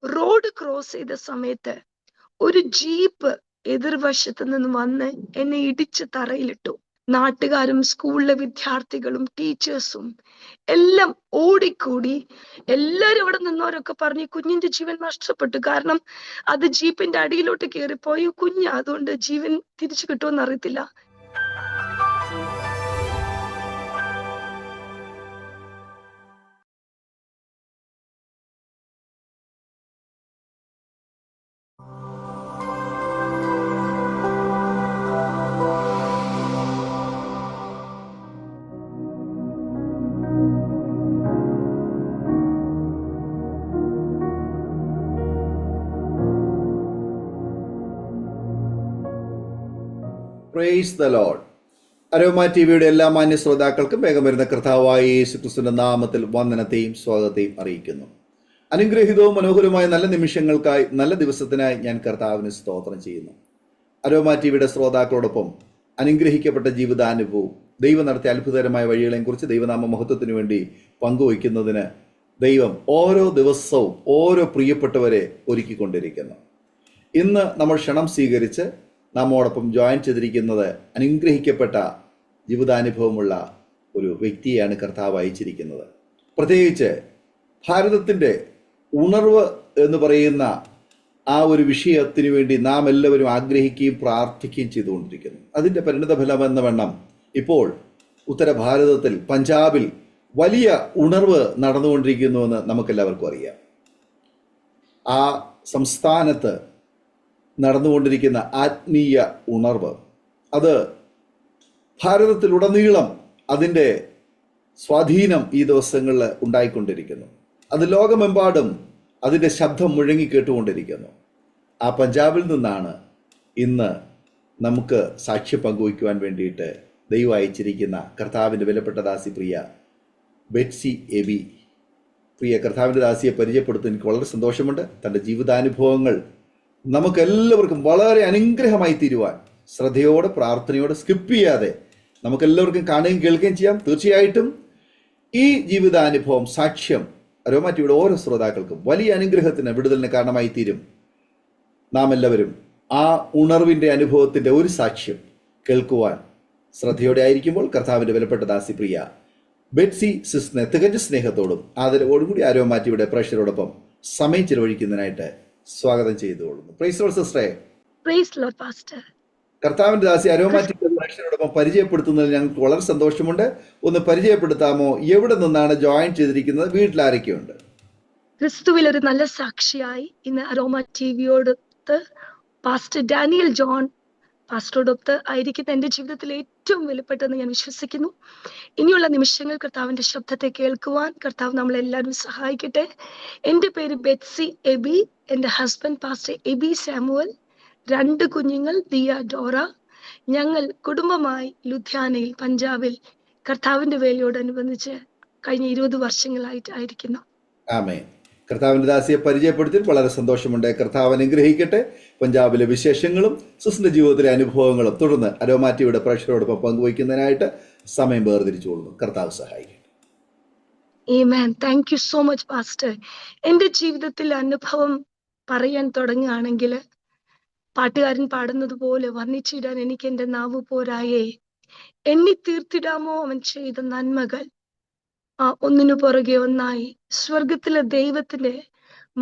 Road cross ചെയ്ത സമയത്ത് ഒരു ജീപ്പ് എതിർവശത്ത് നിന്ന് വന്ന് എന്നെ ഇടിച്ച് തറയിലിട്ടു. നാട്ടുകാരും സ്കൂളിലെ വിദ്യാർത്ഥികളും ടീച്ചേഴ്സും എല്ലാം ഓടിക്കൂടി. എല്ലാരും അവിടെ നിന്നവരൊക്കെ പറഞ്ഞു കുഞ്ഞിന്റെ ജീവൻ നഷ്ടപ്പെട്ടു. കാരണം അത് ജീപ്പിന്റെ അടിയിലോട്ട് കയറിപ്പോയി. കുഞ്ഞ് അതുകൊണ്ട് ജീവൻ തിരിച്ചു കിട്ടുമെന്ന് അറിയത്തില്ല. Praise the Lord. അരോമ ടിവിയുടെ എല്ലാ മാന്യ ശ്രോതാക്കൾക്കും വേഗം വരുന്ന കർത്താവായ യേശുക്രിസ്തുവിന്റെ നാമത്തിൽ വന്ദനത്തെയും സ്വാഗതത്തെയും അറിയിക്കുന്നു. അനുഗ്രഹീതവും മനോഹരമായ നല്ല നിമിഷങ്ങൾക്കായി, നല്ല ദിവസത്തിനായി ഞാൻ കർത്താവിന് സ്തോത്രം ചെയ്യുന്നു. അരോമ ടിവിയുടെ ശ്രോതാക്കളോടൊപ്പം അനുഗ്രഹിക്കപ്പെട്ട ജീവിതാനുഭവവും ദൈവം നടത്തിയ അത്ഭുതകരമായ വഴികളെയും കുറിച്ച് ദൈവനാമ മഹത്വത്തിന് വേണ്ടി പങ്കുവയ്ക്കുന്നതിന് ദൈവം ഓരോ ദിവസവും ഓരോ പ്രിയപ്പെട്ടവരെ ഒരുക്കിക്കൊണ്ടിരിക്കുന്നു. ഇന്ന് നമ്മൾ ക്ഷണം സ്വീകരിച്ച് നമ്മോടൊപ്പം ജോയിൻ ചെയ്തിരിക്കുന്നത് അനുഗ്രഹിക്കപ്പെട്ട ജീവിതാനുഭവമുള്ള ഒരു വ്യക്തിയെയാണ് കർത്താവ് അയച്ചിരിക്കുന്നത്. പ്രത്യേകിച്ച് ഭാരതത്തിൻ്റെ ഉണർവ് എന്ന് പറയുന്ന ആ ഒരു വിഷയത്തിന് വേണ്ടി നാം എല്ലാവരും ആഗ്രഹിക്കുകയും പ്രാർത്ഥിക്കുകയും ചെയ്തുകൊണ്ടിരിക്കുന്നു. അതിൻ്റെ പരിണിതഫലം എന്ന വണ്ണം ഇപ്പോൾ ഉത്തര ഭാരതത്തിൽ പഞ്ചാബിൽ വലിയ ഉണർവ് നടന്നുകൊണ്ടിരിക്കുന്നുവെന്ന് നമുക്കെല്ലാവർക്കും അറിയാം. ആ സംസ്ഥാനത്ത് നടന്നുകൊണ്ടിരിക്കുന്ന ആത്മീയ ഉണർവ് അത് ഭാരതത്തിലുടനീളം അതിൻ്റെ സ്വാധീനം ഈ ദിവസങ്ങളിൽ ഉണ്ടായിക്കൊണ്ടിരിക്കുന്നു. അത് ലോകമെമ്പാടും അതിൻ്റെ ശബ്ദം മുഴങ്ങി കേട്ടുകൊണ്ടിരിക്കുന്നു. ആ പഞ്ചാബിൽ നിന്നാണ് ഇന്ന് നമുക്ക് സാക്ഷ്യം പങ്കുവയ്ക്കുവാൻ വേണ്ടിയിട്ട് ദൈവം അയച്ചിരിക്കുന്ന കർത്താവിൻ്റെ വിലപ്പെട്ട ദാസി പ്രിയ ബെറ്റ്സി എബി. പ്രിയ കർത്താവിൻ്റെ ദാസിയെ പരിചയപ്പെടുത്താൻ എനിക്ക് വളരെ സന്തോഷമുണ്ട്. തൻ്റെ ജീവിതാനുഭവങ്ങൾ നമുക്കെല്ലാവർക്കും വളരെ അനുഗ്രഹമായി തീരുവാൻ ശ്രദ്ധയോടെ പ്രാർത്ഥനയോടെ സ്കിപ്പ് ചെയ്യാതെ നമുക്കെല്ലാവർക്കും കാണുകയും കേൾക്കുകയും ചെയ്യാം. തീർച്ചയായിട്ടും ഈ ജീവിതാനുഭവം സാക്ഷ്യം അരോമ ടിവിയുടെ ഓരോ ശ്രോതാക്കൾക്കും വലിയ അനുഗ്രഹത്തിന് വിടുതലിന് കാരണമായി തീരും. നാം എല്ലാവരും ആ ഉണർവിൻ്റെ അനുഭവത്തിൻ്റെ ഒരു സാക്ഷ്യം കേൾക്കുവാൻ ശ്രദ്ധയോടെ ആയിരിക്കുമ്പോൾ കർത്താവിൻ്റെ വിലപ്പെട്ട ദാസി പ്രിയ ബെറ്റ്സി സിസ്റ്റിനെ തികഞ്ഞ സ്നേഹത്തോടും ആദരവോടും കൂടി അരോമ ടിവിയുടെ പ്രേക്ഷകരോടൊപ്പം സമയം ചിലവഴിക്കുന്നതിനായിട്ട് സ്വാഗതം ചെയ്തുകൊള്ളുന്നു. പ്രൈസ് ലോർഡ് സിസ്റ്ററെ. Praise Lord pastor. കർത്താവിന്റെ ദാസി അരോമ ടിവി പ്രേക്ഷകരോടൊപ്പം പരിചയപ്പെടുത്തുന്നതിൽ ഞങ്ങൾക്ക് വളരെ സന്തോഷമുണ്ട്. ഒന്ന് പരിചയപ്പെടുത്താമോ? എവിടെ നിന്നാണ് ജോയിൻ ചെയ്തിരിക്കുന്നത്? വീട്ടിൽ ആരൊക്കെയുണ്ട്? ക്രിസ്തുവിൽ ഒരു നല്ല സാക്ഷിയായി ഇന്ന് അരോമ ടിവിയോടൊത്ത് പാസ്റ്റർ ഡാനിയൽ ജോൺ പാസ്റ്ററോടൊത്ത് ആയിരിക്കുന്ന എൻ്റെ ജീവിതത്തിൽ ഏറ്റവും വിലപ്പെട്ടെന്ന് ഞാൻ വിശ്വസിക്കുന്നു. ഇനിയുള്ള നിമിഷങ്ങൾ കർത്താവിന്റെ ശബ്ദത്തെ കേൾക്കുവാൻ കർത്താവ് നമ്മളെല്ലാവരും സഹായിക്കട്ടെ. എൻ്റെ പേര് ബെറ്റ്സി എബി. എൻ്റെ ഹസ്ബൻഡ് പാസ്റ്റർ എബി സാമുവൽ. 2 കുഞ്ഞുങ്ങൾ ദിയ, ഡോറ. ഞങ്ങൾ കുടുംബമായി ലുധിയാനയിൽ പഞ്ചാബിൽ കർത്താവിന്റെ വേലയോടനുബന്ധിച്ച് കഴിഞ്ഞ 20 വർഷങ്ങളായിട്ടായിരിക്കുന്നു. ആമേൻ. കർത്താവിന്റെ ദാസിയെ പരിചയപ്പെടുത്തി വളരെ സന്തോഷമുണ്ട്. കർത്താവ് അനുഗ്രഹിക്കട്ടെ. പഞ്ചാബിലെ വിശേഷങ്ങളും സിസ്റ്ററിന്റെ ജീവിതത്തിലെ അനുഭവങ്ങളും തുടർന്ന് അരോമ ടിവിയുടെ പ്രേക്ഷകരോടൊപ്പം പങ്കുവയ്ക്കുന്നതിനായിട്ട് സമയം വേർതിരിച്ചുകൊള്ളുന്നു. കർത്താവ് സഹായിക്കട്ടെ. Amen. Thank you so much pastor. എൻ്റെ ജീവിതത്തിലെ അനുഭവം പറയാൻ തുടങ്ങുകയാണെങ്കിൽ പാട്ടുകാരൻ പാടുന്നത് പോലെ വർണ്ണിച്ചിടാൻ എനിക്ക് എൻ്റെ നാവ് പോരായേ. എണ്ണി തീർത്തിടാമോ അവൻ ചെയ്ത നന്മകൾ, ഒന്നിനു പുറകെ ഒന്നായി. സ്വർഗത്തിലെ ദൈവത്തിന്റെ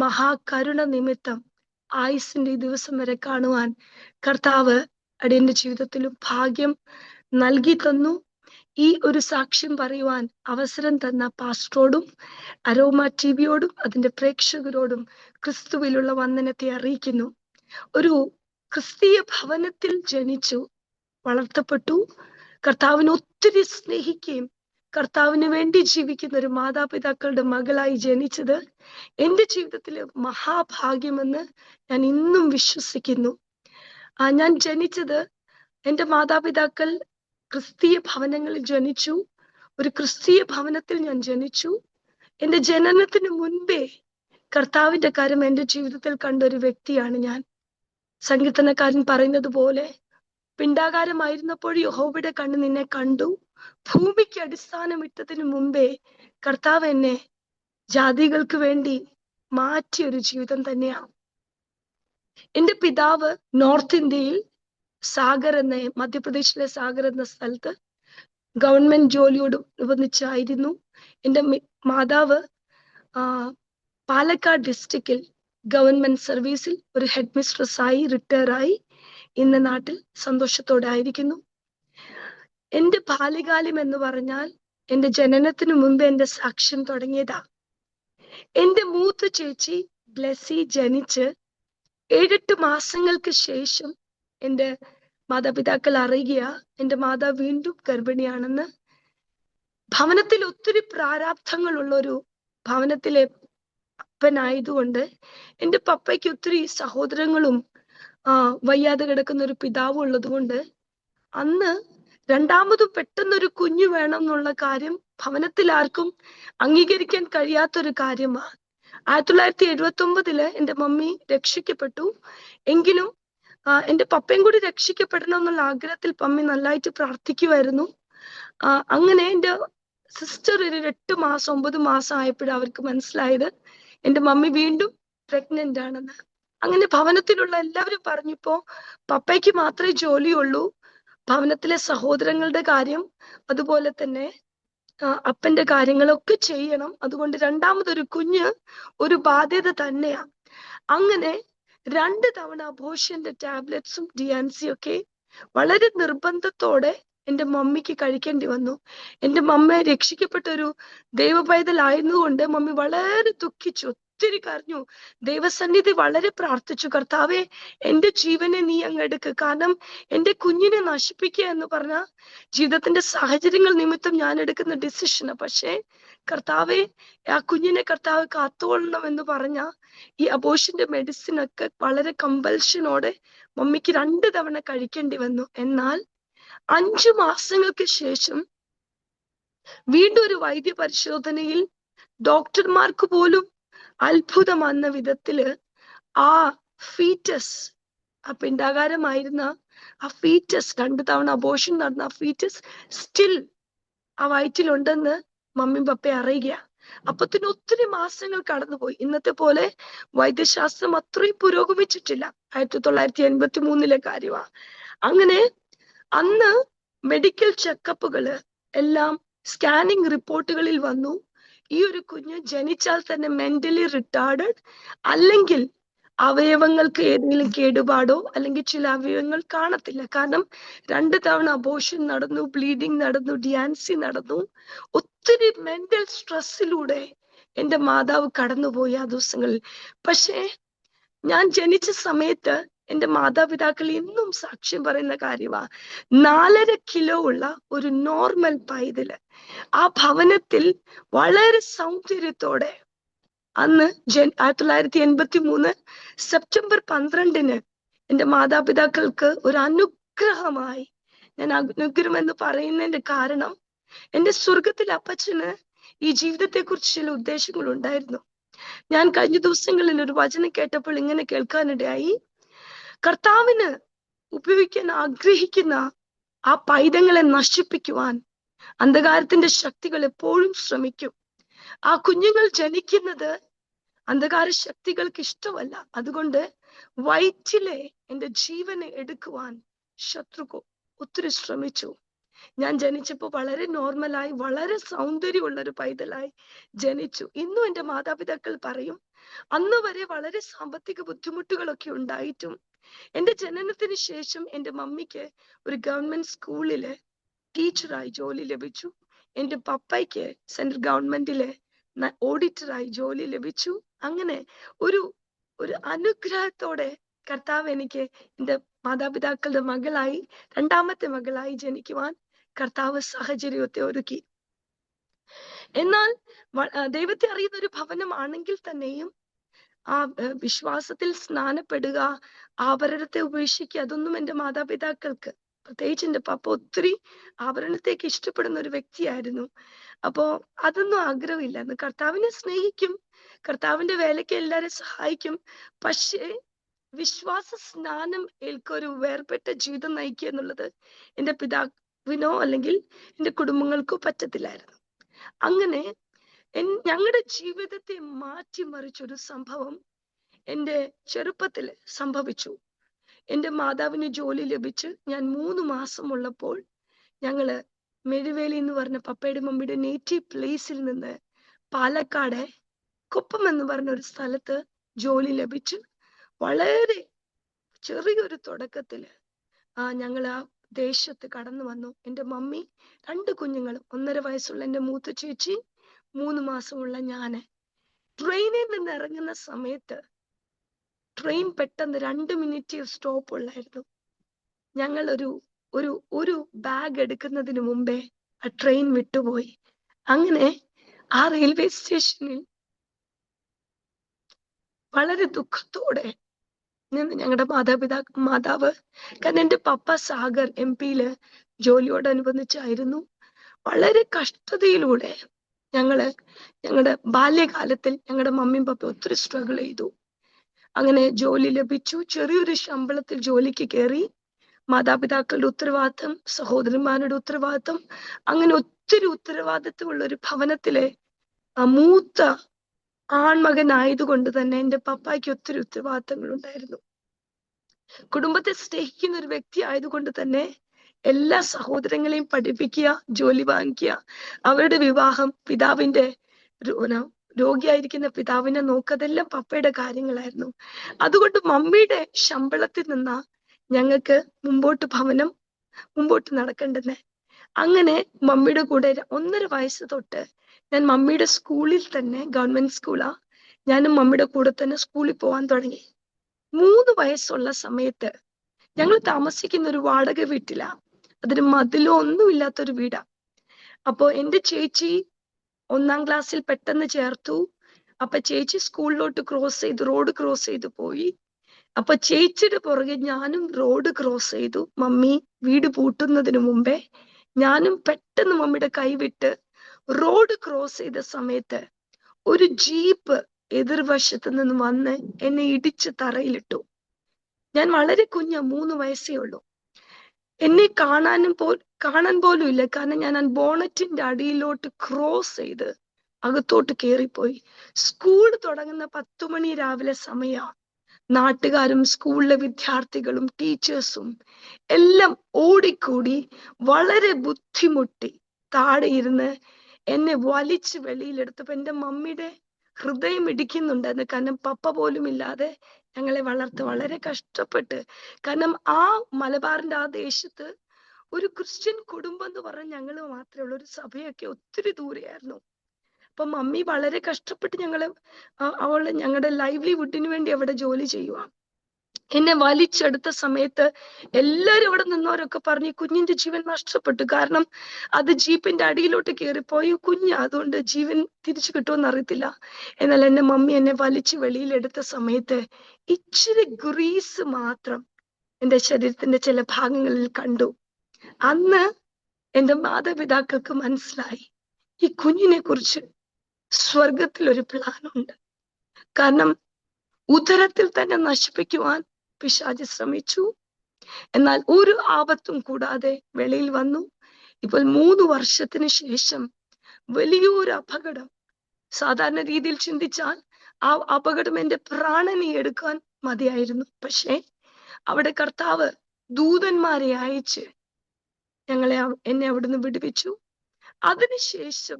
മഹാകരുണ നിമിത്തം ആയുസിന്റെ ഈ ദിവസം വരെ കാണുവാൻ കർത്താവ് അടിയന്റെ ജീവിതത്തിലും ഭാഗ്യം നൽകി തന്നു. ഈ ഒരു സാക്ഷ്യം പറയുവാൻ അവസരം തന്ന പാസ്റ്ററോടും അരോമ ടിവിയോടും അതിന്റെ പ്രേക്ഷകരോടും ക്രിസ്തുവിലുള്ള വന്ദനത്തെ അറിയിക്കുന്നു. ഒരു ക്രിസ്തീയ ഭവനത്തിൽ ജനിച്ചു വളർത്തപ്പെട്ടു. കർത്താവിനെ ഒത്തിരി സ്നേഹിക്കുകയും കർത്താവിന് വേണ്ടി ജീവിക്കുന്ന ഒരു മാതാപിതാക്കളുടെ മകളായി ജനിച്ചത് എൻ്റെ ജീവിതത്തിലെ മഹാഭാഗ്യമെന്ന് ഞാൻ ഇന്നും വിശ്വസിക്കുന്നു. ഞാൻ ജനിച്ചത്, എൻ്റെ മാതാപിതാക്കൾ ക്രിസ്തീയ ഭവനങ്ങളിൽ ജനിച്ചു. ഒരു ക്രിസ്തീയ ഭവനത്തിൽ ഞാൻ ജനിച്ചു. എൻ്റെ ജനനത്തിന് മുൻപേ കർത്താവിന്റെ കരം എൻ്റെ ജീവിതത്തിൽ കണ്ട ഒരു വ്യക്തിയാണ് ഞാൻ. സങ്കീർത്തനക്കാരൻ പറയുന്നത് പോലെ, പിണ്ടാകാരമായിരുന്നപ്പോൾ യഹോവയുടെ കണ്ണ് നിന്നെ കണ്ടു, ഭൂമിക്ക് അടിസ്ഥാനമിട്ടതിന് മുമ്പേ കർത്താവ് എന്നെ ജാതികൾക്ക് വേണ്ടി മാറ്റിയ ഒരു ജീവിതം തന്നെയാണ്. എന്റെ പിതാവ് നോർത്ത് ഇന്ത്യയിൽ സാഗർ എന്ന മധ്യപ്രദേശിലെ സാഗർ എന്ന സ്ഥലത്ത് ഗവൺമെന്റ് ജോലിയോട് അനുബന്ധിച്ചായിരുന്നു. എന്റെ മാതാവ് പാലക്കാട് ഡിസ്ട്രിക്റ്റിൽ ഗവൺമെന്റ് സർവീസിൽ ഒരു ഹെഡ് മിസ്ട്രസ് ആയി റിട്ടയർ ആയി ഇന്ന് നാട്ടിൽ സന്തോഷത്തോടെ ആയിരിക്കുന്നു. എന്റെ ബാല്യകാലം എന്ന് പറഞ്ഞാൽ എന്റെ ജനനത്തിന് മുമ്പ് എന്റെ സാക്ഷ്യം തുടങ്ങിയതാ. എന്റെ മൂത്ത ചേച്ചി ബ്ലെസ്സി ജനിച്ച് 7-8 മാസങ്ങൾക്ക് ശേഷം എന്റെ മാതാപിതാക്കൾ അറിയുക എന്റെ മാതാവ് വീണ്ടും ഗർഭിണിയാണെന്ന്. ഭവനത്തിൽ ഒത്തിരി പ്രാരാബ്ധങ്ങളുള്ള ഒരു ഭവനത്തിലെ അപ്പനായതുകൊണ്ട് എന്റെ പപ്പയ്ക്ക് ഒത്തിരി സഹോദരങ്ങളും വയ്യാതെ കിടക്കുന്ന ഒരു പിതാവും ഉള്ളത് കൊണ്ട് അന്ന് രണ്ടാമതും പെട്ടെന്നൊരു കുഞ്ഞു വേണം എന്നുള്ള കാര്യം ഭവനത്തിൽ ആർക്കും അംഗീകരിക്കാൻ കഴിയാത്തൊരു കാര്യമാണ്. 1979 എന്റെ മമ്മി രക്ഷിക്കപ്പെട്ടു. എങ്കിലും എന്റെ പപ്പയും കൂടി രക്ഷിക്കപ്പെടണം എന്നുള്ള ആഗ്രഹത്തിൽ മമ്മി നന്നായിട്ട് പ്രാർത്ഥിക്കുമായിരുന്നു. അങ്ങനെ എന്റെ സിസ്റ്റർ ഒരു 8 മാസം 9 മാസം ആയപ്പോഴും അവർക്ക് മനസ്സിലായത് എന്റെ മമ്മി വീണ്ടും പ്രഗ്നന്റ് ആണെന്ന്. അങ്ങനെ ഭവനത്തിലുള്ള എല്ലാവരും പറഞ്ഞപ്പോ പപ്പയ്ക്ക് മാത്രമേ ജോലിയുള്ളൂ, ഭവനത്തിലെ സഹോദരങ്ങളുടെ കാര്യം അതുപോലെ തന്നെ അപ്പന്റെ കാര്യങ്ങളൊക്കെ ചെയ്യണം. അതുകൊണ്ട് രണ്ടാമതൊരു കുഞ്ഞ് ഒരു ബാധ്യത തന്നെയാ. അങ്ങനെ 2 തവണ അബോർഷന്റെ ടാബ്ലറ്റ്സും DNC ഒക്കെ വളരെ നിർബന്ധത്തോടെ എന്റെ മമ്മിക്ക് കഴിക്കേണ്ടി വന്നു. എന്റെ മമ്മ രക്ഷിക്കപ്പെട്ട ഒരു ദൈവ പൈതലായിരുന്നുകൊണ്ട് മമ്മി വളരെ ദുഃഖിച്ചു, ഒത്തിരി കരഞ്ഞു, ദൈവസന്നിധി വളരെ പ്രാർത്ഥിച്ചു, കർത്താവേ എന്റെ ജീവനെ നീ അങ്ങ് എടുക്ക്, കാരണം എന്റെ കുഞ്ഞിനെ നശിപ്പിക്കുക എന്ന് പറഞ്ഞ ജീവിതത്തിന്റെ സാഹചര്യങ്ങൾ നിമിത്തം ഞാൻ എടുക്കുന്ന ഡിസിഷന്. പക്ഷേ കർത്താവെ ആ കുഞ്ഞിനെ കർത്താവ് കാത്തോളണം എന്ന് പറഞ്ഞ ഈ അബോർഷന്റെ മെഡിസിൻ ഒക്കെ വളരെ കമ്പൽഷനോടെ മമ്മിക്ക് 2 തവണ കഴിക്കേണ്ടി വന്നു. എന്നാൽ 5 മാസങ്ങൾക്ക് ശേഷം വീണ്ടും ഒരു വൈദ്യ പരിശോധനയിൽ ഡോക്ടർമാർക്ക് പോലും അത്ഭുതം വന്ന വിധത്തില് ആ ഫീറ്റസ്, ആ പിണ്ടാകാരമായിരുന്ന ആ ഫീറ്റസ്, 2 തവണ അബോർഷൻ നടന്ന ആ ഫീറ്റസ് സ്റ്റിൽ ആ വയറ്റിലുണ്ടെന്ന് മമ്മിയും പപ്പയെ അറിയുക. അപ്പത്തിന് ഒത്തിരി മാസങ്ങൾ കടന്നുപോയി. ഇന്നത്തെ പോലെ വൈദ്യശാസ്ത്രം അത്രയും പുരോഗമിച്ചിട്ടില്ല. 1983 കാര്യമാണ്. അങ്ങനെ അന്ന് മെഡിക്കൽ ചെക്കപ്പുകള് എല്ലാം സ്കാനിങ് റിപ്പോർട്ടുകളിൽ വന്നു, ഈ ഒരു കുഞ്ഞ് ജനിച്ചാൽ തന്നെ മെന്റലി റിട്ടാർഡഡ്, അല്ലെങ്കിൽ അവയവങ്ങൾക്ക് ഏതെങ്കിലും കേടുപാടോ അല്ലെങ്കിൽ ചില അവയവങ്ങൾ കാണത്തില്ല. കാരണം 2 തവണ അബോർഷൻ നടന്നു, ബ്ലീഡിങ് നടന്നു, DNC നടന്നു. ഒത്തിരി മെന്റൽ സ്ട്രെസ്സിലൂടെ എന്റെ മാതാവ് കടന്നുപോയി ആ ദിവസങ്ങളിൽ. പക്ഷേ ഞാൻ ജനിച്ച സമയത്ത് എന്റെ മാതാപിതാക്കൾ ഇന്നും സാക്ഷ്യം പറയുന്ന കാര്യമാ, 4.5 കിലോ ഉള്ള ഒരു നോർമൽ പൈതല് ആ ഭവനത്തിൽ വളരെ സൗന്ദര്യത്തോടെ അന്ന് 1983 സെപ്റ്റംബർ 12 എന്റെ മാതാപിതാക്കൾക്ക് ഒരു അനുഗ്രഹമായി. ഞാൻ അനുഗ്രഹം എന്ന് പറയുന്നതിന്റെ കാരണം എന്റെ സ്വർഗത്തിലെ അപ്പച്ചന് ഈ ജീവിതത്തെ കുറിച്ച് ചില ഉദ്ദേശങ്ങൾ ഉണ്ടായിരുന്നു. ഞാൻ കഴിഞ്ഞ ദിവസങ്ങളിൽ ഒരു വചനം കേട്ടപ്പോൾ ഇങ്ങനെ കേൾക്കാനിടയായി, കർത്താവിന് ഉപയോഗിക്കാൻ ആഗ്രഹിക്കുന്ന ആ പൈതങ്ങളെ നശിപ്പിക്കുവാൻ അന്ധകാരത്തിന്റെ ശക്തികൾ എപ്പോഴും ശ്രമിക്കും. ആ കുഞ്ഞുങ്ങൾ ജനിക്കുന്നത് അന്ധകാര ശക്തികൾക്ക് ഇഷ്ടമല്ല. അതുകൊണ്ട് വയറ്റിലെ എന്റെ ജീവനെ എടുക്കുവാൻ ശത്രുക്കൾ ഒത്തിരി ശ്രമിച്ചു. ഞാൻ ജനിച്ചപ്പോൾ വളരെ നോർമലായി വളരെ സൗന്ദര്യമുള്ള ഒരു പൈതലായി ജനിച്ചു. ഇന്നും എന്റെ മാതാപിതാക്കൾ പറയും, അന്ന് വരെ വളരെ സാമ്പത്തിക ബുദ്ധിമുട്ടുകളൊക്കെ ഉണ്ടായിട്ടും എന്റെ ജനനത്തിന് ശേഷം എന്റെ മമ്മിക്ക് ഒരു ഗവൺമെന്റ് സ്കൂളില് ടീച്ചറായി ജോലി ലഭിച്ചു. എന്റെ പപ്പയ്ക്ക് സെൻട്രൽ ഗവൺമെന്റിലെ ഓഡിറ്ററായി ജോലി ലഭിച്ചു. അങ്ങനെ ഒരു അനുഗ്രഹത്തോടെ കർത്താവ് എനിക്ക് എന്റെ മാതാപിതാക്കളുടെ മകളായി, 2ാമത്തെ മകളായി ജനിക്കുവാൻ കർത്താവ് സാഹചര്യത്തെ ഒരുക്കി. എന്നാൽ ദൈവത്തെ അറിയുന്ന ഒരു ഭവനമാണെങ്കിൽ തന്നെയും ആ വിശ്വാസത്തിൽ സ്നാനപ്പെടുക, ആഭരണത്തെ ഉപേക്ഷിക്കുക, അതൊന്നും എന്റെ മാതാപിതാക്കൾക്ക്, പ്രത്യേകിച്ച് എന്റെ പപ്പ ഒത്തിരി ആഭരണത്തേക്ക് ഇഷ്ടപ്പെടുന്ന ഒരു വ്യക്തിയായിരുന്നു. അപ്പോ അതൊന്നും ആഗ്രഹമില്ലായിരുന്നു. കർത്താവിനെ സ്നേഹിക്കും, കർത്താവിന്റെ വേലയ്ക്ക് എല്ലാവരും സഹായിക്കും. പക്ഷേ വിശ്വാസ സ്നാനം ഏൽക്കൊരു വേർപെട്ട ജീവിതം നയിക്കുക എന്നുള്ളത് എന്റെ പിതാവിനോ അല്ലെങ്കിൽ എന്റെ കുടുംബങ്ങൾക്കോ പറ്റത്തില്ലായിരുന്നു. അങ്ങനെ ഞങ്ങളുടെ ജീവിതത്തെ മാറ്റിമറിച്ചൊരു സംഭവം എൻ്റെ ചെറുപ്പത്തിൽ സംഭവിച്ചു. എൻ്റെ മാതാവിന് ജോലി ലഭിച്ച് ഞാൻ 3 മാസമുള്ളപ്പോൾ ഞങ്ങള് മെഴുവേലി എന്ന് പറഞ്ഞ പപ്പയുടെ മമ്മിയുടെ നേറ്റീവ് പ്ലേസിൽ നിന്ന് പാലക്കാട് കുപ്പം എന്ന് പറഞ്ഞ ഒരു സ്ഥലത്ത് ജോലി ലഭിച്ചു. വളരെ ചെറിയൊരു തുടക്കത്തില് ഞങ്ങൾ ആ ദേശത്ത് കടന്നു വന്നു. എൻ്റെ മമ്മി 2 കുഞ്ഞുങ്ങളും, 1.5 വയസ്സുള്ള എൻ്റെ മൂത്ത ചേച്ചി, 3 മാസമുള്ള ഞാന്. ട്രെയിനിൽ നിന്ന് ഇറങ്ങുന്ന സമയത്ത് ട്രെയിൻ പെട്ടെന്ന് 2 മിനിറ്റ് സ്റ്റോപ്പ് ഉള്ളായിരുന്നു. ഞങ്ങൾ ഒരു ബാഗ് എടുക്കുന്നതിന് മുമ്പേ ആ ട്രെയിൻ വിട്ടുപോയി. അങ്ങനെ ആ റെയിൽവേ സ്റ്റേഷനിൽ വളരെ ദുഃഖത്തോടെ നിന്ന് ഞങ്ങളുടെ മാതാവ്, കാരണം എൻ്റെ പപ്പ സാഗർ MP-യില് ജോലിയോടനുബന്ധിച്ചായിരുന്നു. വളരെ കഷ്ടതയിലൂടെ ഞങ്ങളുടെ ബാല്യകാലത്തിൽ ഞങ്ങളുടെ മമ്മിയും പപ്പയും ഒത്തിരി സ്ട്രഗിൾ ചെയ്തു. അങ്ങനെ ജോലി ലഭിച്ചു. ചെറിയൊരു ശമ്പളത്തിൽ ജോലിക്ക് കയറി. മാതാപിതാക്കളുടെ ഉത്തരവാദിത്തം, സഹോദരന്മാരുടെ ഉത്തരവാദിത്തം, അങ്ങനെ ഒത്തിരി ഉത്തരവാദിത്തമുള്ള ഒരു ഭവനത്തിലെ മൂത്ത ആൺമകനായതുകൊണ്ട് തന്നെ എൻ്റെ പപ്പായ്ക്ക് ഒത്തിരി ഉത്തരവാദിത്തങ്ങൾ ഉണ്ടായിരുന്നു. കുടുംബത്തെ സ്നേഹിക്കുന്ന ഒരു വ്യക്തി ആയതുകൊണ്ട് തന്നെ എല്ലാ സഹോദരങ്ങളെയും പഠിപ്പിക്കുക, ജോലി വാങ്ങിക്കുക, അവരുടെ വിവാഹം, പിതാവിന്റെ രോഗിയായിരിക്കുന്ന പിതാവിനെ നോക്കുക, അതെല്ലാം പപ്പയുടെ കാര്യങ്ങളായിരുന്നു. അതുകൊണ്ട് മമ്മിയുടെ ശമ്പളത്തിൽ നിന്നാ ഞങ്ങൾക്ക് മുമ്പോട്ട് നടക്കേണ്ടത്. അങ്ങനെ മമ്മിയുടെ കൂടെ 1.5 വയസ്സ് തൊട്ട് ഞാൻ മമ്മിയുടെ സ്കൂളിൽ തന്നെ, ഗവൺമെന്റ് സ്കൂളാ, ഞാനും മമ്മിയുടെ കൂടെ തന്നെ സ്കൂളിൽ പോകാൻ തുടങ്ങി. 3 വയസ്സുള്ള സമയത്ത് ഞങ്ങൾ താമസിക്കുന്ന ഒരു വാടക വീട്ടിലാ. അതിന് മതിലോ ഒന്നുമില്ലാത്തൊരു വീടാ. അപ്പോ എൻ്റെ ചേച്ചി 1-ാം ക്ലാസ്സിൽ പെട്ടെന്ന് ചേർത്തു. അപ്പൊ ചേച്ചി സ്കൂളിലോട്ട് റോഡ് ക്രോസ് ചെയ്ത് പോയി. അപ്പൊ ചേച്ചിയുടെ പുറകെ ഞാനും റോഡ് ക്രോസ് ചെയ്തു. മമ്മി വീട് പൂട്ടുന്നതിന് മുമ്പേ ഞാനും പെട്ടെന്ന് മമ്മിയുടെ കൈവിട്ട് റോഡ് ക്രോസ് ചെയ്ത സമയത്ത് ഒരു ജീപ്പ് എതിർവശത്ത് നിന്ന് വന്ന് എന്നെ ഇടിച്ച് തറയിലിട്ടു. ഞാൻ വളരെ കുഞ്ഞ, 3 വയസ്സേ ഉള്ളൂ. എന്നെ കാണാൻ പോലും ഇല്ല, കാരണം ഞാൻ ബോണറ്റിന്റെ അടിയിലോട്ട് ക്രോസ് ചെയ്ത് അകത്തോട്ട് കയറിപ്പോയി. സ്കൂൾ തുടങ്ങുന്ന 10 മണി രാവിലെ സമയ. നാട്ടുകാരും സ്കൂളിലെ വിദ്യാർത്ഥികളും ടീച്ചേഴ്സും എല്ലാം ഓടിക്കൂടി വളരെ ബുദ്ധിമുട്ടി താഴെ ഇരുന്ന് എന്നെ വലിച്ച് വെളിയിലെടുത്തപ്പോ എൻ്റെ മമ്മിയുടെ ഹൃദയം ഇടിക്കുന്നുണ്ടായിരുന്നു. കാരണം പപ്പ പോലും ഇല്ലാതെ ഞങ്ങളെ വളർത്ത് വളരെ കഷ്ടപ്പെട്ട്. കാരണം ആ മലബാറിന്റെ ആ ദേശത്ത് ഒരു ക്രിസ്ത്യൻ കുടുംബം എന്ന് പറഞ്ഞാൽ ഞങ്ങൾ മാത്രമേ ഉള്ളൂ. ഒരു സഭയൊക്കെ ഒത്തിരി ദൂരെയായിരുന്നു. അപ്പൊ മമ്മി വളരെ കഷ്ടപ്പെട്ട് അവള് ഞങ്ങളുടെ ലൈവ്ലിഹുഡിന് വേണ്ടി അവിടെ ജോലി ചെയ്യുക. എന്നെ വലിച്ചെടുത്ത സമയത്ത് എല്ലാരും അവിടെ നിന്നവരൊക്കെ പറഞ്ഞു കുഞ്ഞിന്റെ ജീവൻ നഷ്ടപ്പെട്ടു. കാരണം അത് ജീപ്പിന്റെ അടിയിലോട്ട് കയറിപ്പോയി. അതുകൊണ്ട് ജീവൻ തിരിച്ചു കിട്ടുമെന്ന് അറിയത്തില്ല. എന്നാൽ എന്റെ മമ്മി എന്നെ വലിച്ചു വെളിയിലെടുത്ത സമയത്ത് ഇച്ചിരി ഗ്രീസ് മാത്രം എൻ്റെ ശരീരത്തിന്റെ ചില ഭാഗങ്ങളിൽ കണ്ടു. അന്ന് എൻ്റെ മാതാപിതാക്കൾക്ക് മനസ്സിലായി ഈ കുഞ്ഞിനെ കുറിച്ച് സ്വർഗത്തിൽ ഒരു പ്ലാൻ ഉണ്ട്. കാരണം ഉദരത്തിൽ തന്നെ നശിപ്പിക്കുവാൻ പിശാച് ശ്രമിച്ചു. എന്നാൽ ഒരു ആപത്തും കൂടാതെ വെളിയിൽ വന്നു. ഇപ്പോൾ 3 വർഷത്തിന് ശേഷം വലിയൊരു അപകടം. സാധാരണ രീതിയിൽ ചിന്തിച്ചാൽ ആ അപകടം എൻ്റെ പ്രാണനെ എടുക്കാൻ മതിയായിരുന്നു. പക്ഷേ അവിടെ കർത്താവ് ദൂതന്മാരെ അയച്ച് എന്നെ അവിടുന്ന് വിടുവിച്ചു. അതിനുശേഷം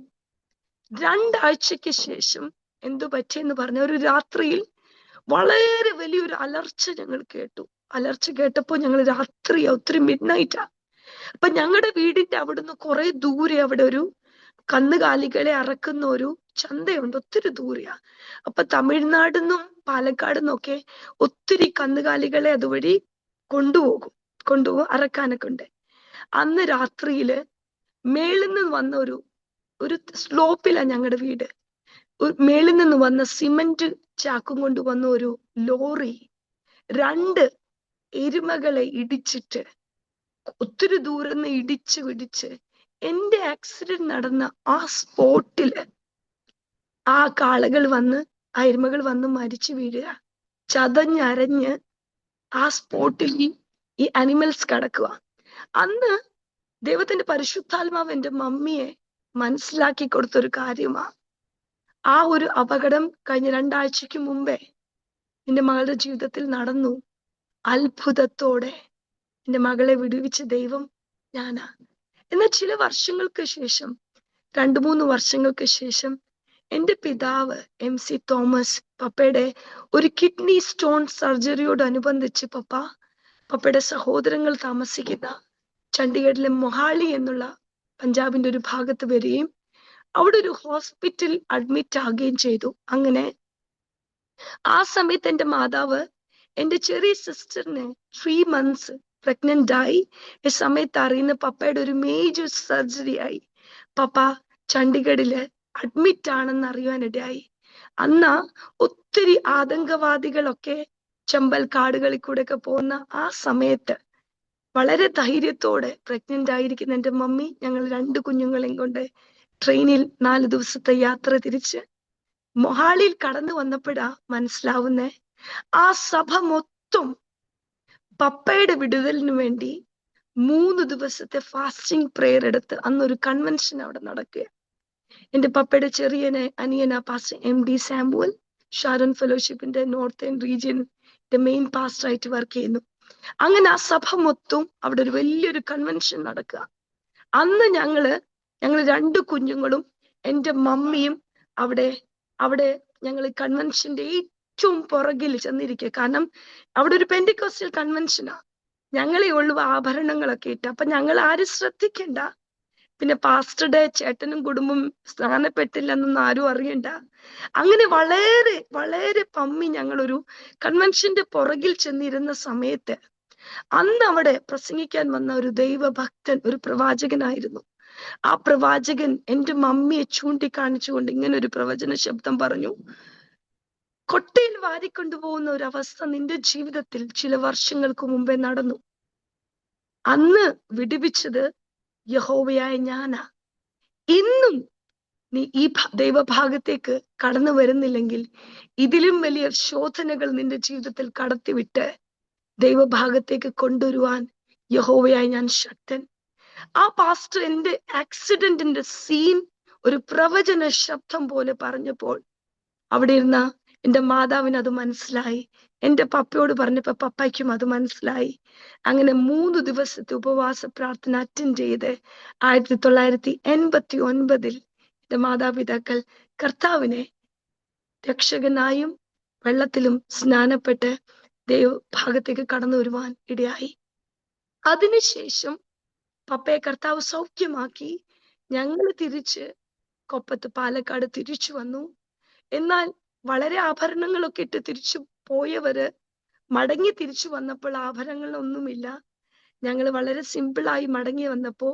2 ആഴ്ചയ്ക്ക് ശേഷം എന്തു പറ്റിയെന്ന് പറഞ്ഞ ഒരു രാത്രിയിൽ വളരെ വലിയൊരു അലർച്ച ഞങ്ങൾ കേട്ടു. അലർച്ച കേട്ടപ്പോൾ ഞങ്ങൾ രാത്രിയാ, ഒത്തിരി മിഡ്നൈറ്റാ. അപ്പൊ ഞങ്ങളുടെ വീടിന്റെ അവിടുന്ന് കുറെ ദൂരെ അവിടെ ഒരു കന്നുകാലികളെ അറക്കുന്ന ഒരു ചന്തയുണ്ട്, ഒത്തിരി ദൂരെയാ. അപ്പൊ തമിഴ്നാടിന്നും പാലക്കാടിന്നും ഒക്കെ ഒത്തിരി കന്നുകാലികളെ അതുവഴി കൊണ്ടുപോകും അറക്കാനൊക്കെ ഉണ്ട്. അന്ന് രാത്രിയില് മേളിൽ നിന്ന് വന്ന ഒരു സ്ലോപ്പിലാ ഞങ്ങളുടെ വീട്. മേളിൽ നിന്ന് വന്ന സിമന്റ് ചാക്കും കൊണ്ട് വന്ന ഒരു ലോറി 2 എരുമകളെ ഇടിച്ചിട്ട് ഒത്തിരി ദൂരം ഇടിച്ച് എന്റെ ആക്സിഡന്റ് നടന്ന ആ സ്പോട്ടില് ആ ആ എരുമകൾ വന്ന് മരിച്ചു വീഴുക. ചതഞ്ഞരഞ്ഞ് ആ സ്പോട്ടിൽ ഈ അനിമൽസ് കിടക്കുക. അന്ന് ദൈവത്തിന്റെ പരിശുദ്ധാത്മാവ് എൻ്റെ മമ്മിയെ മനസ്സിലാക്കി കൊടുത്തൊരു കാര്യമാ. ആ ഒരു അപകടം കഴിഞ്ഞ 2 ആഴ്ചയ്ക്ക് മുമ്പേ എന്റെ മകളുടെ ജീവിതത്തിൽ നടന്നു. അത്ഭുതത്തോടെ എന്റെ മകളെ വിടുവിച്ച ദൈവം ഞാനാ. എന്നാൽ ചില വർഷങ്ങൾക്ക് ശേഷം, 2-3 വർഷങ്ങൾക്ക് ശേഷം എന്റെ പിതാവ് MC തോമസ് പപ്പയുടെ ഒരു കിഡ്നി സ്റ്റോൺ സർജറിയോടനുബന്ധിച്ച് പപ്പയുടെ സഹോദരങ്ങൾ താമസിക്കുന്ന ചണ്ഡീഗഡിലെ മൊഹാലി എന്നുള്ള പഞ്ചാബിന്റെ ഒരു ഭാഗത്ത് വരികയും അവിടെ ഒരു ഹോസ്പിറ്റൽ അഡ്മിറ്റ് ആകുകയും ചെയ്തു. അങ്ങനെ ആ സമയത്ത് എന്റെ മാതാവ് എന്റെ ചെറിയ സിസ്റ്ററിനെ 3 months പ്രഗ്നന്റ് ആയി. ഈ സമയത്ത് അറിയുന്ന പപ്പയുടെ ഒരു മേജർ സർജറി ആയി. പപ്പ ചണ്ഡീഗഡില് അഡ്മിറ്റ് ആണെന്ന് അറിയാനിടയായി. അന്ന് ഒത്തിരി ആതങ്കവാദികളൊക്കെ ചമ്പൽ കാടുകളിൽ കൂടെ ഒക്കെ പോകുന്ന ആ സമയത്ത് വളരെ ധൈര്യത്തോടെ പ്രഗ്നന്റ് ആയിരിക്കുന്ന എന്റെ മമ്മി ഞങ്ങൾ 2 കുഞ്ഞുങ്ങളെയും കൊണ്ട് ട്രെയിനിൽ 4 ദിവസത്തെ യാത്ര തിരിച്ച് മൊഹാലിയിൽ കടന്നു വന്നപ്പോഴാ മനസ്സിലാവുന്നേ, ആ സഭ മൊത്തം പപ്പയുടെ വിടുതലിനു വേണ്ടി 3 ദിവസത്തെ ഫാസ്റ്റിംഗ് പ്രെയർ എടുത്ത് അന്നൊരു കൺവെൻഷൻ അവിടെ നടക്കുക. എന്റെ പപ്പയുടെ ചെറിയ അനിയന പാസ്റ്റർ MD സാമുവൽ ഷാരോൺ ഫെലോഷിപ്പിന്റെ നോർത്തേൺ റീജിയന്റെ മെയിൻ പാസ്റ്റർ ആയിട്ട് വർക്ക് ചെയ്യുന്നു. അങ്ങനെ ആ സഭ മൊത്തം അവിടെ ഒരു വലിയൊരു കൺവെൻഷൻ നടക്കുക. അന്ന് ഞങ്ങള് 2 കുഞ്ഞുങ്ങളും എന്റെ മമ്മിയും അവിടെ ഞങ്ങൾ കൺവെൻഷന്റെ ഏറ്റവും പുറകിൽ ചെന്നിരിക്കുക. കാരണം അവിടെ ഒരു പെന്റിക്കോസ്റ്റൽ കൺവെൻഷനാ. ഞങ്ങളെ ഉള്ളു ആഭരണങ്ങളൊക്കെ ഇട്ട്. അപ്പൊ ഞങ്ങൾ ആരും ശ്രദ്ധിക്കണ്ട. പിന്നെ പാസ്റ്ററുടെ ചേട്ടനും കുടുംബം സ്നാനപ്പെട്ടില്ലെന്നൊന്നും ആരും അറിയണ്ട. അങ്ങനെ വളരെ വളരെ പമ്മി ഞങ്ങളൊരു കൺവെൻഷന്റെ പുറകിൽ ചെന്നിരുന്ന സമയത്ത് അന്ന് അവിടെ പ്രസംഗിക്കാൻ വന്ന ഒരു ദൈവഭക്തൻ, ഒരു പ്രവാചകനായിരുന്നു. ആ പ്രവാചകൻ എന്റെ മമ്മിയെ ചൂണ്ടിക്കാണിച്ചുകൊണ്ട് ഇങ്ങനെ ഒരു പ്രവചന ശബ്ദം പറഞ്ഞു: കൊട്ടയിൽ വാരിക്കൊണ്ടുപോകുന്ന ഒരു അവസ്ഥ നിന്റെ ജീവിതത്തിൽ ചില വർഷങ്ങൾക്ക് മുമ്പേ നടന്നു. അന്ന് വിടുവിച്ചത് യഹോവയായ ഞാനാ. ഇന്നും നീ ഈ ദൈവഭാഗത്തേക്ക് കടന്നു വരുന്നില്ലെങ്കിൽ ഇതിലും വലിയ ശോധനകൾ നിന്റെ ജീവിതത്തിൽ കടത്തിവിട്ട് ദൈവഭാഗത്തേക്ക് കൊണ്ടുവരുവാൻ യഹോവയായി ഞാൻ ശക്തൻ. ആ പാസ്റ്റർ എന്റെ ആക്സിഡന്റിന്റെ സീൻ ഒരു പ്രവചന ശബ്ദം പോലെ പറഞ്ഞപ്പോൾ അവിടെ ഇരുന്ന എന്റെ മാതാവിന് അത് മനസ്സിലായി. എന്റെ പപ്പയോട് പറഞ്ഞപ്പോ പപ്പയ്ക്കും അത് മനസ്സിലായി. അങ്ങനെ 3 ദിവസത്തെ ഉപവാസ പ്രാർത്ഥന അറ്റൻഡ് ചെയ്ത് 1989 എന്റെ മാതാപിതാക്കൾ കർത്താവിനെ രക്ഷകനായും വെള്ളത്തിലും സ്നാനപ്പെട്ട് ദൈവഭാഗത്തേക്ക് കടന്നു വരുവാൻ ഇടയായി. അതിനുശേഷം പപ്പയെ കർത്താവ് സൗഖ്യമാക്കി. ഞങ്ങൾ തിരിച്ച് കൊപ്പത്ത് പാലക്കാട് തിരിച്ചു വന്നു. എന്നാൽ വളരെ ആഭരണങ്ങളൊക്കെ ഇട്ട് തിരിച്ചു പോയവര് മടങ്ങി തിരിച്ചു വന്നപ്പോൾ ആഭരണങ്ങളൊന്നുമില്ല. ഞങ്ങൾ വളരെ സിമ്പിളായി മടങ്ങി വന്നപ്പോ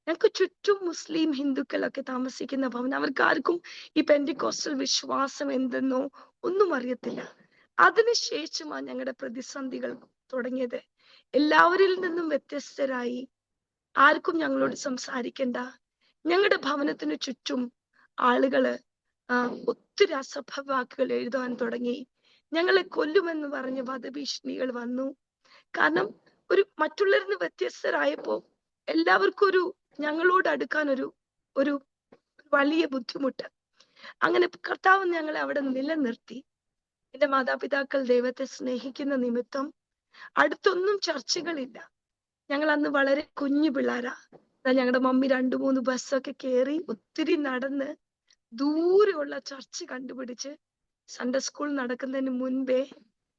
ഞങ്ങൾക്ക് ചുറ്റും മുസ്ലിം ഹിന്ദുക്കളൊക്കെ താമസിക്കുന്ന ഭവനം. അവർക്ക് ആർക്കും ഈ പെന്റിക്കോസ്റ്റൽ വിശ്വാസം എന്തെന്നോ ഒന്നും അറിയത്തില്ല. അതിനുശേഷമാണ് ഞങ്ങളുടെ പ്രതിസന്ധികൾ തുടങ്ങിയത്. എല്ലാവരിൽ നിന്നും വ്യത്യസ്തരായി, ആർക്കും ഞങ്ങളോട് സംസാരിക്കണ്ട. ഞങ്ങളുടെ ഭവനത്തിന് ചുറ്റും ആളുകള് ഒത്തിരി അസഭ്യവാക്കുകൾ എഴുതാൻ തുടങ്ങി. ഞങ്ങളെ കൊല്ലുമെന്ന് പറഞ്ഞ് വധഭീഷണികൾ വന്നു. കാരണം ഒരു മറ്റുള്ളവരിൽ നിന്ന് വ്യത്യസ്തരായപ്പോ എല്ലാവർക്കും ഞങ്ങളോട് അടുക്കാൻ ഒരു വലിയ ബുദ്ധിമുട്ട്. അങ്ങനെ കർത്താവ് ഞങ്ങളെ അവിടെ നിലനിർത്തി. എന്റെ മാതാപിതാക്കൾ ദൈവത്തെ സ്നേഹിക്കുന്ന നിമിത്തം അടുത്തൊന്നും ചർച്ചകളില്ല. ഞങ്ങൾ അന്ന് വളരെ കുഞ്ഞു പിള്ളേരാ. ഞങ്ങളുടെ മമ്മി 2-3 ബസ്സൊക്കെ കയറി ഒത്തിരി നടന്ന് ദൂരെയുള്ള ചർച്ച് കണ്ടുപിടിച്ച് സൺഡേ സ്കൂൾ നടക്കുന്നതിന് മുൻപേ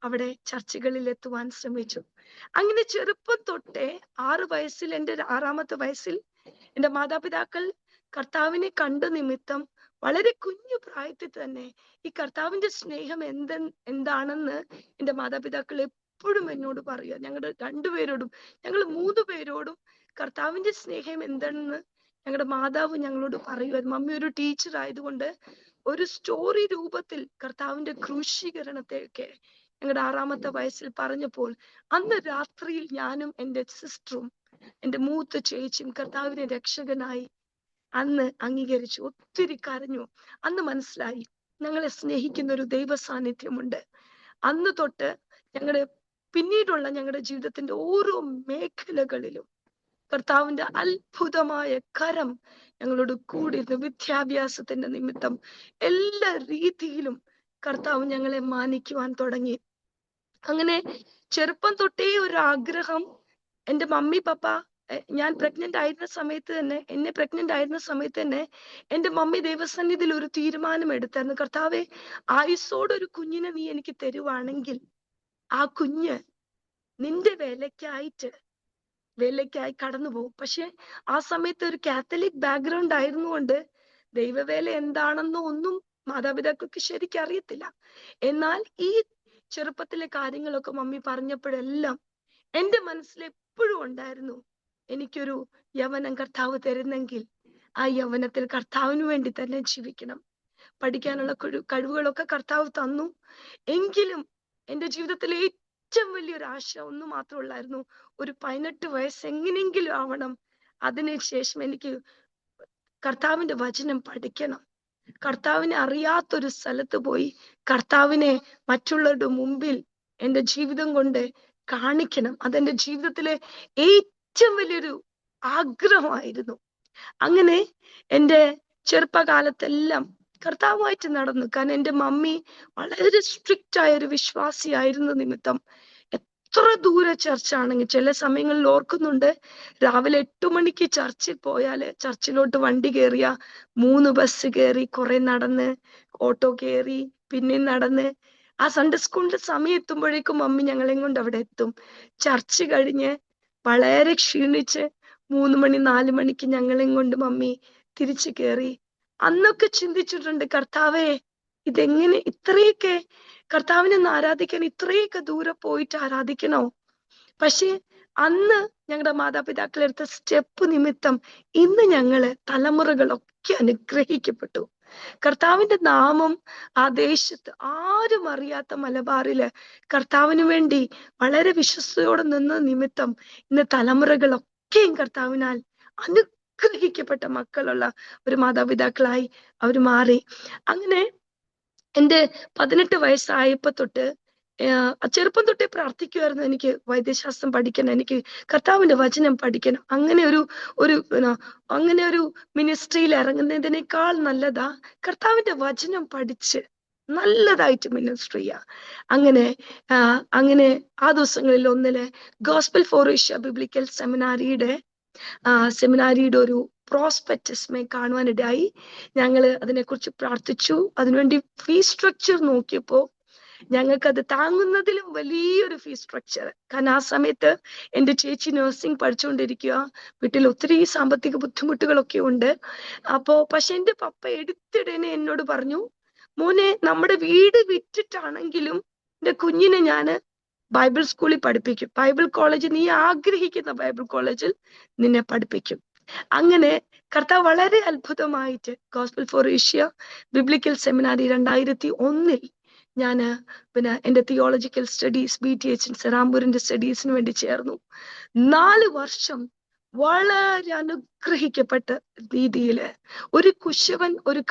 അവിടെ ചർച്ചുകളിൽ എത്തുവാൻ ശ്രമിച്ചു. അങ്ങനെ ചെറുപ്പം തൊട്ടേ 6 വയസ്സിൽ, എൻ്റെ 6ാമത്തെ വയസ്സിൽ എൻ്റെ മാതാപിതാക്കൾ കർത്താവിനെ കണ്ട നിമിത്തം വളരെ കുഞ്ഞു പ്രായത്തിൽ തന്നെ ഈ കർത്താവിന്റെ സ്നേഹം എന്താണെന്ന് എൻ്റെ മാതാപിതാക്കൾ എപ്പോഴും എന്നോട് പറയുക. ഞങ്ങളുടെ 2 പേരോടും, ഞങ്ങൾ 3 പേരോടും കർത്താവിന്റെ സ്നേഹം എന്താണെന്ന് ഞങ്ങളുടെ മാതാവ് ഞങ്ങളോട് പറയുമായിരുന്നു. മമ്മി ഒരു ടീച്ചർ ആയതുകൊണ്ട് ഒരു സ്റ്റോറി രൂപത്തിൽ കർത്താവിന്റെ ക്രൂശീകരണത്തെയൊക്കെ ഞങ്ങളുടെ 6ാമത്തെ വയസ്സിൽ പറഞ്ഞപ്പോൾ അന്ന് രാത്രിയിൽ ഞാനും എൻ്റെ സിസ്റ്ററും എൻ്റെ മൂത്ത ചേച്ചിയും കർത്താവിനെ രക്ഷകനായി അന്ന് അംഗീകരിച്ചു. ഒത്തിരി കരഞ്ഞു. അന്ന് മനസ്സിലായി ഞങ്ങളെ സ്നേഹിക്കുന്ന ഒരു ദൈവ സാന്നിധ്യമുണ്ട്. അന്ന് തൊട്ട് പിന്നീടുള്ള ഞങ്ങളുടെ ജീവിതത്തിന്റെ ഓരോ മേഖലകളിലും കർത്താവിന്റെ അത്ഭുതമായ കരം ഞങ്ങളോട് കൂടിയിരുന്നു. വിദ്യാഭ്യാസത്തിന്റെ നിമിത്തം എല്ലാ രീതിയിലും കർത്താവ് ഞങ്ങളെ മാനിക്കുവാൻ തുടങ്ങി. അങ്ങനെ ചെറുപ്പം തൊട്ടേ ഒരു ആഗ്രഹം. എന്റെ മമ്മി പപ്പ ഞാൻ പ്രഗ്നന്റ് ആയിരുന്ന സമയത്ത് തന്നെ എന്റെ മമ്മി ദൈവസന്നിധിയിൽ ഒരു തീരുമാനം എടുത്തായിരുന്നു. കർത്താവെ, ആയുസ്സോടെ ഒരു കുഞ്ഞിനെ നീ എനിക്ക് തരുവാണെങ്കിൽ ആ കുഞ്ഞ് നിന്റെ വേലയ്ക്കായി കടന്നു പോകും. പക്ഷെ ആ സമയത്ത് ഒരു കാത്തലിക് ബാക്ക്ഗ്രൗണ്ട് ആയിരുന്നുകൊണ്ട് ദൈവവേല എന്താണെന്നോ ഒന്നും മാതാപിതാക്കൾക്ക് ശരിക്കും അറിയത്തില്ല. എന്നാൽ ഈ ചെറുപ്പത്തിലെ കാര്യങ്ങളൊക്കെ മമ്മി പറഞ്ഞപ്പോഴെല്ലാം എന്റെ മനസ്സിൽ എപ്പോഴും ഉണ്ടായിരുന്നു, എനിക്കൊരു യവനം കർത്താവ് തരുന്നെങ്കിൽ ആ യവനത്തിൽ കർത്താവിന് വേണ്ടി തന്നെ ജീവിക്കണം. പഠിക്കാനുള്ള കഴിവുകളൊക്കെ കർത്താവ് തന്നു. എങ്കിലും എന്റെ ജീവിതത്തിലെ ഏറ്റവും വലിയൊരു ആശ ഒന്ന് മാത്രമുള്ളായിരുന്നു, ഒരു 18 വയസ്സ് എങ്ങനെയെങ്കിലും ആവണം. അതിനുശേഷം എനിക്ക് കർത്താവിന്റെ വചനം പഠിക്കണം. കർത്താവിനെ അറിയാത്തൊരു സ്ഥലത്ത് പോയി കർത്താവിനെ മറ്റുള്ളവരുടെ മുമ്പിൽ എന്റെ ജീവിതം കൊണ്ട് കാണിക്കണം. അതെന്റെ ജീവിതത്തിലെ ഏറ്റവും വലിയൊരു ആഗ്രഹമായിരുന്നു. അങ്ങനെ എന്റെ ചെറുപ്പകാലത്തെല്ലാം കർത്താവുമായിട്ട് നടന്നു. കാരണം എന്റെ മമ്മി വളരെ സ്ട്രിക്റ്റ് ആയ ഒരു വിശ്വാസിയായിരുന്ന നിമിത്തം എത്ര ദൂരെ ചർച്ചാണെങ്കിൽ ചില സമയങ്ങളിൽ ഓർക്കുന്നുണ്ട്, രാവിലെ 8 മണിക്ക് ചർച്ചിൽ പോയാല് ചർച്ചിലോട്ട് വണ്ടി കയറിയ 3 ബസ് കയറി, കുറെ നടന്ന്, ഓട്ടോ കയറി, പിന്നെയും നടന്ന് ആ സൺഡേ സ്കൂളിന്റെ സമയം എത്തുമ്പോഴേക്കും മമ്മി ഞങ്ങളെയും കൊണ്ട് അവിടെ എത്തും. ചർച്ച് കഴിഞ്ഞ് വളരെ ക്ഷീണിച്ച് 3 മണി 4 മണിക്ക് ഞങ്ങളെയും കൊണ്ട് മമ്മി തിരിച്ചു കയറി. അന്നൊക്കെ ചിന്തിച്ചിട്ടുണ്ട്, കർത്താവേ, ഇതെങ്ങനെ ഇത്രയൊക്കെ കർത്താവിനെ ആരാധിക്കാൻ ഇത്രയൊക്കെ ദൂരെ പോയിട്ട് ആരാധിക്കണോ? പക്ഷെ അന്ന് ഞങ്ങളുടെ മാതാപിതാക്കൾ എടുത്ത സ്റ്റെപ്പ് നിമിത്തം ഇന്ന് ഞങ്ങള് തലമുറകളൊക്കെ അനുഗ്രഹിക്കപ്പെട്ടു. കർത്താവിന്റെ നാമം ആ ദേശത്ത് ആരും അറിയാത്ത മലബാറില് കർത്താവിന് വേണ്ടി വളരെ വിശ്വസ്തയോടെ നിന്ന നിമിത്തം ഇന്ന് തലമുറകളൊക്കെയും കർത്താവിനാൽ അനുഗ്രഹിക്കപ്പെട്ട മക്കളുള്ള ഒരു മാതാപിതാക്കളായി അവർ മാറി. അങ്ങനെ എന്റെ 18 വയസ്സായപ്പോ തൊട്ട് ചെറുപ്പം തൊട്ടേ പ്രാർത്ഥിക്കുമായിരുന്നു, എനിക്ക് വൈദ്യശാസ്ത്രം പഠിക്കണം, എനിക്ക് കർത്താവിന്റെ വചനം പഠിക്കണം. അങ്ങനെ ഒരു മിനിസ്ട്രിയിൽ ഇറങ്ങുന്നതിനേക്കാൾ നല്ലതാ കർത്താവിന്റെ വചനം പഠിച്ച് നല്ലതായിട്ട് മിനിസ്ട്രി ചെയ്യാ. അങ്ങനെ ആ ദിവസങ്ങളിൽ ഒന്നില് ഗോസ്പൽ ഫോർ ഏഷ്യ ബിബ്ലിക്കൽ സെമിനാരിയുടെ ഒരു പ്രോസ്പെക്ടസ് കാണുവാനിടയായി. ഞങ്ങള് അതിനെക്കുറിച്ച് പ്രാർത്ഥിച്ചു. അതിനുവേണ്ടി ഫീസ് സ്ട്രക്ചർ നോക്കിയപ്പോ ഞങ്ങൾക്ക് അത് താങ്ങുന്നതിലും വലിയൊരു ഫീസ് സ്ട്രക്ചർ. കാരണം ആ സമയത്ത് എന്റെ ചേച്ചി നഴ്സിംഗ് പഠിച്ചുകൊണ്ടിരിക്കുക, വീട്ടിൽ ഒത്തിരി സാമ്പത്തിക ബുദ്ധിമുട്ടുകളൊക്കെ ഉണ്ട്. പക്ഷെ എന്റെ പപ്പ എടുത്തിടനെ എന്നോട് പറഞ്ഞു, മോനെ, നമ്മുടെ വീട് വിറ്റിട്ടാണെങ്കിലും എന്റെ കുഞ്ഞിനെ ഞാന് ബൈബിൾ സ്കൂളിൽ പഠിപ്പിക്കും, ബൈബിൾ കോളേജ്, നീ ആഗ്രഹിക്കുന്ന ബൈബിൾ കോളേജിൽ നിന്നെ പഠിപ്പിക്കും. അങ്ങനെ കർത്താവ് വളരെ അത്ഭുതമായിട്ട് ഗോസ്പൽ ഫോർ ഏഷ്യ ബിബ്ലിക്കൽ സെമിനാരി 2001 ഞാന് എന്റെ തിയോളജിക്കൽ സ്റ്റഡീസ് BTH സെറാംപൂരിന്റെ സ്റ്റഡീസിന് വേണ്ടി ചേർന്നു. 4 വർഷം വളരെ അനുഗ്രഹിക്കപ്പെട്ട രീതിയില് ഒരു കുശവൻ ഒരു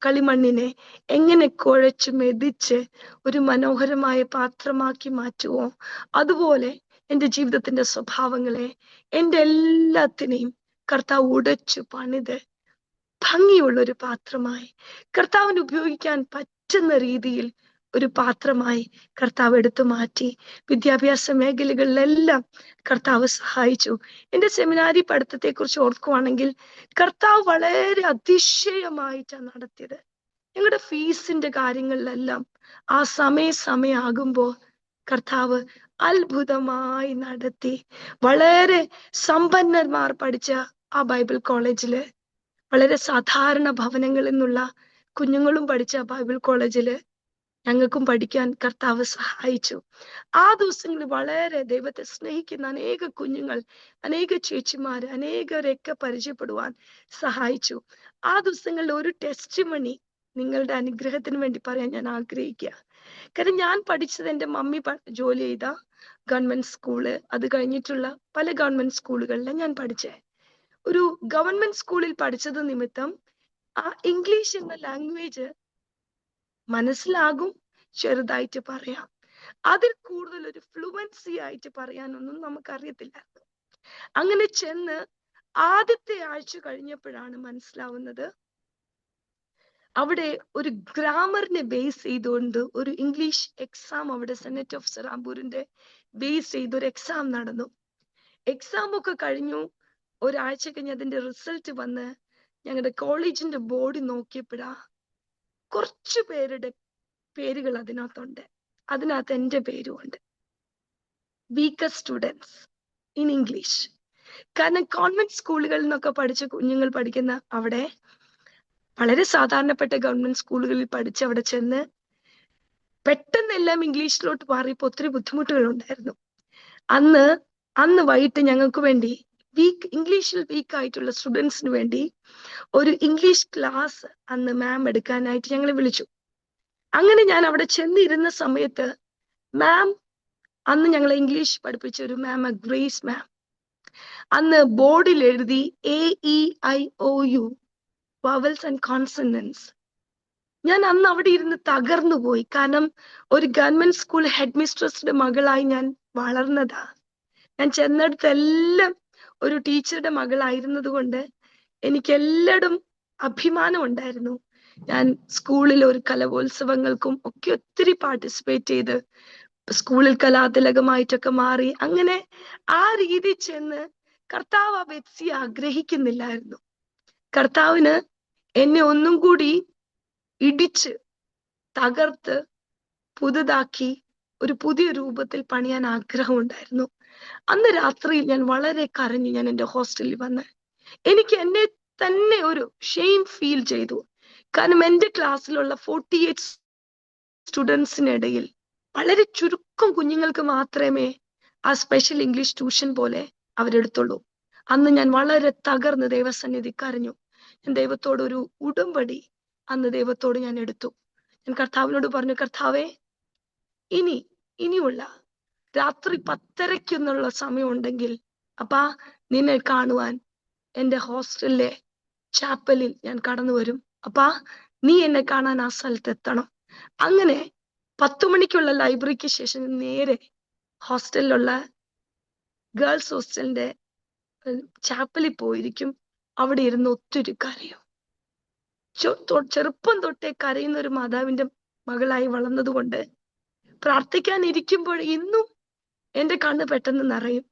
കളിമണ്ണിനെ എങ്ങനെ കുഴച്ച് മെതിച്ച് ഒരു മനോഹരമായ പാത്രമാക്കി മാറ്റുവോ, അതുപോലെ എന്റെ ജീവിതത്തിന്റെ സ്വഭാവങ്ങളെ, എന്റെ എല്ലാത്തിനെയും കർത്താവ് ഉടച്ചു പണിത് ഭംഗിയുള്ള ഒരു പാത്രമായി, കർത്താവിന് ഉപയോഗിക്കാൻ പറ്റുന്ന രീതിയിൽ ഒരു പാത്രമായി കർത്താവ് എടുത്തു മാറ്റി. വിദ്യാഭ്യാസ മേഖലകളിലെല്ലാം കർത്താവ് സഹായിച്ചു. എന്റെ സെമിനാരി പഠിത്തത്തെ കുറിച്ച് ഓർക്കുവാണെങ്കിൽ കർത്താവ് വളരെ അതിശയമായിട്ടാണ് നടത്തിയത്. ഞങ്ങളുടെ ഫീസിന്റെ കാര്യങ്ങളിലെല്ലാം ആ സമയാകുമ്പോ കർത്താവ് അത്ഭുതമായി നടത്തി. വളരെ സമ്പന്നന്മാർ പഠിച്ച ആ ബൈബിൾ കോളേജില്, വളരെ സാധാരണ ഭവനങ്ങളിൽ നിന്നുള്ള കുഞ്ഞുങ്ങളും പഠിച്ച ബൈബിൾ കോളേജില് ഞങ്ങൾക്കും പഠിക്കാൻ കർത്താവ് സഹായിച്ചു. ആ ദിവസങ്ങളിൽ വളരെ ദൈവത്തെ സ്നേഹിക്കുന്ന അനേക കുഞ്ഞുങ്ങൾ, അനേക ചേച്ചിമാര്, അനേകരെയൊക്കെ പരിചയപ്പെടുവാൻ സഹായിച്ചു. ആ ദിവസങ്ങളിൽ ഒരു ടെസ്റ്റിമണി നിങ്ങളുടെ അനുഗ്രഹത്തിന് വേണ്ടി പറയാൻ ഞാൻ ആഗ്രഹിക്കുക. കാരണം ഞാൻ പഠിച്ചത്, എന്റെ മമ്മി ജോലി ചെയ്ത ഗവൺമെന്റ് സ്കൂള്, അത് കഴിഞ്ഞിട്ടുള്ള പല ഗവൺമെന്റ് സ്കൂളുകളിലാണ് ഞാൻ പഠിച്ചേ. ഒരു ഗവൺമെന്റ് സ്കൂളിൽ പഠിച്ചത് നിമിത്തം ആ ഇംഗ്ലീഷ് എന്ന ലാംഗ്വേജ് മനസ്സിലാകും, ചെറുതായിട്ട് പറയാം. അതിൽ കൂടുതൽ ഒരു ഫ്ലുവൻസി ആയിട്ട് പറയാനൊന്നും നമുക്കറിയത്തില്ല. അങ്ങനെ ചെന്ന് ആദ്യത്തെ ആഴ്ച കഴിഞ്ഞപ്പോഴാണ് മനസ്സിലാവുന്നത് അവിടെ ഒരു ഗ്രാമറിനെ ബേസ് ചെയ്തുകൊണ്ട് ഒരു ഇംഗ്ലീഷ് എക്സാം അവിടെ സെനറ്റ് ഓഫ് സെറാംപൂരിന്റെ ബേസ് ചെയ്ത് ഒരു എക്സാം നടന്നു. എക്സാം ഒക്കെ കഴിഞ്ഞു. ഒരാഴ്ച കഴിഞ്ഞ് അതിന്റെ റിസൾട്ട് വന്ന് ഞങ്ങളുടെ കോളേജിന്റെ ബോർഡ് നോക്കിയപ്പോഴാ കുറച്ചു പേരുടെ പേരുകൾ അതിനകത്തുണ്ട്. അതിനകത്ത് എന്റെ പേരും ഉണ്ട്. Weaker students in English. കാരണം കോൺവെന്റ് സ്കൂളുകളിൽ നിന്നൊക്കെ പഠിച്ച കുഞ്ഞുങ്ങൾ പഠിക്കുന്ന അവിടെ വളരെ സാധാരണപ്പെട്ട ഗവൺമെന്റ് സ്കൂളുകളിൽ പഠിച്ച് അവിടെ ചെന്ന് പെട്ടെന്ന് എല്ലാം ഇംഗ്ലീഷിലോട്ട് മാറിയപ്പോ ഒത്തിരി ബുദ്ധിമുട്ടുകൾ ഉണ്ടായിരുന്നു. അന്ന് വൈകിട്ട് ഞങ്ങൾക്ക് വേണ്ടി ഇംഗ്ലീഷിൽ വീക്ക് ആയിട്ടുള്ള സ്റ്റുഡൻസിന് വേണ്ടി ഒരു ഇംഗ്ലീഷ് ക്ലാസ് അന്ന് മാം എടുക്കാനായിട്ട് ഞങ്ങളെ വിളിച്ചു. അങ്ങനെ ഞാൻ അവിടെ ചെന്നിരുന്ന സമയത്ത് മാം അന്ന് ഞങ്ങളെ ഇംഗ്ലീഷ് പഠിപ്പിച്ച ഒരു മാം, ഗ്രേസ് മാം, അന്ന് ബോർഡിൽ എഴുതി AEIOU വവൽസ് ആൻഡ് കോൺസണൻസ്. ഞാൻ അന്ന് അവിടെ ഇരുന്ന് തകർന്നു പോയി. കാരണം ഒരു ഗവൺമെന്റ് സ്കൂൾ ഹെഡ് മിസ്ട്രസിന്റെ മകളായി ഞാൻ വളർന്നതാ. ഞാൻ ചെന്നിടത്തെല്ലാം ഒരു ടീച്ചറുടെ മകളായിരുന്നത് കൊണ്ട് എനിക്ക് എല്ലായിടും അഭിമാനം ഉണ്ടായിരുന്നു. ഞാൻ സ്കൂളിൽ ഒരു കലോത്സവങ്ങൾക്കും ഒക്കെ ഒത്തിരി പാർട്ടിസിപ്പേറ്റ് ചെയ്ത് സ്കൂളിൽ കലാതിലകമായിട്ടൊക്കെ മാറി. അങ്ങനെ ആ രീതി ചെന്ന് കർത്താവ് ആ വ്യക്തി ആഗ്രഹിക്കുന്നില്ലായിരുന്നു. കർത്താവിന് എന്നെ ഒന്നും കൂടി ഇടിച്ച് തകർത്ത് പുതുതാക്കി ഒരു പുതിയ രൂപത്തിൽ പണിയാൻ ആഗ്രഹമുണ്ടായിരുന്നു. അന്ന് രാത്രിയിൽ ഞാൻ വളരെ കരഞ്ഞു. ഞാൻ എൻ്റെ ഹോസ്റ്റലിൽ വന്ന് എനിക്ക് എന്നെ തന്നെ ഒരു ഷെയിം ഫീൽ ചെയ്തു. കാരണം എൻ്റെ ക്ലാസ്സിലുള്ള 48 സ്റ്റുഡൻസിനിടയിൽ വളരെ ചുരുക്കം കുഞ്ഞുങ്ങൾക്ക് മാത്രമേ ആ സ്പെഷ്യൽ ഇംഗ്ലീഷ് ട്യൂഷൻ പോലെ അവരെടുത്തുള്ളൂ. അന്ന് ഞാൻ വളരെ തകർന്ന് ദൈവസന്നിധി കരഞ്ഞു. ഞാൻ ദൈവത്തോട് ഒരു ഉടമ്പടി അന്ന് ദൈവത്തോട് ഞാൻ എടുത്തു. ഞാൻ കർത്താവിനോട് പറഞ്ഞു, കർത്താവേ, ഇനിയുള്ള രാത്രി 10:30 സമയം ഉണ്ടെങ്കിൽ അപ്പാ നിന്നെ കാണുവാൻ എൻ്റെ ഹോസ്റ്റലിലെ ചാപ്പലിൽ ഞാൻ കടന്നു വരും. അപ്പാ നീ എന്നെ കാണാൻ ആ സ്ഥലത്ത് എത്തണം. അങ്ങനെ 10 മണിക്കുള്ള ലൈബ്രറിക്ക് ശേഷം നേരെ ഹോസ്റ്റലിലുള്ള ഗേൾസ് ഹോസ്റ്റലിന്റെ ചാപ്പലിൽ പോയിരിക്കും. അവിടെ ഇരുന്ന് ഒത്തിരി കരയും. ചെറുപ്പം തൊട്ടേ കരയുന്ന ഒരു മാതാവിന്റെ മകളായി വളർന്നതുകൊണ്ട് പ്രാർത്ഥിക്കാൻ ഇരിക്കുമ്പോൾ ഇന്നും എൻ്റെ കണ്ണ് പെട്ടെന്ന് നിറയും.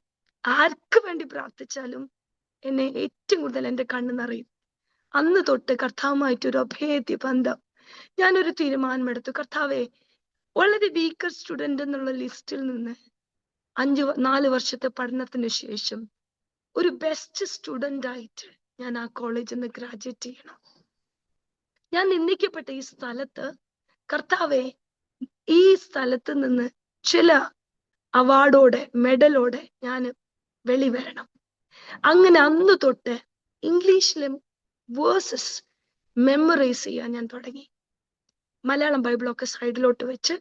ആർക്ക് വേണ്ടി പ്രാർത്ഥിച്ചാലും എന്നെ ഏറ്റവും കൂടുതൽ എൻ്റെ കണ്ണ് നിറയും. അന്ന് തൊട്ട് കർത്താവുമായിട്ടൊരു അഭേദ്യ ബന്ധം. ഞാനൊരു തീരുമാനമെടുത്തു, കർത്താവേ, വളരെ വീക്കർ സ്റ്റുഡന്റ് എന്നുള്ള ലിസ്റ്റിൽ നിന്ന് 4 വർഷത്തെ പഠനത്തിന് ശേഷം ഒരു ബെസ്റ്റ് സ്റ്റുഡന്റ് ആയിട്ട് ഞാൻ ആ കോളേജിൽ നിന്ന് ഗ്രാജുവേറ്റ് ചെയ്യണം. ഞാൻ നിന്ദിക്കപ്പെട്ട ഈ സ്ഥലത്ത് കർത്താവെ, ഈ സ്ഥലത്ത് നിന്ന് ചില അവാർഡോടെ മെഡലോടെ ഞാൻ വെളിവരണം. അങ്ങനെ അന്ന് തൊട്ട് ഇംഗ്ലീഷിലും വേഴ്സസ് മെമ്മറൈസ് ചെയ്യാൻ ഞാൻ തുടങ്ങി. മലയാളം ബൈബിളൊക്കെ സൈഡിലോട്ട് വെച്ച്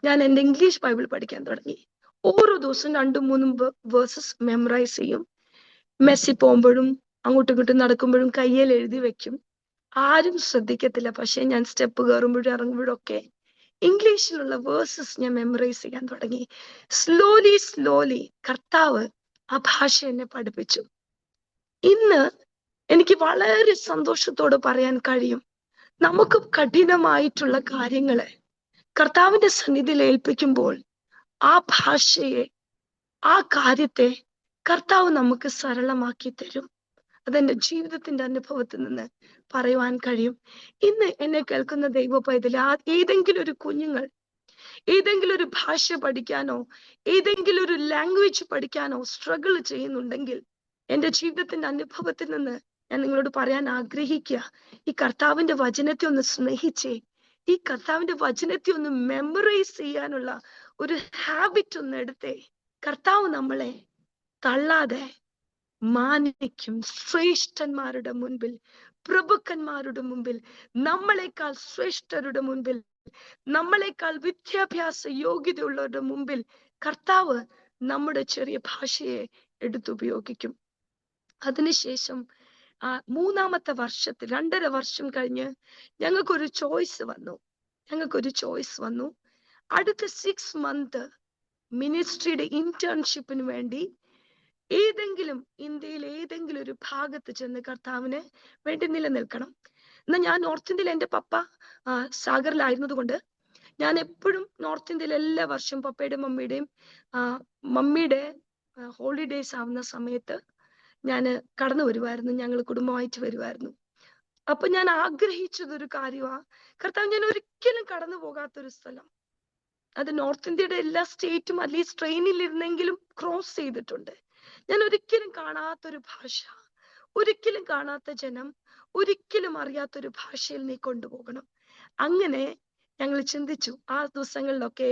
ഞാൻ എൻ്റെ ഇംഗ്ലീഷ് ബൈബിൾ പഠിക്കാൻ തുടങ്ങി. ഓരോ ദിവസവും 2-3 വേഴ്സസ് മെമ്മറൈസ് ചെയ്യും. മെസ്സി പോകുമ്പോഴും അങ്ങോട്ടും ഇങ്ങോട്ടും നടക്കുമ്പോഴും കയ്യിൽ എഴുതി വെക്കും. ആരും ശ്രദ്ധിക്കത്തില്ല. പക്ഷെ ഞാൻ സ്റ്റെപ്പ് കയറുമ്പോഴും ഇറങ്ങുമ്പോഴും ഒക്കെ ഇംഗ്ലീഷിലുള്ള വേഴ്സസ് ഞാൻ മെമ്മറൈസ് ചെയ്യാൻ തുടങ്ങി. സ്ലോലി കർത്താവ് ആ ഭാഷ എന്നെ പഠിപ്പിച്ചു. ഇന്ന് എനിക്ക് വളരെ സന്തോഷത്തോടെ പറയാൻ കഴിയും, നമുക്ക് കഠിനമായിട്ടുള്ള കാര്യങ്ങളെ കർത്താവിന്റെ സന്നിധിയിൽ ഏൽപ്പിക്കുമ്പോൾ ആ ഭാഷയെ, ആ കാര്യത്തെ കർത്താവ് നമുക്ക് സരളമാക്കി തരും. അതെന്റെ ജീവിതത്തിന്റെ അനുഭവത്തിൽ നിന്ന് പറയുവാൻ കഴിയും. ഇന്ന് എന്നെ കേൾക്കുന്ന ദൈവ പൈതൽ, ഏതെങ്കിലും ഒരു കുഞ്ഞുങ്ങൾ ഏതെങ്കിലും ഒരു ഭാഷ പഠിക്കാനോ ഏതെങ്കിലും ഒരു ലാംഗ്വേജ് പഠിക്കാനോ സ്ട്രഗിൾ ചെയ്യുന്നുണ്ടെങ്കിൽ, എൻ്റെ ജീവിതത്തിന്റെ അനുഭവത്തിൽ നിന്ന് ഞാൻ നിങ്ങളോട് പറയാൻ ആഗ്രഹിക്കുക, ഈ കർത്താവിന്റെ വചനത്തെ ഒന്ന് സ്നേഹിച്ചേ, ഈ കർത്താവിന്റെ വചനത്തെ ഒന്ന് മെമ്മറൈസ് ചെയ്യാനുള്ള ഒരു ഹാബിറ്റ് ഒന്ന് എടുത്തേ. കർത്താവ് നമ്മളെ തള്ളാതെ മാനിക്കും. ശ്രേഷ്ഠന്മാരുടെ മുൻപിൽ, പ്രഭുക്കന്മാരുടെ മുൻപിൽ, നമ്മളെക്കാൾ ശ്രേഷ്ഠരുടെ മുൻപിൽ, നമ്മളെക്കാൾ വിദ്യാഭ്യാസ യോഗ്യതയുള്ളവരുടെ മുമ്പിൽ കർത്താവ് നമ്മുടെ ചെറിയ ഭാഷയെ എടുത്തുപയോഗിക്കും. അതിനുശേഷം 3-ാമത്തെ വർഷത്തിൽ 2.5 വർഷം കഴിഞ്ഞ് ഞങ്ങൾക്കൊരു ചോയ്സ് വന്നു. അടുത്ത 6 മന്ത് മിനിസ്ട്രിയുടെ ഇന്റേൺഷിപ്പിന് വേണ്ടി ഇന്ത്യയിൽ ഏതെങ്കിലും ഒരു ഭാഗത്ത് ചെന്ന് കർത്താവിന് വേണ്ടി നിലനിൽക്കണം. എന്നാൽ ഞാൻ നോർത്ത് ഇന്ത്യയിൽ എൻ്റെ പപ്പ സാഗറിലായിരുന്നത് കൊണ്ട് ഞാൻ എപ്പോഴും നോർത്ത് ഇന്ത്യയിൽ എല്ലാ വർഷവും പപ്പയുടെയും മമ്മിയുടെ ഹോളിഡേയ്സ് ആവുന്ന സമയത്ത് ഞാൻ കടന്നു വരുമായിരുന്നു. ഞങ്ങൾ കുടുംബമായിട്ട് വരുമായിരുന്നു. അപ്പൊ ഞാൻ ആഗ്രഹിച്ചതൊരു കാര്യമാണ്, കർത്താവ് ഞാൻ ഒരിക്കലും കടന്നു പോകാത്തൊരു സ്ഥലം, അത് നോർത്ത് ഇന്ത്യയുടെ എല്ലാ സ്റ്റേറ്റും അറ്റ്ലീസ്റ്റ് ട്രെയിനിൽ ഇരുന്നെങ്കിലും ക്രോസ് ചെയ്തിട്ടുണ്ട്. ഞാൻ ഒരിക്കലും കാണാത്തൊരു ഭാഷ, ഒരിക്കലും കാണാത്ത ജനം, ഒരിക്കലും അറിയാത്തൊരു ഭാഷയിൽ നീ കൊണ്ടുപോകണം. അങ്ങനെ ഞങ്ങൾ ചിന്തിച്ചു. ആ ദിവസങ്ങളിലൊക്കെ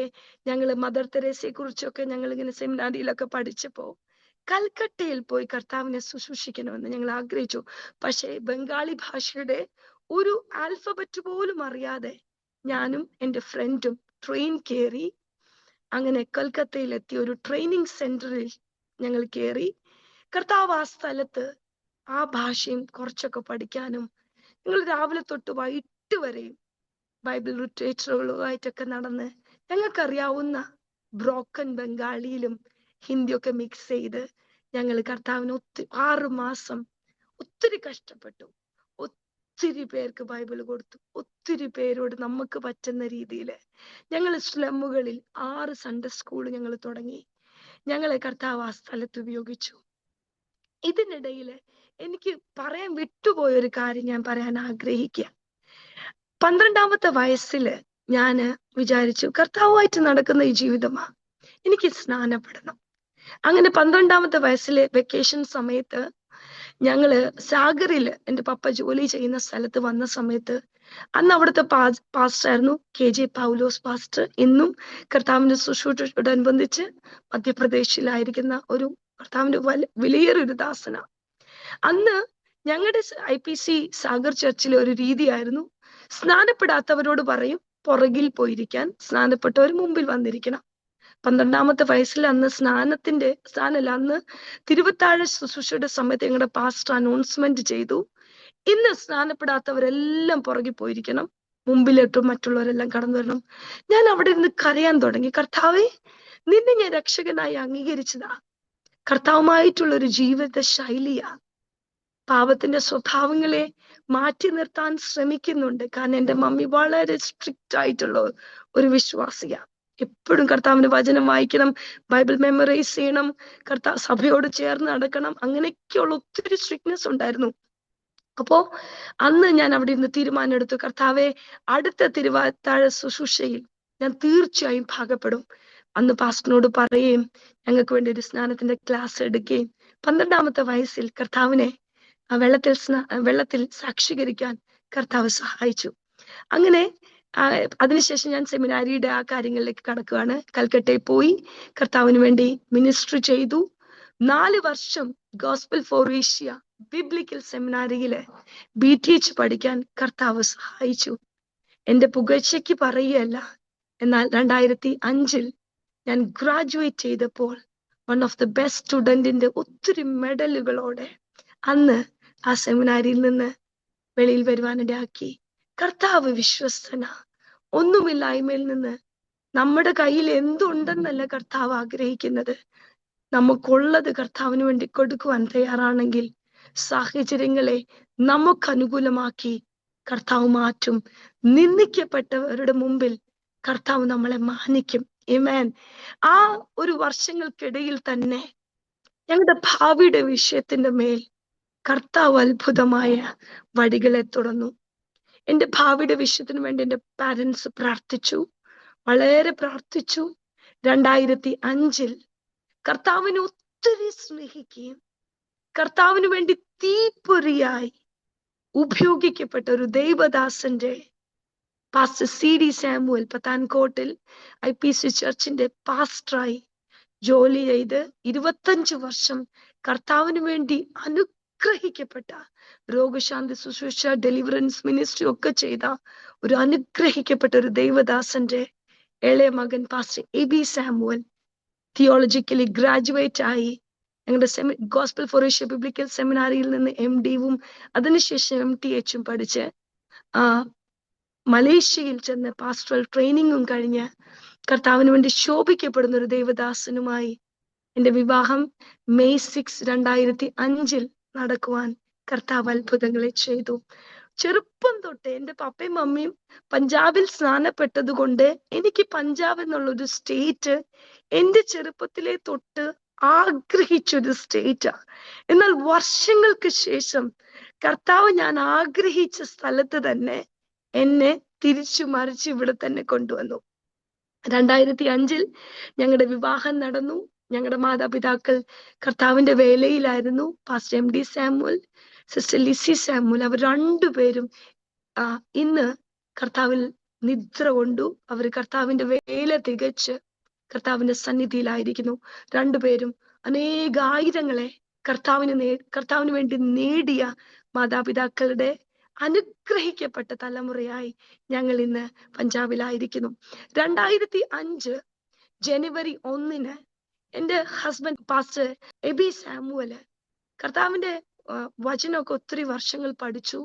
ഞങ്ങൾ മദർ തെരേസയെ കുറിച്ചൊക്കെ ഞങ്ങൾ ഇങ്ങനെ സെമിനാരിയിലൊക്കെ പഠിച്ചപ്പോ കൽക്കട്ടയിൽ പോയി കർത്താവിനെ ശുശ്രൂഷിക്കണമെന്ന് ഞങ്ങൾ ആഗ്രഹിച്ചു. പക്ഷേ ബംഗാളി ഭാഷയുടെ ഒരു ആൽഫബറ്റ് പോലും അറിയാതെ ഞാനും എൻ്റെ ഫ്രണ്ടും ട്രെയിൻ കയറി അങ്ങനെ കൽക്കത്തയിലെത്തി. ഒരു ട്രെയിനിങ് സെന്ററിൽ ഞങ്ങൾ കയറി. കർത്താവ് ആ സ്ഥലത്ത് ആ ഭാഷയും കുറച്ചൊക്കെ പഠിക്കാനും ഞങ്ങൾ രാവിലെ തൊട്ട് വൈകിട്ട് വരെയും ബൈബിൾ ലിറ്ററേച്ചറുകളുമായിട്ടൊക്കെ നടന്ന് ഞങ്ങൾക്കറിയാവുന്ന ബ്രോക്കൺ ബംഗാളിയിലും ഹിന്ദിയൊക്കെ മിക്സ് ചെയ്ത് ഞങ്ങൾ കർത്താവിന് 6 മാസം ഒത്തിരി കഷ്ടപ്പെട്ടു. ഒത്തിരി പേർക്ക് ബൈബിൾ കൊടുത്തു. ഒത്തിരി പേരോട് നമുക്ക് പറ്റുന്ന രീതിയിൽ ഞങ്ങൾ സ്ലമ്മുകളിൽ 6 സൺഡേ സ്കൂൾ ഞങ്ങൾ തുടങ്ങി. ഞങ്ങളെ കർത്താവ് ആ സ്ഥലത്ത് ഉപയോഗിച്ചു. ഇതിനിടയിൽ എനിക്ക് പറയാൻ വിട്ടുപോയൊരു കാര്യം ഞാൻ പറയാൻ ആഗ്രഹിക്കുക. 12ാമത്തെ വയസ്സിൽ ഞാൻ വിചാരിച്ചു കർത്താവുമായിട്ട് നടക്കുന്ന ഈ ജീവിതമാ, എനിക്ക് സ്നാനപ്പെടണം. അങ്ങനെ 12ാമത്തെ വയസ്സിലെ വെക്കേഷൻ സമയത്ത് ഞങ്ങള് സാഗറിൽ എൻ്റെ പപ്പ ജോലി ചെയ്യുന്ന സ്ഥലത്ത് വന്ന സമയത്ത് അന്ന് അവിടുത്തെ പാസ്റ്റർ ആയിരുന്നു KJ പൗലോസ് പാസ്റ്റർ. ഇന്നും കർത്താവിന്റെ ശുശ്രൂഷയോടനുബന്ധിച്ച് മധ്യപ്രദേശിലായിരിക്കുന്ന ഒരു കർത്താവിന്റെ വലിയൊരു ദാസന. അന്ന് ഞങ്ങളുടെ IPC സാഗർ ചർച്ചിലെ ഒരു രീതിയായിരുന്നു, സ്നാനപ്പെടാത്തവരോട് പറയും പുറകിൽ പോയിരിക്കാൻ, സ്നാനപ്പെട്ടവർ മുമ്പിൽ വന്നിരിക്കണം. 12ാമത്തെ വയസ്സിൽ അന്ന് അന്ന് തിരുവത്താഴ ശുശ്രൂഷയുടെ സമയത്ത് ഞങ്ങളുടെ പാസ്റ്റർ അനൗൺസ്മെന്റ് ചെയ്തു, ഇന്ന് സ്നാനപ്പെടാത്തവരെല്ലാം പുറകിൽ പോയിരിക്കണം, മുമ്പിലിട്ട് മറ്റുള്ളവരെല്ലാം കടന്നു വരണം. ഞാൻ അവിടെ നിന്ന് കരയാൻ തുടങ്ങി. കർത്താവേ, നിന്നെ ഞാൻ രക്ഷകനായി അംഗീകരിച്ചതാ, കർത്താവുമായിട്ടുള്ള ഒരു ജീവിത ശൈലിയാ. പാപത്തിന്റെ സ്വഭാവങ്ങളെ മാറ്റി നിർത്താൻ ശ്രമിക്കുന്നുണ്ട്. കാരണം എൻ്റെ മമ്മി വളരെ സ്ട്രിക്റ്റ് ആയിട്ടുള്ള ഒരു വിശ്വാസിയാ. എപ്പോഴും കർത്താവിന്റെ വചനം വായിക്കണം, ബൈബിൾ മെമ്മറൈസ് ചെയ്യണം, സഭയോട് ചേർന്ന് നടക്കണം, അങ്ങനെയൊക്കെയുള്ള ഒത്തിരി സ്ട്രിക്ട്നെസ് ഉണ്ടായിരുന്നു. അപ്പോ അന്ന് ഞാൻ അവിടെ ഇരുന്ന് തീരുമാനമെടുത്തു, കർത്താവെ, അടുത്ത തിരുവാത്താഴ ശുശ്രൂഷയിൽ ഞാൻ തീർച്ചയായും ഭാഗപ്പെടും. അന്ന് പാസ്റ്ററിനോട് പറയുകയും ഞങ്ങൾക്ക് വേണ്ടി ഒരു സ്നാനത്തിന്റെ ക്ലാസ് എടുക്കുകയും 12ാമത്തെ വയസ്സിൽ കർത്താവിനെ ആ വെള്ളത്തിൽ സാക്ഷീകരിക്കാൻ കർത്താവ് സഹായിച്ചു. അങ്ങനെ അതിനുശേഷം ഞാൻ സെമിനാരിയുടെ ആ കാര്യങ്ങളിലേക്ക് കടക്കുകയാണ്. കൽക്കട്ടയിൽ പോയി കർത്താവിന് വേണ്ടി മിനിസ്ട്രി ചെയ്തു. 4 വർഷം ഗോസ്പൽ ഫോർ ഏഷ്യ ബിബ്ലിക്കൽ സെമിനാരിയില് BTH പഠിക്കാൻ കർത്താവ് സഹായിച്ചു. എൻ്റെ പുകഴ്ചയ്ക്ക് പറയുകയല്ല, എന്നാൽ 2005 ഞാൻ ഗ്രാജുവേറ്റ് ചെയ്തപ്പോൾ വൺ ഓഫ് ദ ബെസ്റ്റ് സ്റ്റുഡന്റിന്റെ ഒത്തിരി മെഡലുകളോടെ അന്ന് ആ സെമിനാരിയിൽ നിന്ന് വെളിയിൽ വരുവാനിടയാക്കി. കർത്താവ് വിശ്വസ്തന. ഒന്നുമില്ലായ്മയിൽ നിന്ന് നമ്മുടെ കയ്യിൽ എന്തുണ്ടെന്നല്ല കർത്താവ് ആഗ്രഹിക്കുന്നത്, നമുക്കുള്ളത് കർത്താവിന് വേണ്ടി കൊടുക്കുവാൻ തയ്യാറാണെങ്കിൽ സാഹചര്യങ്ങളെ നമുക്ക് അനുകൂലമാക്കി കർത്താവ് മാറ്റും. നിന്ദിക്കപ്പെട്ടവരുടെ മുമ്പിൽ കർത്താവ് നമ്മളെ മാനിക്കും. ആമേൻ. ആ ഒരു വർഷങ്ങൾക്കിടയിൽ തന്നെ ഞങ്ങളുടെ ഭാവിയുടെ വിഷയത്തിന്റെ മേൽ കർത്താവ് അത്ഭുതമായ വഴികളെ തുറന്നു. എൻ്റെ ഭാവിയുടെ വിഷയത്തിന് വേണ്ടി എൻ്റെ പാരൻസ് പ്രാർത്ഥിച്ചു, വളരെ പ്രാർത്ഥിച്ചു. 2005 കർത്താവിനെ ഒത്തിരി സ്നേഹിക്കുകയും കർത്താവിന് വേണ്ടി തീപ്പൊരിയായി ഉപയോഗിക്കപ്പെട്ട ഒരു ദൈവദാസന്റെ പാസ്റ്റർ CD സാമുവൽ പത്താൻകോട്ടിൽ IPC ചർച്ചിന്റെ പാസ്റ്ററായി ജോലി ചെയ്ത് 25 വർഷം കർത്താവിന് വേണ്ടി അനുഗ്രഹിക്കപ്പെട്ട രോഗശാന്തി ശുശ്രൂഷ, ഡെലിവറൻസ് മിനിസ്ട്രി ഒക്കെ ചെയ്ത ഒരു അനുഗ്രഹിക്കപ്പെട്ട ഒരു ദൈവദാസന്റെ ഇളയ മകൻ pastor AB Samuel theologically graduate ആയി ഞങ്ങളുടെ ഗോസ്പൽ ഫോർ ഏഷ്യ ബിബ്ലിക്കൽ സെമിനാരിയിൽ നിന്ന് MD-യും അതിനുശേഷം MTH-ഉം പഠിച്ച് മലേഷ്യയിൽ ചെന്ന് പാസ്റ്ററൽ ട്രെയിനിങ്ങും കഴിഞ്ഞ് കർത്താവിന് വേണ്ടി ശോഭിക്കപ്പെടുന്ന ഒരു ദൈവദാസനുമായി എന്റെ വിവാഹം മെയ് 6, 2005 നടക്കുവാൻ കർത്താവ് അത്ഭുതങ്ങളെ ചെയ്തു. ചെറുപ്പം തൊട്ട് എന്റെ പപ്പയും മമ്മിയും പഞ്ചാബിൽ സ്നാനപ്പെട്ടത് കൊണ്ട് എനിക്ക് പഞ്ചാബ് എന്നുള്ളൊരു സ്റ്റേറ്റ് എന്റെ ചെറുപ്പത്തിലെ തൊട്ട് ആഗ്രഹിച്ചൊരു സ്റ്റേറ്റാ. എന്നാൽ വർഷങ്ങൾക്ക് ശേഷം കർത്താവ് ഞാൻ ആഗ്രഹിച്ച സ്ഥലത്ത് തന്നെ എന്നെ തിരിച്ചു മറിച്ച് ഇവിടെ തന്നെ കൊണ്ടുവന്നു. 2005 ഞങ്ങളുടെ വിവാഹം നടന്നു. ഞങ്ങളുടെ മാതാപിതാക്കൾ കർത്താവിന്റെ വേലയിലായിരുന്നു. Pastor MD Samuel, sister Lizzy Samuel, അവർ രണ്ടുപേരും ഇന്ന് കർത്താവിൽ നിദ്ര കൊണ്ടു. അവർ കർത്താവിന്റെ വേല തികച്ച് കർത്താവിന്റെ സന്നിധിയിലായിരിക്കുന്നു. രണ്ടുപേരും അനേകായിരങ്ങളെ കർത്താവിന് വേണ്ടി നേടിയ മാതാപിതാക്കളുടെ അനുഗ്രഹിക്കപ്പെട്ട തലമുറയായി ഞങ്ങൾ ഇന്ന് പഞ്ചാബിലായിരിക്കുന്നു. 2005 ജനുവരി 1 എന്റെ ഹസ്ബൻഡ് പാസ്റ്റർ എബി സാമുവല് കർത്താവിന്റെ വചനമൊക്കെ ഒത്തിരി വർഷങ്ങൾ പഠിച്ചു.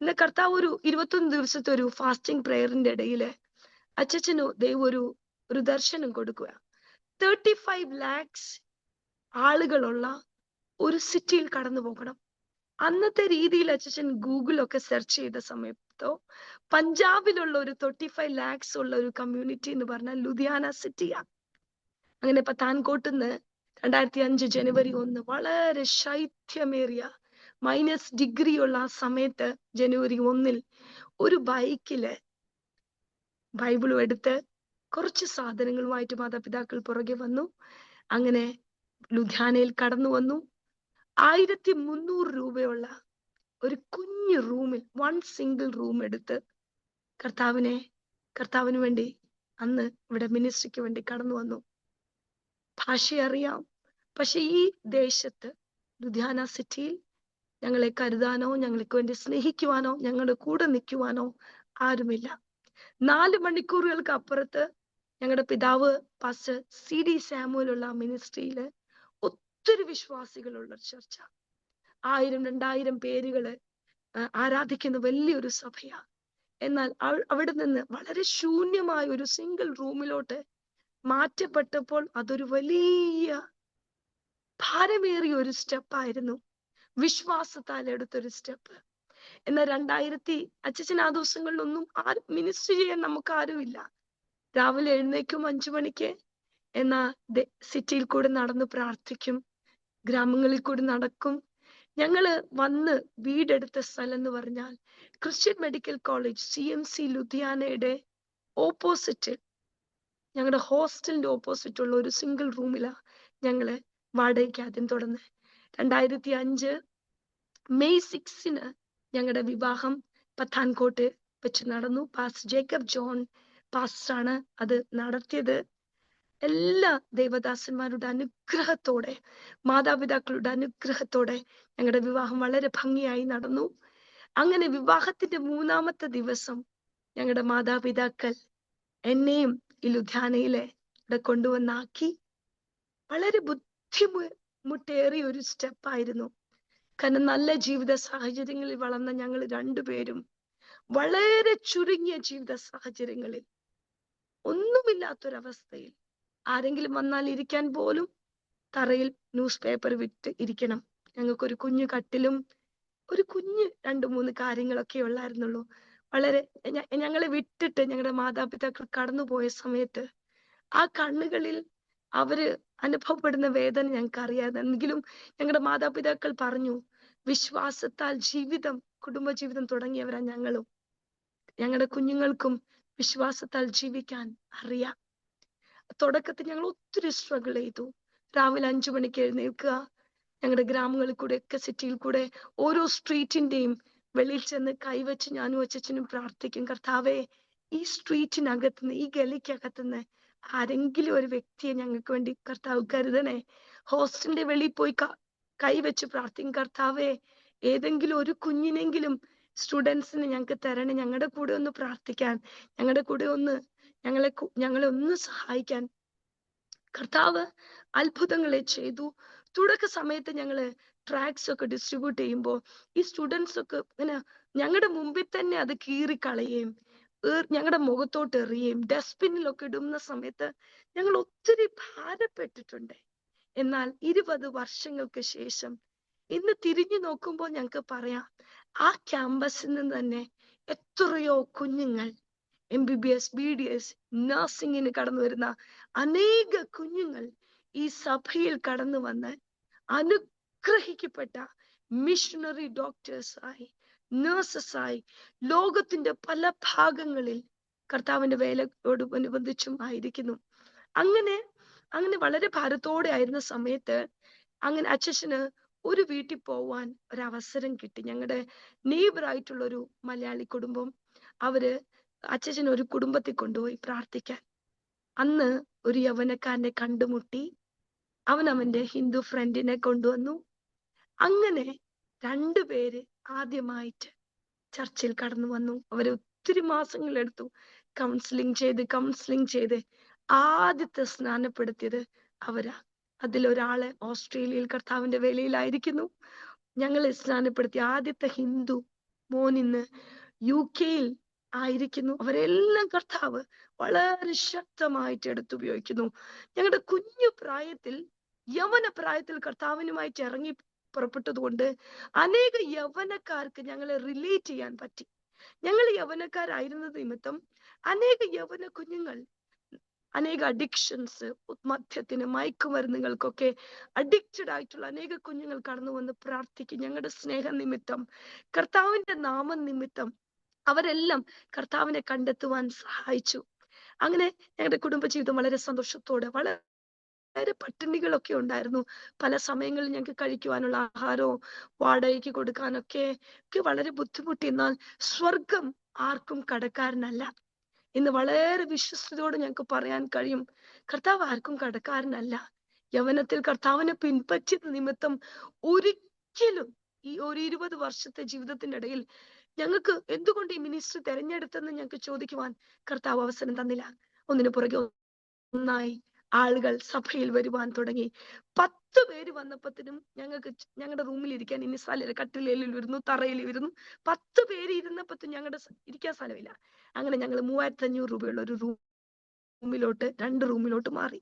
ഇന്ന് കർത്താവ് ഒരു 21 ദിവസത്തെ ഒരു ഫാസ്റ്റിംഗ് പ്രേയറിന്റെ ഇടയില് അച്ഛനു ദൈവം ഒരു ദർശനം കൊടുക്കുക. 35 lakhs ആളുകളുള്ള ഒരു സിറ്റിയിൽ കടന്നു പോകണം. അന്നത്തെ രീതിയിൽ അച്ഛൻ ഗൂഗിളൊക്കെ സെർച്ച് ചെയ്ത സമയത്തോ പഞ്ചാബിലുള്ള ഒരു 35 lakhs ഉള്ള ഒരു കമ്മ്യൂണിറ്റി എന്ന് പറഞ്ഞാൽ ലുധിയാന സിറ്റിയാണ്. അങ്ങനെ പത്താൻകോട്ടുന്ന് 2005 ജനുവരി 1 വളരെ ശൈത്യമേറിയ -ഡിഗ്രി ഉള്ള ആ സമയത്ത് ജനുവരി 1 ഒരു ബൈക്കില് ബൈബിളും എടുത്ത് കുറച്ച് സാധനങ്ങളുമായിട്ട് മാതാപിതാക്കൾ പുറകെ വന്നു. അങ്ങനെ ലുധിയാനയിൽ കടന്നു വന്നു. 1300 രൂപയുള്ള ഒരു കുഞ്ഞു റൂമിൽ 1 സിംഗിൾ റൂം എടുത്ത് കർത്താവിന് വേണ്ടി അന്ന് ഇവിടെ മിനിസ്ട്രിക്ക് വേണ്ടി കടന്നു വന്നു. ഭാഷ അറിയാം, പക്ഷെ ഈ ദേശത്ത് ലുധിയാന സിറ്റിയിൽ ഞങ്ങളെ കരുതാനോ ഞങ്ങൾക്ക് വേണ്ടി സ്നേഹിക്കുവാനോ ഞങ്ങളുടെ കൂടെ നിൽക്കുവാനോ ആരുമില്ല. 4 മണിക്കൂറുകൾക്ക് അപ്പുറത്ത് ഞങ്ങളുടെ പിതാവ് പാസ്റ്റർ CD സാമുവലുള്ള മിനിസ്ട്രിയില് ഒത്തിരി വിശ്വാസികളുള്ള ചർച്ച, 1000-2000 പേരുകള് ആരാധിക്കുന്ന വലിയൊരു സഭയാ. എന്നാൽ അവിടെ നിന്ന് വളരെ ശൂന്യമായ ഒരു സിംഗിൾ റൂമിലോട്ട് മാറ്റപ്പെട്ടപ്പോൾ അതൊരു വലിയ ഭാരമേറിയ ഒരു സ്റ്റെപ്പായിരുന്നു. വിശ്വാസത്താൽ എടുത്തൊരു സ്റ്റെപ്പ്. എന്നാൽ 2000 അച്ഛൻ ആ ദിവസങ്ങളിലൊന്നും മിനിസ്റ്റർ ചെയ്യാൻ നമുക്ക് ആരുമില്ല. രാവിലെ എഴുന്നേക്കും 5 മണിക്ക്. എന്നാ സിറ്റിയിൽ കൂടെ നടന്ന് പ്രാർത്ഥിക്കും, ഗ്രാമങ്ങളിൽ കൂടി നടക്കും. ഞങ്ങള് വന്ന് വീടെടുത്ത സ്ഥലം എന്ന് പറഞ്ഞാൽ ക്രിസ്ത്യൻ മെഡിക്കൽ കോളേജ് CMC ലുധിയാനയുടെ ഓപ്പോസിറ്റ്, ഞങ്ങളുടെ ഹോസ്റ്റലിന്റെ ഓപ്പോസിറ്റ് ഉള്ള ഒരു സിംഗിൾ റൂമിലാ ഞങ്ങള് വാടകയ്ക്ക് ആദ്യം തുടർന്ന്. 2005 മെയ് 6 ഞങ്ങളുടെ വിവാഹം പത്താൻകോട്ട് വെച്ച് നടന്നു. പാസ്റ്റർ ജേക്കബ് ജോൺ പാസ്റ്ററാണ് അത് നടത്തിയത്. എല്ലാ ദേവദാസന്മാരുടെ അനുഗ്രഹത്തോടെ, മാതാപിതാക്കളുടെ അനുഗ്രഹത്തോടെ ഞങ്ങളുടെ വിവാഹം വളരെ ഭംഗിയായി നടന്നു. അങ്ങനെ വിവാഹത്തിന്റെ 3ാമത്തെ ദിവസം ഞങ്ങളുടെ മാതാപിതാക്കൾ എന്നെയും ഈ ലുധിയാനയിലെ ഇവിടെ കൊണ്ടുവന്നാക്കി. വളരെ ബുദ്ധിമുട്ടേറിയ ഒരു സ്റ്റെപ്പായിരുന്നു. കാരണം നല്ല ജീവിത സാഹചര്യങ്ങളിൽ വളർന്ന ഞങ്ങൾ രണ്ടുപേരും വളരെ ചുരുങ്ങിയ ജീവിത സാഹചര്യങ്ങളിൽ, ഒന്നുമില്ലാത്തൊരവസ്ഥയിൽ, ആരെങ്കിലും വന്നാൽ ഇരിക്കാൻ പോലും തറയിൽ ന്യൂസ് പേപ്പർ വിറ്റ് ഇരിക്കണം. ഞങ്ങൾക്കൊരു കുഞ്ഞു കട്ടിലും ഒരു കുഞ്ഞ് 2-3 കാര്യങ്ങളൊക്കെ ഉള്ളായിരുന്നുള്ളൂ. വളരെ ഞങ്ങളെ വിട്ടിട്ട് ഞങ്ങളുടെ മാതാപിതാക്കൾ കടന്നുപോയ സമയത്ത് ആ കണ്ണുകളിൽ അവര് അനുഭവപ്പെടുന്ന വേദന ഞങ്ങൾക്ക് അറിയാമെങ്കിലും ഞങ്ങളുടെ മാതാപിതാക്കൾ പറഞ്ഞു, വിശ്വാസത്താൽ കുടുംബജീവിതം തുടങ്ങിയവരാ ഞങ്ങളും. ഞങ്ങളുടെ കുഞ്ഞുങ്ങൾക്കും വിശ്വാസത്താൽ ജീവിക്കാൻ അറിയാം. തുടക്കത്തിൽ ഞങ്ങൾ ഒത്തിരി സ്ട്രഗിൾ ചെയ്തു. രാവിലെ 5 മണിക്ക് എഴുന്നേൽക്കുക, ഞങ്ങളുടെ ഗ്രാമങ്ങളിൽ കൂടെ ഒക്കെ സിറ്റിയിൽ കൂടെ ഓരോ സ്ട്രീറ്റിന്റെയും വെളിയിൽ ചെന്ന് കൈവച്ച് ഞാനും അച്ഛനും പ്രാർത്ഥിക്കും, കർത്താവേ ഈ സ്ട്രീറ്റിനകത്തുനിന്ന്, ഈ ഗലിക്കകത്തുനിന്ന് ആരെങ്കിലും ഒരു വ്യക്തിയെ ഞങ്ങൾക്ക് വേണ്ടി കർത്താവ് കരുതണേ. ഹോസ്റ്റലിന്റെ വെളിയിൽ പോയി കൈവച്ച് പ്രാർത്ഥിക്കും, കർത്താവേ ഏതെങ്കിലും ഒരു കുഞ്ഞിനെങ്കിലും സ്റ്റുഡൻസിന് ഞങ്ങൾക്ക് തരണേ, ഞങ്ങളുടെ കൂടെ ഒന്ന് പ്രാർത്ഥിക്കാൻ, ഞങ്ങളുടെ കൂടെ ഒന്ന് ഞങ്ങളെ ഒന്ന് സഹായിക്കാൻ. കർത്താവ് അത്ഭുതങ്ങളെ ചെയ്തു. തുടക്ക സമയത്ത് ഞങ്ങള് ട്രാക്സ് ഒക്കെ ഡിസ്ട്രിബ്യൂട്ട് ചെയ്യുമ്പോൾ ഈ സ്റ്റുഡൻസ് ഒക്കെ ഇങ്ങനെ ഞങ്ങളുടെ മുമ്പിൽ തന്നെ അത് കീറിക്കളയുകയും ഞങ്ങളുടെ മുഖത്തോട്ട് എറിയുകയും ഡസ്റ്റ്ബിന്നിലൊക്കെ ഇടുന്ന സമയത്ത് ഞങ്ങൾ ഒത്തിരി ഭാരപ്പെട്ടിട്ടുണ്ട്. എന്നാൽ 20 വർഷങ്ങൾക്ക് ശേഷം ഇന്ന് തിരിഞ്ഞു നോക്കുമ്പോൾ ഞങ്ങൾക്ക് പറയാം, ആ ക്യാമ്പസിൽ നിന്ന് തന്നെ എത്രയോ കുഞ്ഞുങ്ങൾ MBBS, BDS, നഴ്സിംഗിന് കടന്നു വരുന്ന അനേക കുഞ്ഞുങ്ങൾ ഈ സഭയിൽ കടന്നു വന്ന് അനുഗ്രഹിക്കപ്പെട്ട മിഷണറി ഡോക്ടേഴ്സായി, നഴ്സസായി ലോകത്തിന്റെ പല ഭാഗങ്ങളിൽ കർത്താവിന്റെ വേലയോട് അനുബന്ധിച്ചും ആയിരിക്കുന്നു. അങ്ങനെ അങ്ങനെ വളരെ ഭാരത്തോടെ ആയിരുന്ന സമയത്ത് അങ്ങനെ അച്ഛന് ഒരു വീട്ടിൽ പോവാൻ ഒരവസരം കിട്ടി. ഞങ്ങളുടെ നെയ്ബറായിട്ടുള്ള ഒരു മലയാളി കുടുംബം, അവര് അച്ഛൻ ഒരു കുടുംബത്തിൽ കൊണ്ടുപോയി പ്രാർത്ഥിക്കാൻ. അന്ന് ഒരു യൗവനക്കാരനെ കണ്ടുമുട്ടി. അവന്റെ ഹിന്ദു ഫ്രണ്ടിനെ കൊണ്ടുവന്നു. അങ്ങനെ രണ്ടുപേര് ആദ്യമായിട്ട് ചർച്ചിൽ കടന്നു വന്നു. അവര് ഒത്തിരി മാസങ്ങൾ എടുത്തു കൗൺസിലിംഗ് ചെയ്ത് ആദ്യത്തെ സ്നാനപ്പെടുത്തിയത് അവരാ. അതിലൊരാള് ഓസ്ട്രേലിയയിൽ കർത്താവിന്റെ വേലയിലായിരിക്കുന്നു. ഞങ്ങളെ സ്നാനപ്പെടുത്തിയ ആദ്യത്തെ ഹിന്ദു മോൻ ഇന്ന് UK ആയിരിക്കുന്നു. അവരെല്ലാം കർത്താവ് വളരെ ശക്തമായിട്ട് എടുത്തുപയോഗിക്കുന്നു. ഞങ്ങളുടെ കുഞ്ഞു പ്രായത്തിൽ, യൗവന പ്രായത്തിൽ കർത്താവിനുമായിട്ട് ഇറങ്ങി പുറപ്പെട്ടത് കൊണ്ട് അനേക യൗവനക്കാർക്ക് ഞങ്ങളെ റിലേറ്റ് ചെയ്യാൻ പറ്റി. ഞങ്ങൾ യൗവനക്കാരായിരുന്നത് നിമിത്തം അനേക യൗവന കുഞ്ഞുങ്ങൾ അനേക അഡിക്ഷൻസ്, മദ്യത്തിന്, മയക്കുമരുന്നുകൾക്കൊക്കെ അഡിക്റ്റഡ് ആയിട്ടുള്ള അനേക കുഞ്ഞുങ്ങൾ കടന്നു വന്ന് പ്രാർത്ഥിക്കും. ഞങ്ങളുടെ സ്നേഹ നിമിത്തം, കർത്താവിന്റെ നാമ നിമിത്തം അവരെല്ലാം കർത്താവിനെ കണ്ടെത്തുവാൻ സഹായിച്ചു. അങ്ങനെ ഞങ്ങളുടെ കുടുംബജീവിതം വളരെ സന്തോഷത്തോടെ, വളരെ പട്ടിണികളൊക്കെ ഉണ്ടായിരുന്നു. പല സമയങ്ങളിൽ ഞങ്ങൾക്ക് കഴിക്കുവാനുള്ള ആഹാരവും വാടകയ്ക്ക് കൊടുക്കാനൊക്കെ വളരെ ബുദ്ധിമുട്ടി. എന്നാൽ സ്വർഗം ആർക്കും കടക്കാരനല്ല. ഇന്ന് വളരെ വിശ്വസ്തയോടെ ഞങ്ങൾക്ക് പറയാൻ കഴിയും, കർത്താവ് ആർക്കും കടക്കാരനല്ല. യൗവനത്തിൽ കർത്താവിനെ പിൻപറ്റിയ നിമിത്തം ഒരിക്കലും ഈ ഒരു 20 വർഷത്തെ ജീവിതത്തിന്റെ ഇടയിൽ ഞങ്ങൾക്ക് എന്തുകൊണ്ട് ഈ മിനിസ്ട്രി തെരഞ്ഞെടുത്തെന്ന് ഞങ്ങൾക്ക് ചോദിക്കുവാൻ കർത്താവ് അവസരം തന്നില്ല. ഒന്നിനു പുറകെ ഒന്നായി ആളുകൾ സഭയിൽ വരുവാൻ തുടങ്ങി. 10 പേര് വന്നപ്പോഴത്തേനും ഞങ്ങളുടെ റൂമിൽ ഇരിക്കാൻ ഇനി സ്ഥലമില്ല. കട്ടിലേലിൽ ഇരുന്നു, തറയിൽ ഇരുന്നു. 10 പേര് ഇരുന്നപ്പോഴത്തേനും ഞങ്ങളുടെ ഇരിക്കാൻ സ്ഥലമില്ല. അങ്ങനെ ഞങ്ങൾ 3500 രൂപയുള്ള ഒരു റൂമിലോട്ട്, 2 റൂമിലോട്ട് മാറി.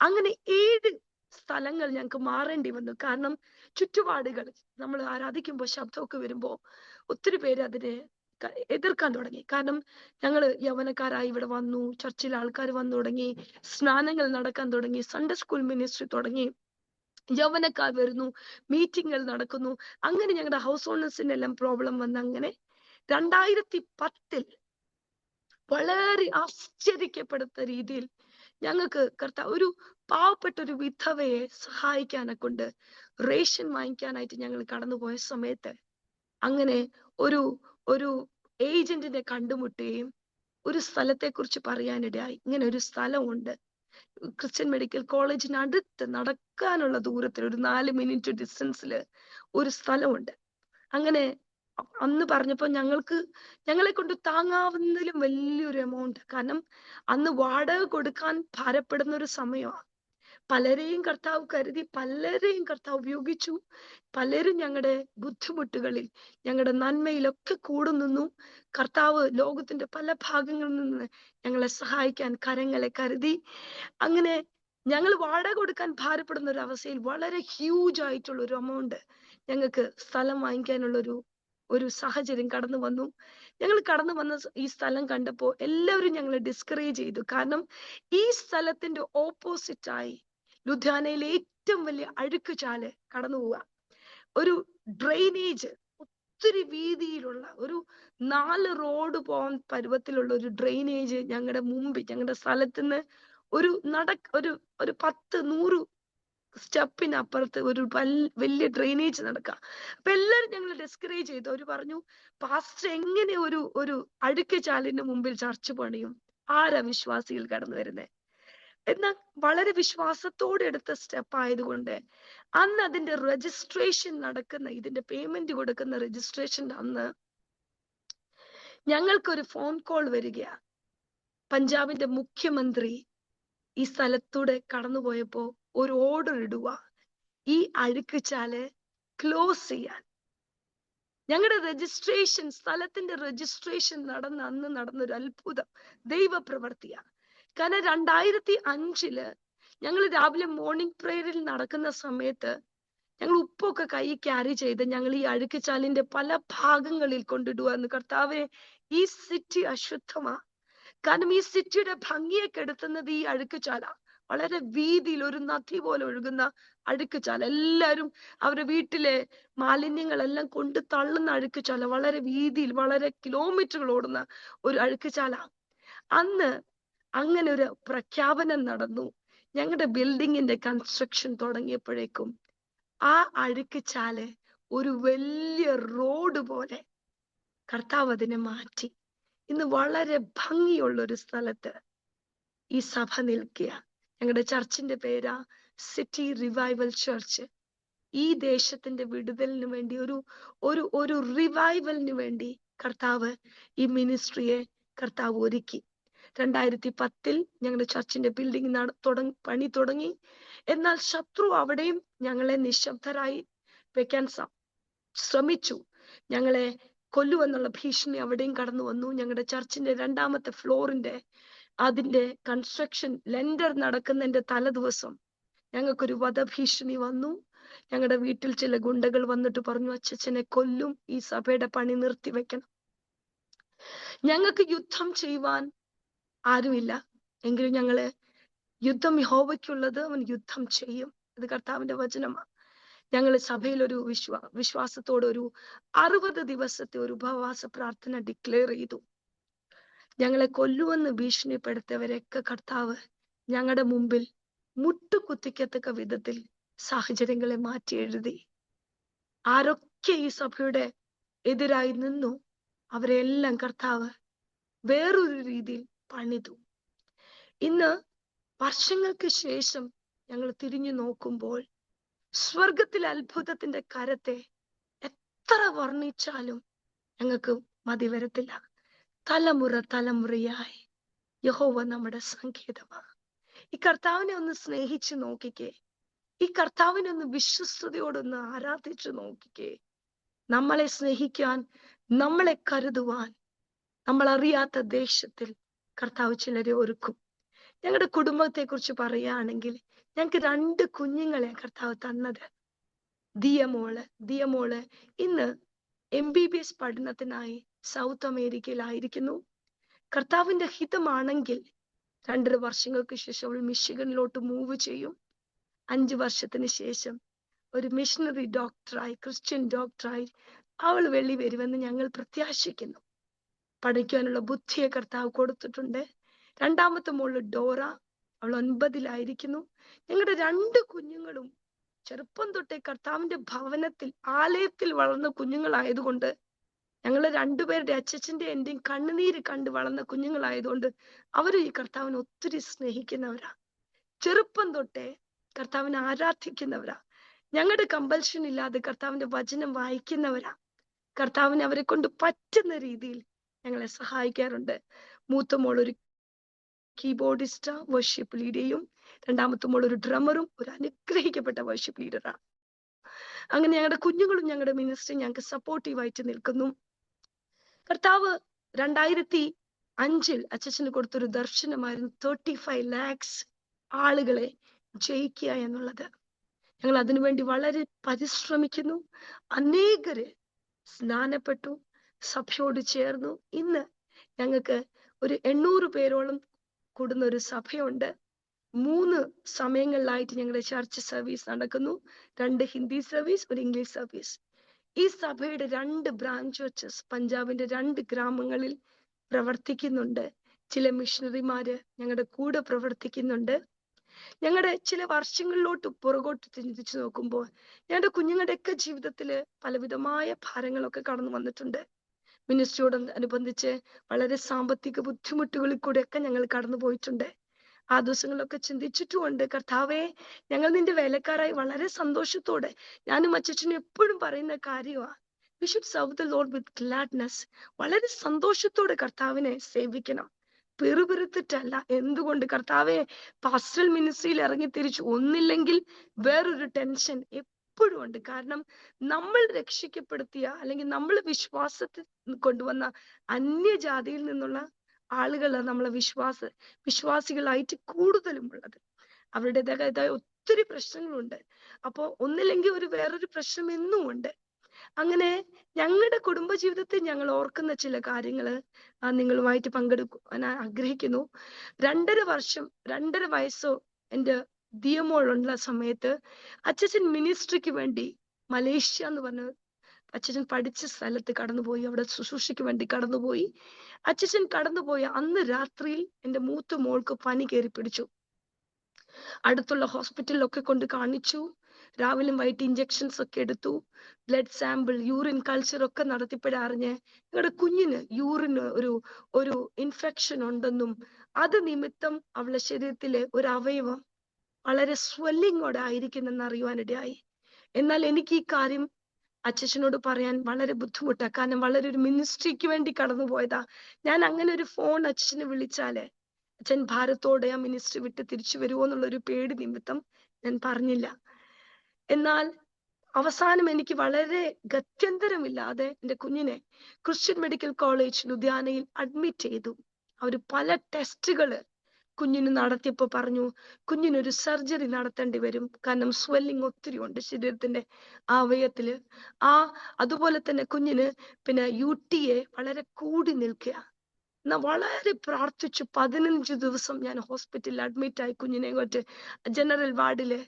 അങ്ങനെ 7 സ്ഥലങ്ങൾ ഞങ്ങൾക്ക് മാറേണ്ടി വന്നു. കാരണം ചുറ്റുപാടുകൾ, നമ്മൾ ആരാധിക്കുമ്പോൾ ശബ്ദമൊക്കെ വരുമ്പോ ഒത്തിരി പേര് അതിനെ എതിർക്കാൻ തുടങ്ങി. കാരണം ഞങ്ങള് യൗവനക്കാരായി ഇവിടെ വന്നു, ചർച്ചിൽ ആൾക്കാർ വന്നു തുടങ്ങി, സ്നാനങ്ങൾ നടക്കാൻ തുടങ്ങി, സൺഡേ സ്കൂൾ മിനിസ്ട്രി തുടങ്ങി, യൗവനക്കാർ വരുന്നു, മീറ്റിങ്ങുകൾ നടക്കുന്നു. അങ്ങനെ ഞങ്ങളുടെ ഹൗസ് ഓണേഴ്സിന്റെ എല്ലാം പ്രോബ്ലം വന്ന് അങ്ങനെ 2010 വളരെ ആശ്ചര്യപ്പെടുത്ത രീതിയിൽ ഞങ്ങൾക്ക് കർത്താവ് ഒരു പാവപ്പെട്ട ഒരു വിധവയെ സഹായിക്കാനെ കൊണ്ട് റേഷൻ വാങ്ങിക്കാനായിട്ട് ഞങ്ങൾ കടന്നുപോയ സമയത്ത് അങ്ങനെ ഒരു ഏജന്റിനെ കണ്ടുമുട്ടുകയും ഒരു സ്ഥലത്തെ കുറിച്ച് പറയാനിടയായി. ഇങ്ങനെ ഒരു സ്ഥലമുണ്ട്, ക്രിസ്ത്യൻ മെഡിക്കൽ കോളേജിന് അടുത്ത് നടക്കാനുള്ള ദൂരത്തിൽ ഒരു 4 മിനിറ്റ് ഡിസ്റ്റൻസിൽ ഒരു സ്ഥലമുണ്ട്. അങ്ങനെ അന്ന് പറഞ്ഞപ്പോ ഞങ്ങളെ കൊണ്ട് താങ്ങാവുന്നതിലും വലിയൊരു എമൗണ്ട്. കാരണം അന്ന് വാടക കൊടുക്കാൻ ഭാരപ്പെടുന്ന ഒരു സമയമാണ്. പലരെയും കർത്താവ് കരുതി, പലരെയും കർത്താവ് ഉപയോഗിച്ചു. പലരും ഞങ്ങളുടെ ബുദ്ധിമുട്ടുകളിൽ, ഞങ്ങളുടെ നന്മയിലൊക്കെ കൂടെ നിന്നു. കർത്താവ് ലോകത്തിന്റെ പല ഭാഗങ്ങളിൽ നിന്ന് ഞങ്ങളെ സഹായിക്കാൻ കരങ്ങളെ കരുതി. അങ്ങനെ ഞങ്ങൾ വാടക കൊടുക്കാൻ ഭാരപ്പെടുന്ന ഒരു അവസ്ഥയിൽ വളരെ ഹ്യൂജ് ആയിട്ടുള്ള ഒരു എമൗണ്ട് ഞങ്ങൾക്ക് സ്ഥലം വാങ്ങിക്കാനുള്ള ഒരു സാഹചര്യം കടന്നു വന്നു. ഞങ്ങൾ കടന്നു വന്ന ഈ സ്ഥലം കണ്ടപ്പോൾ എല്ലാവരും ഞങ്ങളെ ഡിസ്കറേജ് ചെയ്തു. കാരണം ഈ സ്ഥലത്തിന്റെ ഓപ്പോസിറ്റായി ലുധിയാനയിലെ ഏറ്റവും വലിയ അഴുക്കുചാല് കടന്നു പോവുക. ഒരു ഡ്രെയിനേജ്, ഒത്തിരി വീതിയിലുള്ള ഒരു 4 റോഡ് പോകാൻ പരുവത്തിലുള്ള ഒരു ഡ്രെയിനേജ് ഞങ്ങളുടെ മുമ്പിൽ, ഞങ്ങളുടെ സ്ഥലത്തുനിന്ന് ഒരു 10-100 സ്റ്റെപ്പിനപ്പുറത്ത് ഒരു വലിയ ഡ്രെയിനേജ് നടക്കുക. അപ്പൊ എല്ലാരും ഞങ്ങൾ ഡിസ്കറേജ് ചെയ്തു. അവര് പറഞ്ഞു, പാസ്റ്റർ എങ്ങനെ ഒരു അഴുക്കുചാലിന്റെ മുമ്പിൽ ചർച്ച പണിയും? ആരാ വിശ്വാസികൾ കടന്നു വരുന്നത്? എന്നാൽ വളരെ വിശ്വാസത്തോടെ എടുത്ത സ്റ്റെപ്പ് ആയതുകൊണ്ട് അന്ന് അതിന്റെ രജിസ്ട്രേഷൻ നടക്കുന്ന, ഇതിന്റെ പേയ്മെന്റ് കൊടുക്കുന്ന രജിസ്ട്രേഷന്റെ അന്ന് ഞങ്ങൾക്കൊരു ഫോൺ കോൾ വരികയാ. പഞ്ചാബിന്റെ മുഖ്യമന്ത്രി ഈ സ്ഥലത്തൂടെ കടന്നുപോയപ്പോ ഒരു ഓർഡർ ഇടുക, ഈ അഴുക്കുചാല് ക്ലോസ് ചെയ്യാൻ. ഞങ്ങളുടെ രജിസ്ട്രേഷൻ, സ്ഥലത്തിന്റെ രജിസ്ട്രേഷൻ അന്ന് നടന്നൊരു അത്ഭുതം, ദൈവപ്രവർത്തിയാണ്. കാരണം 2005 ഞങ്ങൾ രാവിലെ മോർണിംഗ് പ്രേയറിൽ നടക്കുന്ന സമയത്ത് ഞങ്ങൾ ഉപ്പൊക്കെ കൈ ക്യാരി ചെയ്ത് ഞങ്ങൾ ഈ അഴുക്കുചാലിന്റെ പല ഭാഗങ്ങളിൽ കൊണ്ടിടുവാന്ന്. കർത്താവെ, ഈ സിറ്റി അശുദ്ധമാ. കാരണം ഈ സിറ്റിയുടെ ഭംഗിയെ കെടുത്തുന്നത് ഈ അഴുക്കുചാല. വളരെ വീതിയിൽ ഒരു നദി പോലെ ഒഴുകുന്ന അഴുക്കുചാല. എല്ലാവരും അവരുടെ വീട്ടിലെ മാലിന്യങ്ങളെല്ലാം കൊണ്ട് തള്ളുന്ന അഴുക്കുചാല. വളരെ വീതിയിൽ, വളരെ കിലോമീറ്ററുകൾ ഓടുന്ന ഒരു അഴുക്കുചാല. അന്ന് അങ്ങനെ ഒരു പ്രഖ്യാപനം നടന്നു. ഞങ്ങളുടെ ബിൽഡിങ്ങിന്റെ കൺസ്ട്രക്ഷൻ തുടങ്ങിയപ്പോഴേക്കും ആ അഴുക്കുചാല് ഒരു വലിയ റോഡ് പോലെ കർത്താവ് അതിനെ മാറ്റി. ഇന്ന് വളരെ ഭംഗിയുള്ള ഒരു സ്ഥലത്ത് ഈ സഭ നിൽക്കുക. ഞങ്ങളുടെ ചർച്ചിന്റെ പേരാ സിറ്റി റിവൈവൽ ചർച്ച്. ഈ ദേശത്തിന്റെ വിടുതലിന് വേണ്ടി, ഒരു റിവൈവലിന് വേണ്ടി കർത്താവ് ഈ മിനിസ്ട്രിയെ കർത്താവ് ഒരുക്കി. 2010 ഞങ്ങളുടെ ചർച്ചിന്റെ ബിൽഡിംഗ് പണി തുടങ്ങി. എന്നാൽ ശത്രു അവിടെയും ഞങ്ങളെ നിശബ്ദരായി വെക്കാൻ ശ്രമിച്ചു. ഞങ്ങളെ കൊല്ലുവെന്നുള്ള ഭീഷണി അവിടെയും കടന്നു വന്നു. ഞങ്ങളുടെ ചർച്ചിന്റെ 2ാമത്തെ ഫ്ലോറിന്റെ അതിന്റെ കൺസ്ട്രക്ഷൻ ലെൻഡർ നടക്കുന്നതിന്റെ തലേദിവസം ഞങ്ങൾക്കൊരു വധഭീഷണി വന്നു. ഞങ്ങളുടെ വീട്ടിൽ ചില ഗുണ്ടകൾ വന്നിട്ട് പറഞ്ഞു, അച്ഛനെ കൊല്ലും, ഈ സഭയുടെ പണി നിർത്തിവെക്കണം. ഞങ്ങൾക്ക് യുദ്ധം ചെയ്യുവാൻ ആരുമില്ല, എങ്കിലും ഞങ്ങള് യുദ്ധം യഹോവയ്ക്കുള്ളത്, അവൻ യുദ്ധം ചെയ്യും. ഇത് കർത്താവിന്റെ വചനമാണ്. ഞങ്ങൾ സഭയിൽ ഒരു വിശ്വാസത്തോടെ ഒരു 60 ദിവസത്തെ ഒരു ഉപവാസ പ്രാർത്ഥന ഡിക്ലെയർ ചെയ്തു. ഞങ്ങളെ കൊല്ലുവെന്ന് ഭീഷണിപ്പെടുത്തിയവരെയൊക്കെ കർത്താവ് ഞങ്ങളുടെ മുമ്പിൽ മുട്ടുകുത്തിക്കത്തക്ക വിധത്തിൽ സാഹചര്യങ്ങളെ മാറ്റി എഴുതി. ആരൊക്കെ ഈ സഭയുടെ എതിരായി നിന്നു, അവരെല്ലാം കർത്താവ് വേറൊരു രീതിയിൽ പണിതു. ഇന്ന് വർഷങ്ങൾക്ക് ശേഷം ഞങ്ങൾ തിരിഞ്ഞു നോക്കുമ്പോൾ സ്വർഗത്തിലെ അത്ഭുതത്തിന്റെ കരത്തെ എത്ര വർണ്ണിച്ചാലും ഞങ്ങൾക്ക് മതി വരത്തില്ല. തലമുറ തലമുറയായി യഹോവ നമ്മുടെ സങ്കേതമാണ്. ഈ കർത്താവിനെ ഒന്ന് സ്നേഹിച്ചു നോക്കിക്കേ. ഈ കർത്താവിനെ ഒന്ന് വിശ്വസ്തയോടൊന്ന് ആരാധിച്ചു നോക്കിക്കേ. നമ്മളെ സ്നേഹിക്കാൻ, നമ്മളെ കരുതുവാൻ നമ്മൾ അറിയാത്ത ദേശത്തിൽ കർത്താവ് ചിലരെ ഒരുക്കും. ഞങ്ങളുടെ കുടുംബത്തെ കുറിച്ച് പറയുകയാണെങ്കിൽ ഞങ്ങൾക്ക് 2 കുഞ്ഞുങ്ങളെ കർത്താവ് തന്നത്. ദിയമോള് ഇന്ന് MBBS പഠനത്തിനായി സൗത്ത് അമേരിക്കയിലായിരിക്കുന്നു. കർത്താവിന്റെ ഹിതമാണെങ്കിൽ 2.5 വർഷങ്ങൾക്ക് ശേഷം അവൾ മിഷിഗണിലോട്ട് മൂവ് ചെയ്യും. 5 വർഷത്തിന് ശേഷം ഒരു മിഷണറി ഡോക്ടറായി, ക്രിസ്ത്യൻ ഡോക്ടറായി അവൾ വെളി വരുമെന്ന് ഞങ്ങൾ പ്രത്യാശിക്കുന്നു. പഠിക്കാനുള്ള ബുദ്ധിയെ കർത്താവ് കൊടുത്തിട്ടുണ്ട്. 2ാമത്തെ മോള് ഡോറ, അവൾ 9ലായിരിക്കുന്നു. ഞങ്ങളുടെ 2 കുഞ്ഞുങ്ങളും ചെറുപ്പം തൊട്ടേ കർത്താവിന്റെ ഭവനത്തിൽ, ആലയത്തിൽ വളർന്ന കുഞ്ഞുങ്ങളായതുകൊണ്ട്, ഞങ്ങള് 2 പേരുടെ അച്ഛന്റെ എന്റെയും കണ്ണുനീര് കണ്ട് വളർന്ന കുഞ്ഞുങ്ങളായതുകൊണ്ട് അവര് ഈ കർത്താവിനെ ഒത്തിരി സ്നേഹിക്കുന്നവരാ. ചെറുപ്പം തൊട്ടേ കർത്താവിനെ ആരാധിക്കുന്നവരാ. ഞങ്ങളുടെ കമ്പൽഷൻ ഇല്ലാതെ കർത്താവിന്റെ വചനം വായിക്കുന്നവരാ. കർത്താവിനെ അവരെ കൊണ്ട് പറ്റുന്ന രീതിയിൽ ഞങ്ങളെ സഹായിക്കാറുണ്ട്. മൂത്ത മോൾ ഒരു കീബോർഡിസ്റ്റ, വർഷിപ്പ് ലീഡയും, 2ാമത്തെ മോൾ ഒരു ഡ്രമ്മറും, ഒരു അനുഗ്രഹിക്കപ്പെട്ട വർഷിപ്പ് ലീഡറാണ്. അങ്ങനെ ഞങ്ങളുടെ കുഞ്ഞുങ്ങളും ഞങ്ങളുടെ മിനിസ്ട്രി ഞങ്ങൾക്ക് സപ്പോർട്ടീവായിട്ട് നിൽക്കുന്നു. കർത്താവ് 2005 അച്ഛന് കൊടുത്തൊരു ദർശനമായിരുന്നു 35 lakhs ആളുകളെ ജയിക്കുക എന്നുള്ളത്. ഞങ്ങൾ അതിനുവേണ്ടി വളരെ പരിശ്രമിക്കുന്നു. അനേകര് സ്നാനപ്പെട്ടു, സഭയോട് ചേർന്നു. ഇന്ന് ഞങ്ങൾക്ക് ഒരു 800 പേരോളം കൂടുന്ന ഒരു സഭയുണ്ട്. 3 സമയങ്ങളിലായിട്ട് ഞങ്ങളുടെ ചർച്ച് സർവീസ് നടക്കുന്നു. 2 ഹിന്ദി സർവീസ്, ഒരു ഇംഗ്ലീഷ് സർവീസ്. ഈ സഭയുടെ 2 ബ്രാഞ്ച് ചർച്ചസ് പഞ്ചാബിന്റെ 2 ഗ്രാമങ്ങളിൽ പ്രവർത്തിക്കുന്നുണ്ട്. ചില മിഷണറിമാര് ഞങ്ങളുടെ കൂടെ പ്രവർത്തിക്കുന്നുണ്ട്. ഞങ്ങളുടെ ചില വർഷങ്ങളിലോട്ട് പുറകോട്ട് ചിന്തിച്ചു നോക്കുമ്പോൾ ഞങ്ങളുടെ കുഞ്ഞുങ്ങളുടെയൊക്കെ ജീവിതത്തില് പലവിധമായ ഭാരങ്ങളൊക്കെ കടന്നു വന്നിട്ടുണ്ട്. മിനിസ്ട്രിയോട് അനുബന്ധിച്ച് വളരെ സാമ്പത്തിക ബുദ്ധിമുട്ടുകളിൽ കൂടെയൊക്കെ ഞങ്ങൾ കടന്നു പോയിട്ടുണ്ട്. ആ ദിവസങ്ങളിലൊക്കെ ചിന്തിച്ചിട്ടുമുണ്ട്, കർത്താവേ, ഞങ്ങൾ നിന്റെ വേലക്കാരായി വളരെ സന്തോഷത്തോടെ, ഞാനും അച്ഛനും എപ്പോഴും പറയുന്ന കാര്യമാണ്, we should serve the Lord with gladness. വളരെ സന്തോഷത്തോടെ കർത്താവിനെ സേവിക്കണം, പിറുപിറുത്തിട്ടല്ല. എന്തുകൊണ്ട്? കർത്താവെ, പാസ്റ്ററൽ മിനിസ്ട്രിയിൽ ഇറങ്ങി തിരിച്ചു ഒന്നില്ലെങ്കിൽ വേറൊരു ടെൻഷൻ എപ്പോഴും ഉണ്ട്. കാരണം നമ്മൾ രക്ഷിക്കപ്പെടുത്തിയ അല്ലെങ്കിൽ നമ്മൾ വിശ്വാസത്തിൽ കൊണ്ടുവന്ന അന്യജാതിയിൽ നിന്നുള്ള ആളുകളാണ് നമ്മളെ വിശ്വാസികളായിട്ട് കൂടുതലും ഉള്ളത്. അവരുടേതായ ഒത്തിരി പ്രശ്നങ്ങളുണ്ട്. അപ്പോ ഒന്നില്ലെങ്കിൽ വേറൊരു പ്രശ്നം എന്നും ഉണ്ട്. അങ്ങനെ ഞങ്ങളുടെ കുടുംബജീവിതത്തിൽ ഞങ്ങൾ ഓർക്കുന്ന ചില കാര്യങ്ങള് നിങ്ങളുമായിട്ട് പങ്കെടുക്കാൻ ആഗ്രഹിക്കുന്നു. 2.5 വയസ്സോ എൻ്റെ ദിയമോളുള്ള സമയത്ത് അച്ഛൻ മിനിസ്ട്രിക്ക് വേണ്ടി മലേഷ്യ എന്ന് പറഞ്ഞ അച്ഛൻ പഠിച്ച സ്ഥലത്ത് കടന്നുപോയി. അവിടെ ശുശ്രൂഷയ്ക്ക് വേണ്ടി കടന്നുപോയി. അച്ഛൻ കടന്നുപോയ അന്ന് രാത്രിയിൽ എൻ്റെ മൂത്ത മോൾക്ക് പനി കയറി പിടിച്ചു. അടുത്തുള്ള ഹോസ്പിറ്റലിലൊക്കെ കൊണ്ട് കാണിച്ചു. രാവിലെ വൈകിട്ട് ഇഞ്ചക്ഷൻസ് ഒക്കെ എടുത്തു. ബ്ലഡ് സാമ്പിൾ, യൂറിൻ കൾച്ചർ ഒക്കെ നടത്തിയപ്പോഴാ അറിഞ്ഞ് ഞങ്ങളുടെ കുഞ്ഞിന് യൂറിന് ഒരു ഇൻഫെക്ഷൻ ഉണ്ടെന്നും അത് നിമിത്തം അവളുടെ ശരീരത്തിലെ ഒരു അവയവം വളരെ സ്വെല്ലിങ്ങോടെ ആയിരിക്കുന്നെന്ന് അറിയുവാനിടയായി. എന്നാൽ എനിക്ക് ഈ കാര്യം അച്ഛനോട് പറയാൻ വളരെ ബുദ്ധിമുട്ടാ. കാരണം വളരെ ഒരു മിനിസ്ട്രിക്ക് വേണ്ടി കടന്നുപോയതാ. ഞാൻ അങ്ങനെ ഒരു ഫോൺ അച്ഛന് വിളിച്ചാല് അച്ഛൻ ഭാരത്തോടെ ആ മിനിസ്ട്രി വിട്ട് തിരിച്ചു വരുമോ എന്നുള്ളൊരു പേടി നിമിത്തം ഞാൻ പറഞ്ഞില്ല. എന്നാൽ അവസാനം എനിക്ക് വളരെ ഗത്യന്തരമില്ലാതെ എൻ്റെ കുഞ്ഞിനെ ക്രിസ്ത്യൻ മെഡിക്കൽ കോളേജ് ലുധിയാനയിൽ അഡ്മിറ്റ് ചെയ്തു. അവര് പല ടെസ്റ്റുകള് കുഞ്ഞിന് നടത്തിയപ്പോ പറഞ്ഞു കുഞ്ഞിനൊരു സർജറി നടത്തേണ്ടി വരും. കാരണം സ്വെല്ലിങ് ഒത്തിരി ഉണ്ട് ശരീരത്തിന്റെ ആ അവയവത്തില്. അതുപോലെ തന്നെ കുഞ്ഞിന് പിന്നെ UTA വളരെ കൂടി നിൽക്കുക. വളരെ പ്രാർത്ഥിച്ചു. 15 ദിവസം ഞാൻ ഹോസ്പിറ്റലിൽ അഡ്മിറ്റ് ആയി. കുഞ്ഞിനെ കൊണ്ട് ജനറൽ വാർഡില്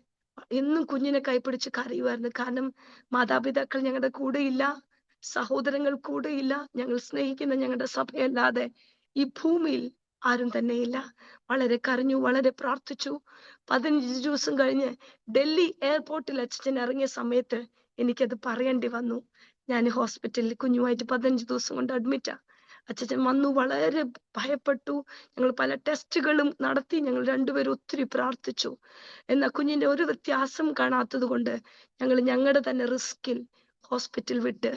എന്നും കുഞ്ഞിനെ കൈപിടിച്ച് കരയുമായിരുന്നു. കാരണം മാതാപിതാക്കൾ ഞങ്ങളുടെ കൂടെയില്ല, സഹോദരങ്ങൾ കൂടെയില്ല, ഞങ്ങൾ സ്നേഹിക്കുന്ന ഞങ്ങളുടെ സഭയല്ലാതെ ഈ ഭൂമിയിൽ ആരും തന്നെയില്ല. വളരെ കരഞ്ഞു, വളരെ പ്രാർത്ഥിച്ചു. 15 ദിവസം കഴിഞ്ഞ് ഡൽഹി എയർപോർട്ടിൽ അച്ഛൻ ഇറങ്ങിയ സമയത്ത് എനിക്കത് പറയേണ്ടി വന്നു. ഞാൻ ഹോസ്പിറ്റലിൽ കുഞ്ഞുമായിട്ട് 15 ദിവസം കൊണ്ട് അഡ്മിറ്റാ. അച്ഛൻ വന്നു, വളരെ ഭയപ്പെട്ടു. ഞങ്ങൾ പല ടെസ്റ്റുകളും നടത്തി. ഞങ്ങൾ രണ്ടുപേരും ഒത്തിരി പ്രാർത്ഥിച്ചു. എന്നാൽ കുഞ്ഞിന്റെ ഒരു വ്യത്യാസം കാണാത്തത് കൊണ്ട് ഞങ്ങൾ ഞങ്ങളുടെ തന്നെ റിസ്കിൽ ഹോസ്പിറ്റൽ വിട്ട്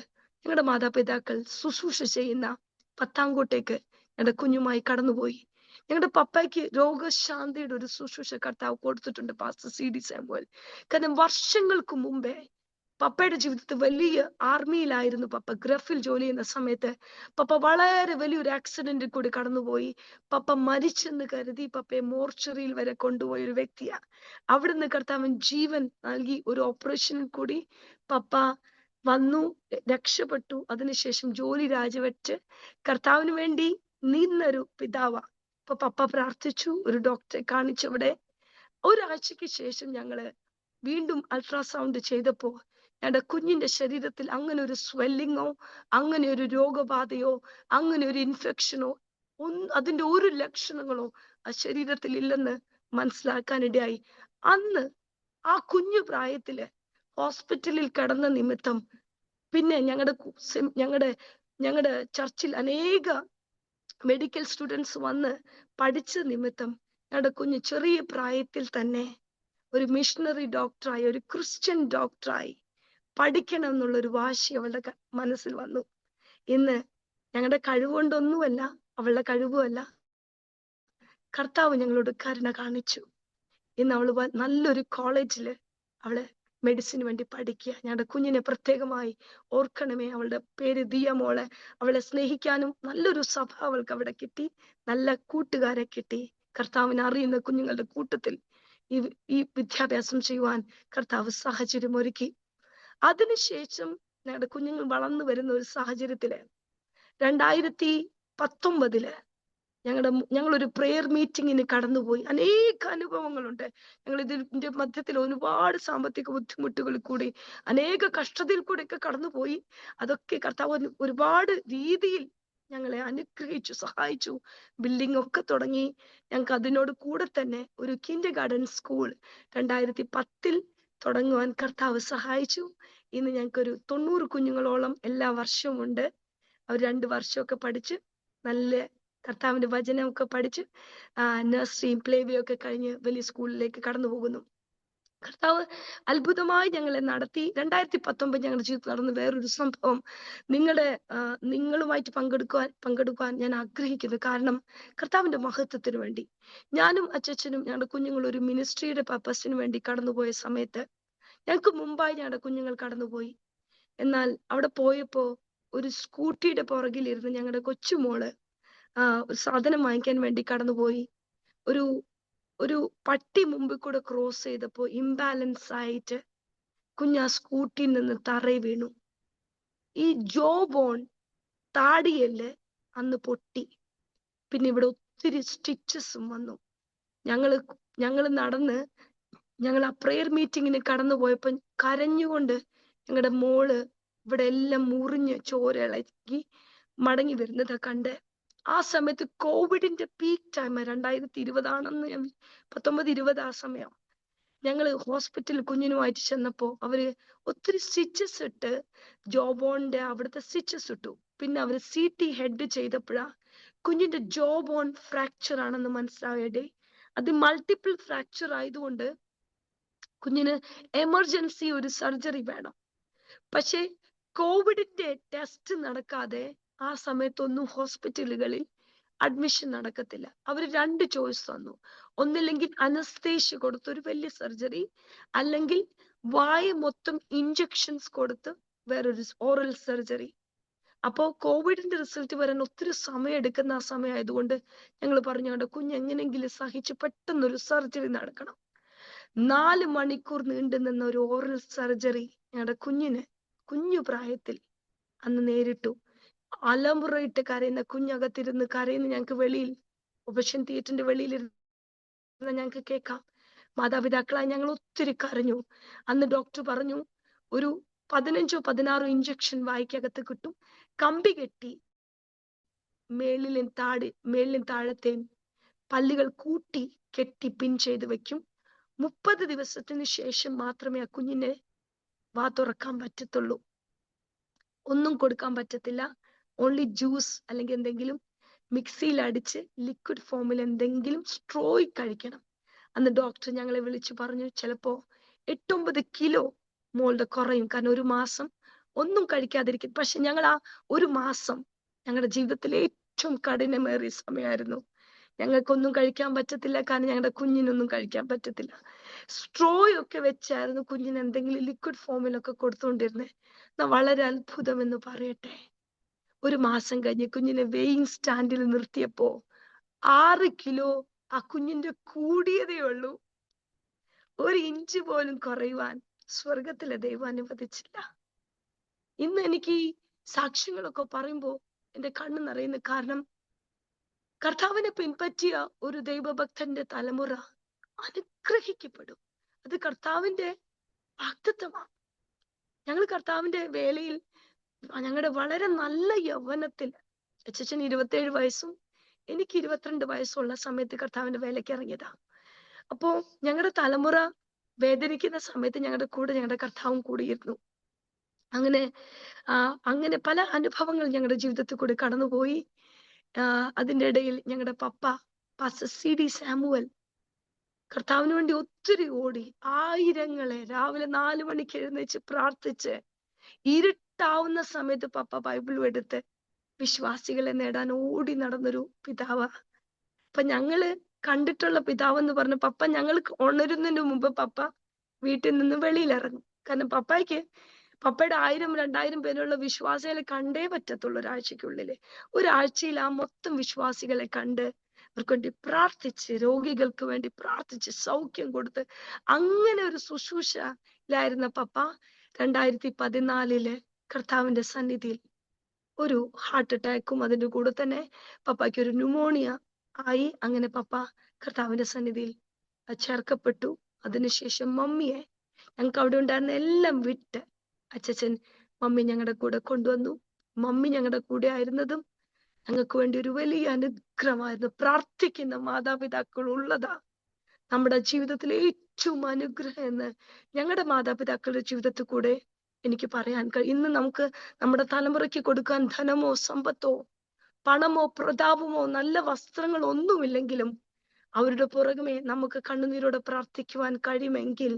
ഞങ്ങളുടെ മാതാപിതാക്കൾ ശുശ്രൂഷ ചെയ്യുന്ന പത്താംകോട്ടേക്ക് ഞങ്ങളുടെ കുഞ്ഞുമായി കടന്നുപോയി. ഞങ്ങളുടെ പപ്പയ്ക്ക് രോഗശാന്തിയുടെ ഒരു ശുശ്രൂഷ കർത്താവ് കൊടുത്തിട്ടുണ്ട്, പാസ്റ്റർ CD സാമുവൽ. കാരണം വർഷങ്ങൾക്ക് മുമ്പേ പപ്പയുടെ ജീവിതത്തിൽ വലിയ ആർമിയിലായിരുന്നു പപ്പ. ഗ്രഫിൽ ജോലി ചെയ്യുന്ന സമയത്ത് പപ്പ വളരെ വലിയൊരു ആക്സിഡന്റിൽ കൂടി കടന്നുപോയി. പപ്പ മരിച്ചെന്ന് കരുതി പപ്പയെ മോർച്ചറിയിൽ വരെ കൊണ്ടുപോയ ഒരു വ്യക്തിയാ. അവിടുന്ന് കർത്താവൻ ജീവൻ നൽകി. ഒരു ഓപ്പറേഷനിൽ കൂടി പപ്പ വന്നു, രക്ഷപ്പെട്ടു. അതിനുശേഷം ജോലി രാജിവെച്ച് കർത്താവിന് വേണ്ടി നിന്നൊരു പിതാവാ. അപ്പൊ പപ്പ പ്രാർത്ഥിച്ചു, ഒരു ഡോക്ടറെ കാണിച്ചവിടെ. ഒരാഴ്ചക്ക് ശേഷം ഞങ്ങള് വീണ്ടും അൾട്രാസൗണ്ട് ചെയ്തപ്പോ ഞങ്ങളുടെ കുഞ്ഞിന്റെ ശരീരത്തിൽ അങ്ങനെ ഒരു സ്വെല്ലിങ്ങോ അങ്ങനെ ഒരു രോഗബാധയോ അങ്ങനെ ഒരു ഇൻഫെക്ഷനോ അതിന്റെ ഒരു ലക്ഷണങ്ങളോ ആ ശരീരത്തിൽ ഇല്ലെന്ന് മനസ്സിലാക്കാനിടയായി. അന്ന് ആ കുഞ്ഞു പ്രായത്തില് ഹോസ്പിറ്റലിൽ കിടന്ന നിമിത്തം പിന്നെ ഞങ്ങളുടെ ചർച്ചിൽ അനേക മെഡിക്കൽ സ്റ്റുഡൻസ് വന്ന് പഠിച്ച നിമിത്തം ഞങ്ങളുടെ കുഞ്ഞ് ചെറിയ പ്രായത്തിൽ തന്നെ ഒരു മിഷണറി ഡോക്ടറായി, ഒരു ക്രിസ്ത്യൻ ഡോക്ടറായി പഠിക്കണം എന്നുള്ളൊരു വാശി അവളുടെ മനസ്സിൽ വന്നു. ഇന്ന് ഞങ്ങളുടെ കഴിവുകൊണ്ടൊന്നുമല്ല, അവളുടെ കഴിവുമല്ല, കർത്താവ് ഞങ്ങളോട് കരുണ കാണിച്ചു. ഇന്ന് അവള് നല്ലൊരു കോളേജില് അവള് മെഡിസിന് വേണ്ടി പഠിക്കുക. ഞങ്ങളുടെ കുഞ്ഞിനെ പ്രത്യേകമായി ഓർക്കണമേ. അവളുടെ പേര് ദിയ മോളെ. അവളെ സ്നേഹിക്കാനും നല്ലൊരു സഭ അവൾക്ക് അവിടെ കിട്ടി, നല്ല കൂട്ടുകാരെ കിട്ടി. കർത്താവിനെ അറിയുന്ന കുഞ്ഞുങ്ങളുടെ കൂട്ടത്തിൽ ഈ വിദ്യാഭ്യാസം ചെയ്യുവാൻ കർത്താവ് സാഹചര്യം ഒരുക്കി. അതിനുശേഷം ഞങ്ങളുടെ കുഞ്ഞുങ്ങൾ വളർന്നു വരുന്ന ഒരു സാഹചര്യത്തില് 2019 ഞങ്ങളൊരു പ്രെയർ മീറ്റിങ്ങിന് കടന്നുപോയി. അനേക അനുഭവങ്ങളുണ്ട്. ഞങ്ങൾ ഇതിന്റെ മധ്യത്തിൽ ഒരുപാട് സാമ്പത്തിക ബുദ്ധിമുട്ടുകൾ കൂടി അനേക കഷ്ടതയിൽ കൂടി ഒക്കെ കടന്നുപോയി. അതൊക്കെ കർത്താവ് ഒരുപാട് രീതിയിൽ ഞങ്ങളെ അനുഗ്രഹിച്ചു, സഹായിച്ചു. ബിൽഡിംഗ് ഒക്കെ തുടങ്ങി. ഞങ്ങൾക്ക് അതിനോട് കൂടെ തന്നെ ഒരു കിൻഡർ ഗാർഡൻ സ്കൂൾ 2010 തുടങ്ങുവാൻ കർത്താവ് സഹായിച്ചു. ഇന്ന് ഞങ്ങൾക്കൊരു 90 കുഞ്ഞുങ്ങളോളം എല്ലാ വർഷവും ഉണ്ട്. അവർ 2 വർഷമൊക്കെ പഠിച്ച് നല്ല കർത്താവിന്റെ വചനമൊക്കെ പഠിച്ച് നഴ്സറിയും പ്ലേവേയും ഒക്കെ കഴിഞ്ഞ് വലിയ സ്കൂളിലേക്ക് കടന്നു പോകുന്നു. കർത്താവ് അത്ഭുതമായി ഞങ്ങളെ നടത്തി. 2019 ഞങ്ങളുടെ ജീവിതത്തിൽ നടന്ന വേറൊരു സംഭവം നിങ്ങളുമായിട്ട് പങ്കെടുക്കുവാൻ ഞാൻ ആഗ്രഹിക്കുന്നു. കാരണം കർത്താവിന്റെ മഹത്വത്തിന് വേണ്ടി ഞാനും അച്ഛനും ഞങ്ങളുടെ കുഞ്ഞുങ്ങൾ ഒരു മിനിസ്ട്രിയുടെ പർപ്പസിന് വേണ്ടി കടന്നുപോയ സമയത്ത് ഞങ്ങൾക്ക് മുമ്പായി ഞങ്ങളുടെ കുഞ്ഞുങ്ങൾ കടന്നുപോയി. എന്നാൽ അവിടെ പോയപ്പോ ഒരു സ്കൂട്ടിയുടെ പുറകിലിരുന്ന് ഞങ്ങളുടെ കൊച്ചുമോള് ഒരു സാധനം വാങ്ങിക്കാൻ വേണ്ടി കടന്നുപോയി. ഒരു ഒരു പട്ടി മുമ്പിൽ കൂടെ ക്രോസ് ചെയ്തപ്പോ ഇംബാലൻസ് ആയിട്ട് കുഞ്ഞ് ആ സ്കൂട്ടിയിൽ നിന്ന് തറയിൽ വീണു. ഈ ജോ ബോൺ താടിയല് അന്ന് പൊട്ടി. പിന്നെ ഇവിടെ ഒത്തിരി സ്റ്റിച്ചസും വന്നു. ഞങ്ങള് നടന്ന് ഞങ്ങൾ ആ പ്രെയർ മീറ്റിങ്ങിന് കടന്നു പോയപ്പോ കരഞ്ഞുകൊണ്ട് ഞങ്ങളുടെ മോള് ഇവിടെ എല്ലാം മുറിഞ്ഞ് ചോര ഇളകി മടങ്ങി വരുന്നത് കണ്ട്. ആ സമയത്ത് കോവിഡിന്റെ പീക്ക് ടൈം 2020 ഞാൻ 19-20 ആ സമയം ഞങ്ങള് ഹോസ്പിറ്റലിൽ കുഞ്ഞിനുമായിട്ട് ചെന്നപ്പോ അവര് ഒത്തിരി സ്റ്റിച്ചസ് ഇട്ട് ജോബോണിന്റെ അവിടുത്തെ സ്റ്റിച്ചസ് ഇട്ടു. പിന്നെ അവര് CT ഹെഡ് ചെയ്തപ്പോഴാ കുഞ്ഞിന്റെ ജോബോൺ ഫ്രാക്ചർ ആണെന്ന് മനസ്സിലായതേ. അത് മൾട്ടിപ്പിൾ ഫ്രാക്ചർ ആയതുകൊണ്ട് കുഞ്ഞിന് എമർജൻസി ഒരു സർജറി വേണം. പക്ഷെ കോവിഡിന്റെ ടെസ്റ്റ് നടക്കാതെ ആ സമയത്തൊന്നും ഹോസ്പിറ്റലുകളിൽ അഡ്മിഷൻ നടക്കത്തില്ല. അവർ 2 ചോയ്സ് തന്നു. ഒന്നില്ലെങ്കിൽ അനസ്തേഷ്യ കൊടുത്ത് ഒരു വലിയ സർജറി, അല്ലെങ്കിൽ വായ മൊത്തം ഇഞ്ചക്ഷൻസ് കൊടുത്ത് വേറൊരു ഓറൽ സർജറി. അപ്പോ കോവിഡിന്റെ റിസൾട്ട് വരാൻ ഒത്തിരി സമയം എടുക്കുന്ന ആ സമയം ആയതുകൊണ്ട് ഞങ്ങൾ പറഞ്ഞു ഞങ്ങളുടെ കുഞ്ഞ് എങ്ങനെങ്കിലും സഹിച്ച് പെട്ടെന്നൊരു സർജറി നടക്കണം. 4 മണിക്കൂർ നീണ്ടു നിന്ന ഒരു ഓറൽ സർജറി ഞങ്ങളുടെ കുഞ്ഞു പ്രായത്തിൽ അന്ന് നേരിട്ടു. അലമുറയിട്ട് കരയുന്ന കുഞ്ഞകത്തിരുന്ന് കരയുന്ന ഞങ്ങൾക്ക് വെളിയിൽ ഓപ്പറേഷൻ തിയേറ്ററിന്റെ വെളിയിൽ ഞങ്ങൾക്ക് കേൾക്കാം. മാതാപിതാക്കളായി ഞങ്ങൾ ഒത്തിരി കരഞ്ഞു. അന്ന് ഡോക്ടർ പറഞ്ഞു ഒരു 15-16 ഇഞ്ചക്ഷൻ വായിക്കകത്ത് കിട്ടും. കമ്പി കെട്ടി മേളിലും താഴത്തെയും പല്ലുകൾ കൂട്ടി കെട്ടി പിൻ ചെയ്ത് വെക്കും. 30 ദിവസത്തിന് ശേഷം മാത്രമേ ആ കുഞ്ഞിനെ വാ തുറക്കാൻ പറ്റത്തുള്ളൂ. ഒന്നും കൊടുക്കാൻ പറ്റത്തില്ല. ഓൺലി ജ്യൂസ് അല്ലെങ്കിൽ എന്തെങ്കിലും മിക്സിയിൽ അടിച്ച് ലിക്വിഡ് ഫോമിൽ എന്തെങ്കിലും സ്ട്രോയി കഴിക്കണം. അന്ന് ഡോക്ടർ ഞങ്ങളെ വിളിച്ചു പറഞ്ഞു ചിലപ്പോ 8-9 കിലോ മോളുടെ കുറയും. കാരണം 1 മാസം ഒന്നും കഴിക്കാതിരിക്കും. പക്ഷെ ഞങ്ങൾ ആ 1 മാസം ഞങ്ങളുടെ ജീവിതത്തിലെ ഏറ്റവും കഠിനമേറിയ സമയമായിരുന്നു. ഞങ്ങൾക്കൊന്നും കഴിക്കാൻ പറ്റത്തില്ല. കാരണം ഞങ്ങളുടെ കുഞ്ഞിനൊന്നും കഴിക്കാൻ പറ്റത്തില്ല. സ്ട്രോയൊക്കെ വെച്ചായിരുന്നു കുഞ്ഞിന് എന്തെങ്കിലും ലിക്വിഡ് ഫോമിലൊക്കെ കൊടുത്തുകൊണ്ടിരുന്നത്. വളരെ അത്ഭുതം എന്ന് പറയട്ടെ, 1 മാസം കഴിഞ്ഞ് കുഞ്ഞിനെ വെയിങ് സ്റ്റാൻഡിൽ നിർത്തിയപ്പോ 6 കിലോ ആ കുഞ്ഞിന്റെ കൂടിയതേ ഉള്ളൂ. 1 ഇഞ്ച് പോലും കുറയുവാൻ സ്വർഗത്തിലെ ദൈവം അനുവദിച്ചില്ല. ഇന്ന് എനിക്ക് ഈ സാക്ഷ്യങ്ങളൊക്കെ പറയുമ്പോ എന്റെ കണ്ണ് നിറയുന്നു. കാരണം കർത്താവിനെ പിൻപറ്റിയ ഒരു ദൈവഭക്തന്റെ തലമുറ അനുഗ്രഹിക്കപ്പെടും. അത് കർത്താവിന്റെ വാഗ്ദത്തമാണ്. ഞങ്ങൾ കർത്താവിന്റെ വേലയിൽ ഞങ്ങളുടെ വളരെ നല്ല യൗവനത്തിൽ, അച്ഛൻ 27 വയസ്സും എനിക്ക് 22 വയസ്സുള്ള സമയത്ത് കർത്താവിന്റെ വേലയ്ക്ക് ഇറങ്ങിയതാ. അപ്പോ ഞങ്ങളുടെ തലമുറ വേദനിക്കുന്ന സമയത്ത് ഞങ്ങളുടെ കൂടെ ഞങ്ങളുടെ കർത്താവും കൂടിയിരുന്നു. അങ്ങനെ പല അനുഭവങ്ങൾ ഞങ്ങളുടെ ജീവിതത്തിൽ കൂടി കടന്നുപോയി. അതിൻ്റെ ഇടയിൽ ഞങ്ങളുടെ പപ്പ പാസ്റ്റർ CD സാമുവൽ കർത്താവിന് വേണ്ടി ഒത്തിരി ഓടി. ആയിരങ്ങളെ രാവിലെ 4 മണിക്ക് എഴുന്നേച്ച് പ്രാർത്ഥിച്ച് ഇരുട്ടാവുന്ന സമയത്ത് പപ്പ ബൈബിളും എടുത്ത് വിശ്വാസികളെ നേടാൻ ഓടി നടന്നൊരു പിതാവാ. അപ്പൊ ഞങ്ങള് കണ്ടിട്ടുള്ള പിതാവ് എന്ന് പറഞ്ഞ പപ്പ ഞങ്ങൾ ഉണരുന്നതിന് മുമ്പ് പപ്പ വീട്ടിൽ നിന്ന് വെളിയിൽ ഇറങ്ങും. കാരണം പപ്പയുടെ 1000-2000 പേരുള്ള വിശ്വാസികളെ കണ്ടേ പറ്റത്തുള്ളൂ ഒരാഴ്ചക്കുള്ളില്. ഒരാഴ്ചയിൽ ആ മൊത്തം വിശ്വാസികളെ കണ്ട് അവർക്ക് വേണ്ടി പ്രാർത്ഥിച്ച്, രോഗികൾക്ക് വേണ്ടി പ്രാർത്ഥിച്ച്, സൗഖ്യം കൊടുത്ത് അങ്ങനെ ഒരു ശുശ്രൂഷയിലായിരുന്ന പപ്പ 2014 കർത്താവിന്റെ സന്നിധിയിൽ ഒരു ഹാർട്ട് അറ്റാക്കും അതിന്റെ കൂടെ തന്നെ പപ്പയ്ക്ക് ഒരു ന്യൂമോണിയ ആയി. അങ്ങനെ പപ്പ കർത്താവിന്റെ സന്നിധിയിൽ ചേർക്കപ്പെട്ടു. അതിനുശേഷം മമ്മിയെ ഞങ്ങൾക്ക് അവിടെ ഉണ്ടായിരുന്ന എല്ലാം വിട്ട് അച്ഛൻ മമ്മി ഞങ്ങളുടെ കൂടെ കൊണ്ടുവന്നു. മമ്മി ഞങ്ങളുടെ കൂടെ ആയിരുന്നതും ഞങ്ങൾക്ക് വേണ്ടി ഒരു വലിയ അനുഗ്രഹമായിരുന്നു. പ്രാർത്ഥിക്കുന്ന മാതാപിതാക്കൾ ഉള്ളതാ നമ്മുടെ ജീവിതത്തിലെ ഏറ്റവും അനുഗ്രഹം എന്ന് ഞങ്ങളുടെ മാതാപിതാക്കളുടെ ജീവിതത്തിൽ കൂടെ എനിക്ക് പറയാൻ കഴിയും. ഇന്ന് നമുക്ക് നമ്മുടെ തലമുറയ്ക്ക് കൊടുക്കാൻ ധനമോ സമ്പത്തോ പണമോ പ്രതാപമോ നല്ല വസ്ത്രങ്ങളോ ഒന്നുമില്ലെങ്കിലും അവരുടെ പുറകെ നമുക്ക് കണ്ണുനീരോടെ പ്രാർത്ഥിക്കുവാൻ കഴിയുമെങ്കിൽ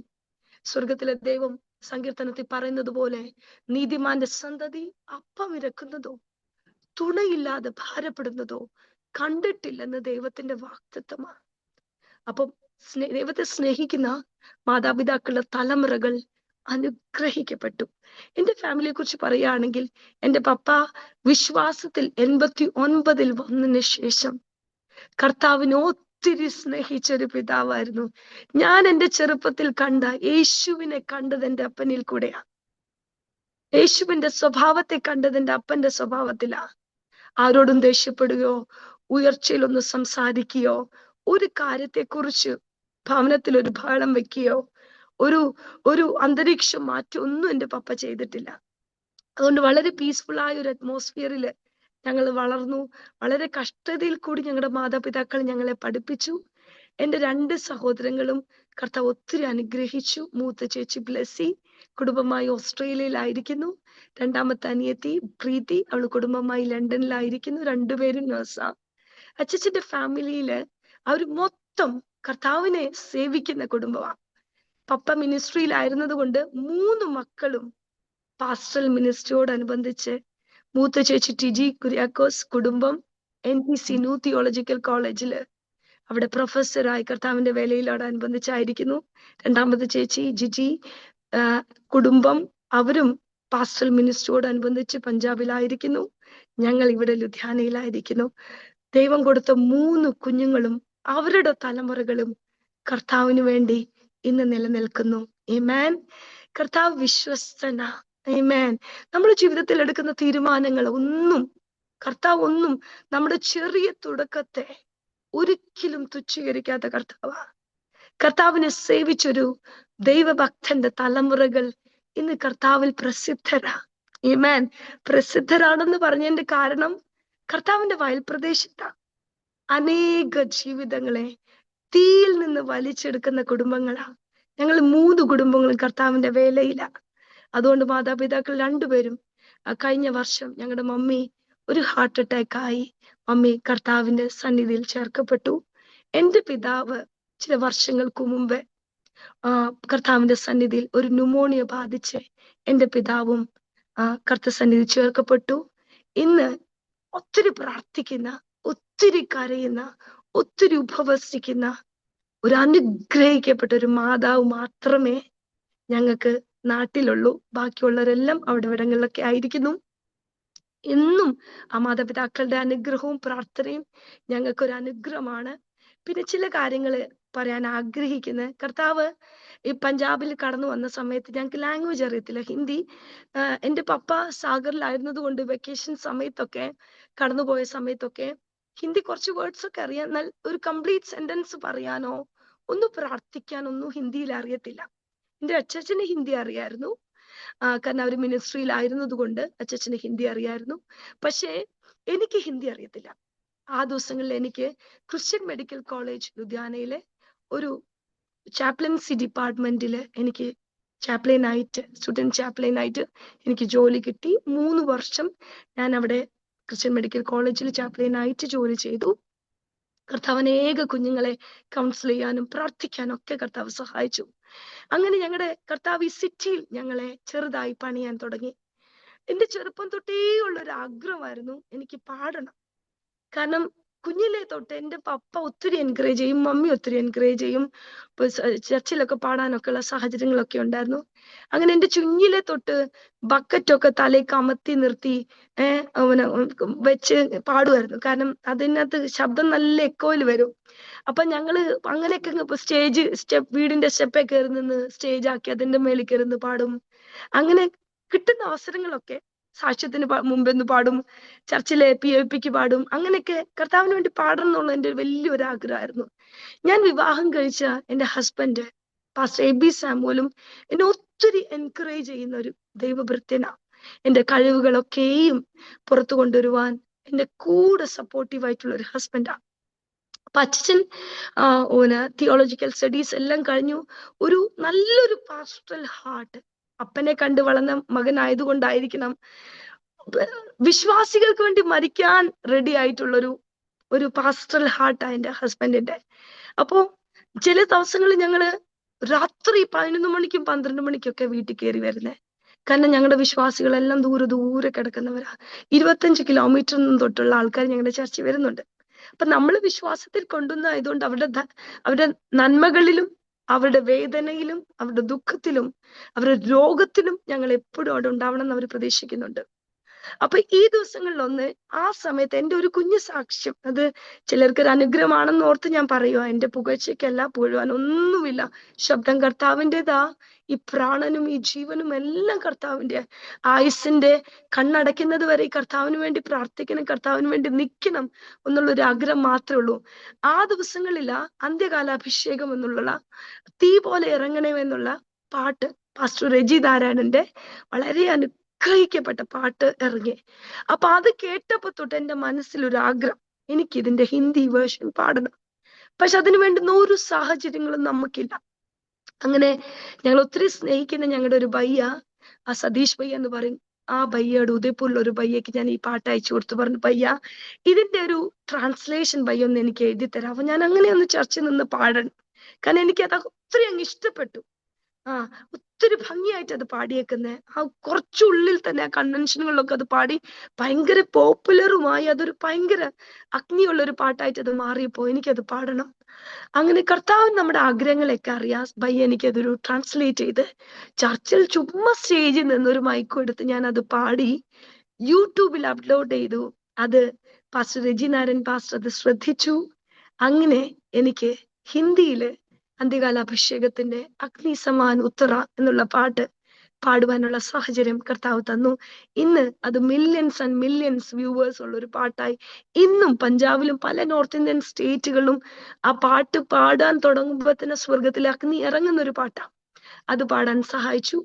സ്വർഗത്തിലെ ദൈവം സങ്കീർത്തനത്തിൽ പറയുന്നത് പോലെ നീതിമാന്റെ സന്തതി അപ്പം ഇരക്കുന്നതോ തുണയില്ലാതെ ഭാരപ്പെടുന്നതോ കണ്ടിട്ടില്ലെന്ന് ദൈവത്തിന്റെ വാഗ്ദത്തമാണ്. അപ്പം ദൈവത്തെ സ്നേഹിക്കുന്ന മാതാപിതാക്കളുടെ തലമുറകൾ അനുഗ്രഹിക്കപ്പെട്ടു. എന്റെ ഫാമിലിയെ കുറിച്ച് പറയുകയാണെങ്കിൽ എന്റെ പപ്പ വിശ്വാസത്തിൽ 89 വന്നതിന് ശേഷം കർത്താവിന് ഒത്തിരി സ്നേഹിച്ചൊരു പിതാവായിരുന്നു. ഞാൻ എൻ്റെ ചെറുപ്പത്തിൽ കണ്ട യേശുവിനെ കണ്ടത് എൻ്റെ അപ്പനിൽ കൂടെയാ. യേശുവിന്റെ സ്വഭാവത്തെ കണ്ടത് എൻ്റെ അപ്പന്റെ സ്വഭാവത്തിലാ. ആരോടും ദേഷ്യപ്പെടുകയോ ഉയർച്ചയിലൊന്ന് സംസാരിക്കുകയോ ഒരു കാര്യത്തെക്കുറിച്ച് ഭവനത്തിൽ ഒരു ബഹളം വെക്കുകയോ ഒരു ഒരു അന്തരീക്ഷം മാറ്റി ഒന്നും എൻ്റെ പപ്പ ചെയ്തിട്ടില്ല. അതുകൊണ്ട് വളരെ പീസ്ഫുൾ ആയ ഒരു അറ്റ്മോസ്ഫിയറിൽ ഞങ്ങൾ വളർന്നു. വളരെ കഷ്ടതയിൽ കൂടി ഞങ്ങളുടെ മാതാപിതാക്കൾ ഞങ്ങളെ പഠിപ്പിച്ചു. എൻ്റെ 2 സഹോദരങ്ങളും കർത്താവ് ഒത്തിരി അനുഗ്രഹിച്ചു. മൂത്ത ചേച്ചി ബ്ലെസ്സി കുടുംബമായി ഓസ്ട്രേലിയയിലായിരിക്കുന്നു. രണ്ടാമത്തെ അനിയത്തി പ്രീതി, അവൾ കുടുംബമായി ലണ്ടനിലായിരിക്കുന്നു. 2 പേരും നഴ്സാ. അച്ഛച്ചന്റെ ഫാമിലിയില് അവർ മൊത്തം കർത്താവിനെ സേവിക്കുന്ന കുടുംബമാണ്. പപ്പ മിനിസ്ട്രിയിലായിരുന്നത് കൊണ്ട് 3 മക്കളും പാസ്റ്ററൽ മിനിസ്ട്രിയോടനുബന്ധിച്ച് മൂത്ത ചേച്ചി ടിജി കുര്യാക്കോസ് കുടുംബം NPC ന്യൂ തിയോളജിക്കൽ കോളേജില് അവിടെ പ്രൊഫസറായി കർത്താവിന്റെ വേലയിലോടനുബന്ധിച്ചായിരിക്കുന്നു. രണ്ടാമത്തെ ചേച്ചി ജിജി കുടുംബം അവരും പാസ്റ്ററൽ മിനിസ്ട്രിയോടനുബന്ധിച്ച് പഞ്ചാബിലായിരിക്കുന്നു. ഞങ്ങൾ ഇവിടെ ലുധിയാനയിലായിരിക്കുന്നു. ദൈവം കൊടുത്ത 3 കുഞ്ഞുങ്ങളും അവരുടെ തലമുറകളും കർത്താവിന് വേണ്ടി ഇന്ന് നിലനിൽക്കുന്നു. ആമേൻ. കർത്താവ് വിശ്വസ്തനാ. ആമേൻ. നമ്മുടെ ജീവിതത്തിൽ എടുക്കുന്ന തീരുമാനങ്ങൾ കർത്താവ് ഒന്നും നമ്മുടെ ചെറിയ തുടക്കത്തെ ഒരിക്കലും തുച്ഛീകരിക്കാത്ത കർത്താവാ. കർത്താവിനെ സേവിച്ചൊരു ദൈവഭക്തന്റെ തലമുറകൾ ഇന്ന് കർത്താവിൽ പ്രസിദ്ധരാ. ആമേൻ. പ്രസിദ്ധരാണെന്ന് പറഞ്ഞതിന്റെ കാരണം കർത്താവിന്റെ വയൽ പ്രദേശത്താ അനേക ജീവിതങ്ങളെ തീയിൽ നിന്ന് വലിച്ചെടുക്കുന്ന കുടുംബങ്ങളാ. ഞങ്ങൾ 3 കുടുംബങ്ങളും കർത്താവിന്റെ വേലയിലാ. അതുകൊണ്ട് മാതാപിതാക്കൾ 2 പേരും കഴിഞ്ഞ വർഷം ഞങ്ങളുടെ മമ്മി ഒരു ഹാർട്ട് അറ്റാക്ക് ആയി. മമ്മി കർത്താവിന്റെ സന്നിധിയിൽ ചേർക്കപ്പെട്ടു. എൻ്റെ പിതാവ് ചില വർഷങ്ങൾക്ക് മുമ്പേ കർത്താവിന്റെ സന്നിധിയിൽ ഒരു ന്യൂമോണിയ ബാധിച്ച് എൻ്റെ പിതാവും കർത്തസന്നിധി ചേർക്കപ്പെട്ടു. ഇന്ന് ഒത്തിരി പ്രാർത്ഥിക്കുന്ന, ഒത്തിരി കരയുന്ന, ഒത്തിരി ഉപവസിക്കുന്ന ഒരു അനുഗ്രഹിക്കപ്പെട്ട ഒരു മാതാവ് മാത്രമേ ഞങ്ങൾക്ക് നാട്ടിലുള്ളൂ. ബാക്കിയുള്ളവരെല്ലാം അവിടെ ഇവിടങ്ങളിലൊക്കെ ആയിരിക്കുന്നു. എന്നും ആ മാതാപിതാക്കളുടെ അനുഗ്രഹവും പ്രാർത്ഥനയും ഞങ്ങൾക്കൊരു അനുഗ്രഹമാണ്. പിന്നെ ചില കാര്യങ്ങൾ പറയാൻ ആഗ്രഹിക്കുന്നത്, കർത്താവ് ഈ പഞ്ചാബിൽ കടന്നു വന്ന സമയത്ത് ഞങ്ങൾക്ക് ലാംഗ്വേജ് അറിയത്തില്ല, ഹിന്ദി. എൻ്റെ പപ്പ സാഗറിലായിരുന്നത് കൊണ്ട് വെക്കേഷൻ സമയത്തൊക്കെ കടന്നുപോയ സമയത്തൊക്കെ ഹിന്ദി കുറച്ച് വേർഡ്സ് ഒക്കെ അറിയാം. എന്നാൽ ഒരു കംപ്ലീറ്റ് സെന്റൻസ് പറയാനോ ഒന്ന് പ്രാർത്ഥിക്കാനൊന്നും ഹിന്ദിയിൽ അറിയത്തില്ല. എൻ്റെ അച്ഛച്ചന് ഹിന്ദി അറിയായിരുന്നു. കാരണം അവർ മിനിസ്ട്രിയിലായിരുന്നത് കൊണ്ട് അച്ഛച്ചന് ഹിന്ദി അറിയായിരുന്നു. പക്ഷേ എനിക്ക് ഹിന്ദി അറിയത്തില്ല. ആ ദിവസങ്ങളിൽ എനിക്ക് ക്രിസ്ത്യൻ മെഡിക്കൽ കോളേജ് ലുധിയാനയിലെ ഒരു ചാപ്ലൻസി ഡിപ്പാർട്ട്മെന്റില് എനിക്ക് സ്റ്റുഡന്റ് ചാപ്ലൈനായിട്ട് എനിക്ക് ജോലി കിട്ടി. 3 വർഷം ഞാൻ അവിടെ ക്രിസ്ത്യൻ മെഡിക്കൽ കോളേജിൽ ചാപ്ലൈനായിട്ട് ജോലി ചെയ്തു. കർത്താവ് അനേക കുഞ്ഞുങ്ങളെ കൗൺസിൽ ചെയ്യാനും പ്രാർത്ഥിക്കാനും ഒക്കെ കർത്താവ് സഹായിച്ചു. അങ്ങനെ ഞങ്ങളുടെ കർത്താവ് ഈ സിറ്റിയിൽ ഞങ്ങളെ ചെറുതായി പണിയാൻ തുടങ്ങി. എൻ്റെ ചെറുപ്പം തൊട്ടേ ഉള്ളൊരു ആഗ്രഹമായിരുന്നു എനിക്ക് പാടണം. കാരണം കുഞ്ഞിലെ തൊട്ട് എൻ്റെ പപ്പ ഒത്തിരി എൻകറേജ് ചെയ്യും, മമ്മി ഒത്തിരി എൻകറേജ് ചെയ്യും. ചർച്ചിലൊക്കെ പാടാനൊക്കെ ഉള്ള സാഹചര്യങ്ങളൊക്കെ ഉണ്ടായിരുന്നു. അങ്ങനെ എൻ്റെ കുഞ്ഞിലെ തൊട്ട് ബക്കറ്റൊക്കെ തലേക്ക് അമർത്തി നിർത്തി അവനെ വെച്ച് പാടുമായിരുന്നു. കാരണം അതിനകത്ത് ശബ്ദം നല്ല എക്കോയിൽ വരും. അപ്പൊ ഞങ്ങള് അങ്ങനെയൊക്കെ വീടിന്റെ സ്റ്റെപ്പേ കയറി നിന്ന് സ്റ്റേജ് ആക്കി അതിന്റെ മേളിൽ കയറുന്ന് പാടും. അങ്ങനെ കിട്ടുന്ന അവസരങ്ങളൊക്കെ സാക്ഷ്യത്തിന് മുമ്പെന്ന് പാടും, ചർച്ചിലെ PIPക്ക് പാടും. അങ്ങനെയൊക്കെ കർത്താവിന് വേണ്ടി പാടണം എന്നുള്ള എൻ്റെ വലിയൊരു ആഗ്രഹമായിരുന്നു. ഞാൻ വിവാഹം കഴിച്ച എൻ്റെ ഹസ്ബൻഡ് പാസ്റ്റർ AB സാമുവലും എന്നെ ഒത്തിരി എൻകറേജ് ചെയ്യുന്ന ഒരു ദൈവഭൃത്യനാ. എൻ്റെ കഴിവുകളൊക്കെയും പുറത്തു കൊണ്ടുവരുവാൻ എൻ്റെ കൂടെ സപ്പോർട്ടീവായിട്ടുള്ള ഒരു ഹസ്ബൻഡാ. അപ്പൊ അച്ഛൻ തിയോളജിക്കൽ സ്റ്റഡീസ് എല്ലാം കഴിഞ്ഞു. ഒരു നല്ലൊരു പാസ്റ്ററൽ ഹാർട്ട്, അപ്പനെ കണ്ട് വളർന്ന മകനായതുകൊണ്ടായിരിക്കണം, വിശ്വാസികൾക്ക് വേണ്ടി മരിക്കാൻ റെഡി ആയിട്ടുള്ളൊരു പാസ്റ്ററൽ ഹാർട്ടാ എൻ്റെ ഹസ്ബൻഡിന്റെ. അപ്പോ ചില ദിവസങ്ങളിൽ ഞങ്ങള് രാത്രി 11 മണിക്കും 12 മണിക്കൊക്കെ വീട്ടിൽ കയറി വരുന്നേ. കാരണം ഞങ്ങളുടെ വിശ്വാസികളെല്ലാം ദൂരെ കിടക്കുന്നവരാ. 25 കിലോമീറ്റർ തൊട്ടുള്ള ആൾക്കാർ ഞങ്ങളുടെ ചർച്ചിൽ വരുന്നുണ്ട്. അപ്പൊ നമ്മൾ വിശ്വാസത്തിൽ കൊണ്ടുവന്നായതുകൊണ്ട് അവരുടെ നന്മകളിലും അവരുടെ വേദനയിലും അവരുടെ ദുഃഖത്തിലും അവരുടെ രോഗത്തിലും ഞങ്ങൾ എപ്പോഴും അവിടെ ഉണ്ടാവണം എന്ന് അവർ പ്രതീക്ഷിക്കുന്നുണ്ട്. അപ്പൊ ഈ ദിവസങ്ങളിലൊന്ന് ആ സമയത്ത് എൻ്റെ ഒരു കുഞ്ഞു സാക്ഷ്യം, അത് ചിലർക്ക് ഒരു അനുഗ്രഹമാണെന്ന് ഓർത്ത് ഞാൻ പറയുക, എൻ്റെ പുകഴ്ചയ്ക്കല്ല, പുകഴുവാൻ ഒന്നുമില്ല. ശബ്ദം കർത്താവിൻ്റെതാ. ഈ പ്രാണനും ഈ ജീവനും എല്ലാം കർത്താവിന്റെ. ആയുസിന്റെ കണ്ണടയ്ക്കുന്നത് വരെ ഈ കർത്താവിന് വേണ്ടി പ്രാർത്ഥിക്കണം, കർത്താവിന് വേണ്ടി നിൽക്കണം എന്നുള്ളൊരു ആഗ്രഹം മാത്രമേ ഉള്ളൂ. ആ ദിവസങ്ങളില അന്ത്യകാല അഭിഷേകം എന്നുള്ള തീ പോലെ ഇറങ്ങണമെന്നുള്ള പാട്ട് പാസ്റ്റർ രജി നാരായണന്റെ വളരെ അനുഗ്രഹിക്കപ്പെട്ട പാട്ട് ഇറങ്ങി. അപ്പൊ അത് കേട്ടപ്പോ തൊട്ട് എൻ്റെ മനസ്സിലൊരു ആഗ്രഹം, എനിക്ക് ഇതിന്റെ ഹിന്ദി വേർഷൻ പാടണം. പക്ഷെ അതിനു വേണ്ടുന്ന ഒരു സാഹചര്യങ്ങളും നമുക്കില്ല. അങ്ങനെ ഞങ്ങൾ ഒത്തിരി സ്നേഹിക്കുന്ന ഞങ്ങളുടെ ഒരു ഭയ്യ, ആ സതീഷ് ഭയ്യ എന്ന് പറയും, ആ ഭയ്യയുടെ ഉദയപൂരിലുള്ള ഒരു ഭയ്യക്ക് ഞാൻ ഈ പാട്ട് അയച്ചു കൊടുത്തു. പറഞ്ഞു, ഭയ്യ ഇതിന്റെ ഒരു ട്രാൻസ്ലേഷൻ ഭയ്യ ഒന്ന് എനിക്ക് എഴുതി തരാം. അപ്പൊ ഞാൻ അങ്ങനെ ഒന്ന് ചർച്ച നിന്ന് പാടണം, കാരണം എനിക്ക് അത് ഒത്തിരി അങ്ങ് ഇഷ്ടപ്പെട്ടു. ഒത്തിരി ഭംഗിയായിട്ട് അത് പാടിയേക്കുന്നേ. ആ കുറച്ചുള്ളിൽ തന്നെ ആ കൺവെൻഷനുകളിലൊക്കെ അത് പാടി ഭയങ്കര പോപ്പുലറുമായി. അതൊരു ഭയങ്കര അഗ്നിയുള്ള ഒരു പാട്ടായിട്ട് അത് മാറിയപ്പോ എനിക്കത് പാടണം. അങ്ങനെ കർത്താവിന് നമ്മുടെ ആഗ്രഹങ്ങളൊക്കെ അറിയാം. ഭയ്യ എനിക്കതൊരു ട്രാൻസ്ലേറ്റ് ചെയ്ത് ചർച്ചിൽ ചുമ്മാ സ്റ്റേജിൽ നിന്നൊരു മൈക്കും എടുത്ത് ഞാൻ അത് പാടി യൂട്യൂബിൽ അപ്ലോഡ് ചെയ്തു. അത് പാസ്റ്റർ രജി നാരായൺ പാസ്റ്റർ അത് ശ്രദ്ധിച്ചു. അങ്ങനെ എനിക്ക് ഹിന്ദിയില് അന്ത്യകാല അഭിഷേകത്തിന്റെ അഗ്നി സമാൻ ഉത്തറ എന്നുള്ള പാട്ട് പാടുവാനുള്ള സാഹചര്യം കർത്താവ് തന്നു. ഇന്ന് അത് മില്യൺസ് ആൻഡ് മില്യൺസ് വ്യൂവേഴ്സ് ഉള്ള ഒരു പാട്ടായി. ഇന്നും പഞ്ചാബിലും പല നോർത്ത് ഇന്ത്യൻ സ്റ്റേറ്റുകളിലും ആ പാട്ട് പാടാൻ തുടങ്ങുമ്പോൾ തന്നെ സ്വർഗത്തിലെ അഗ്നി ഇറങ്ങുന്ന ഒരു പാട്ടാണ്. അത് പാടാൻ സഹായിച്ചു.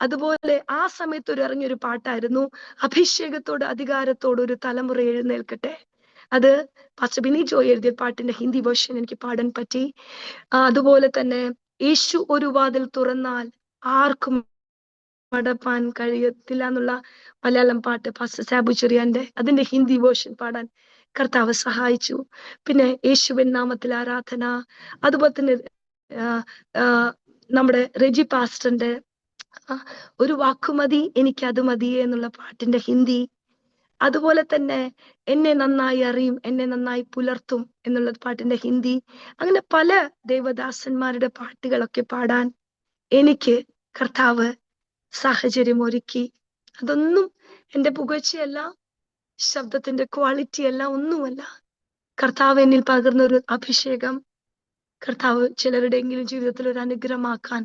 അതുപോലെ ആ സമയത്ത് ഇറങ്ങിയൊരു പാട്ടായിരുന്നു അഭിഷേകത്തോട് അധികാരത്തോട് ഒരു തലമുറ എഴുന്നേൽക്കട്ടെ. അത് പാസ്റ്റർ ബിനി ജോയ് എഴുതിയ പാട്ടിന്റെ ഹിന്ദി വേർഷൻ എനിക്ക് പാടാൻ പറ്റി. അതുപോലെ തന്നെ യേശു ഒരു വാതിൽ തുറന്നാൽ ആർക്കും അടപ്പാൻ കഴിയത്തില്ല എന്നുള്ള മലയാളം പാട്ട് പാസ്റ്റർ സാബു ചെറിയാന്റെ, അതിന്റെ ഹിന്ദി വേർഷൻ പാടാൻ കർത്താവ് സഹായിച്ചു. പിന്നെ യേശുവിൻ നാമത്തിൽ ആരാധന, അതുപോലെ തന്നെ നമ്മുടെ റെജി പാസ്റ്ററിന്റെ ഒരു വാക്കുമതി എനിക്ക് അത് മതിയേ എന്നുള്ള പാട്ടിന്റെ ഹിന്ദി, അതുപോലെ തന്നെ എന്നെ നന്നായി അറിയും എന്നെ നന്നായി പുലർത്തും എന്നുള്ള പാട്ടിന്റെ ഹിന്ദി. അങ്ങനെ പല ദേവദാസന്മാരുടെ പാട്ടുകളൊക്കെ പാടാൻ എനിക്ക് കർത്താവ് സാഹചര്യം ഒരുക്കി. അതൊന്നും എൻ്റെ പുകഴ്ചയല്ല, ശബ്ദത്തിന്റെ ക്വാളിറ്റി അല്ല, ഒന്നുമല്ല. കർത്താവ് എന്നിൽ പകർന്ന ഒരു അഭിഷേകം കർത്താവ് ചിലരുടെയെങ്കിലും ജീവിതത്തിൽ ഒരു അനുഗ്രഹമാക്കാൻ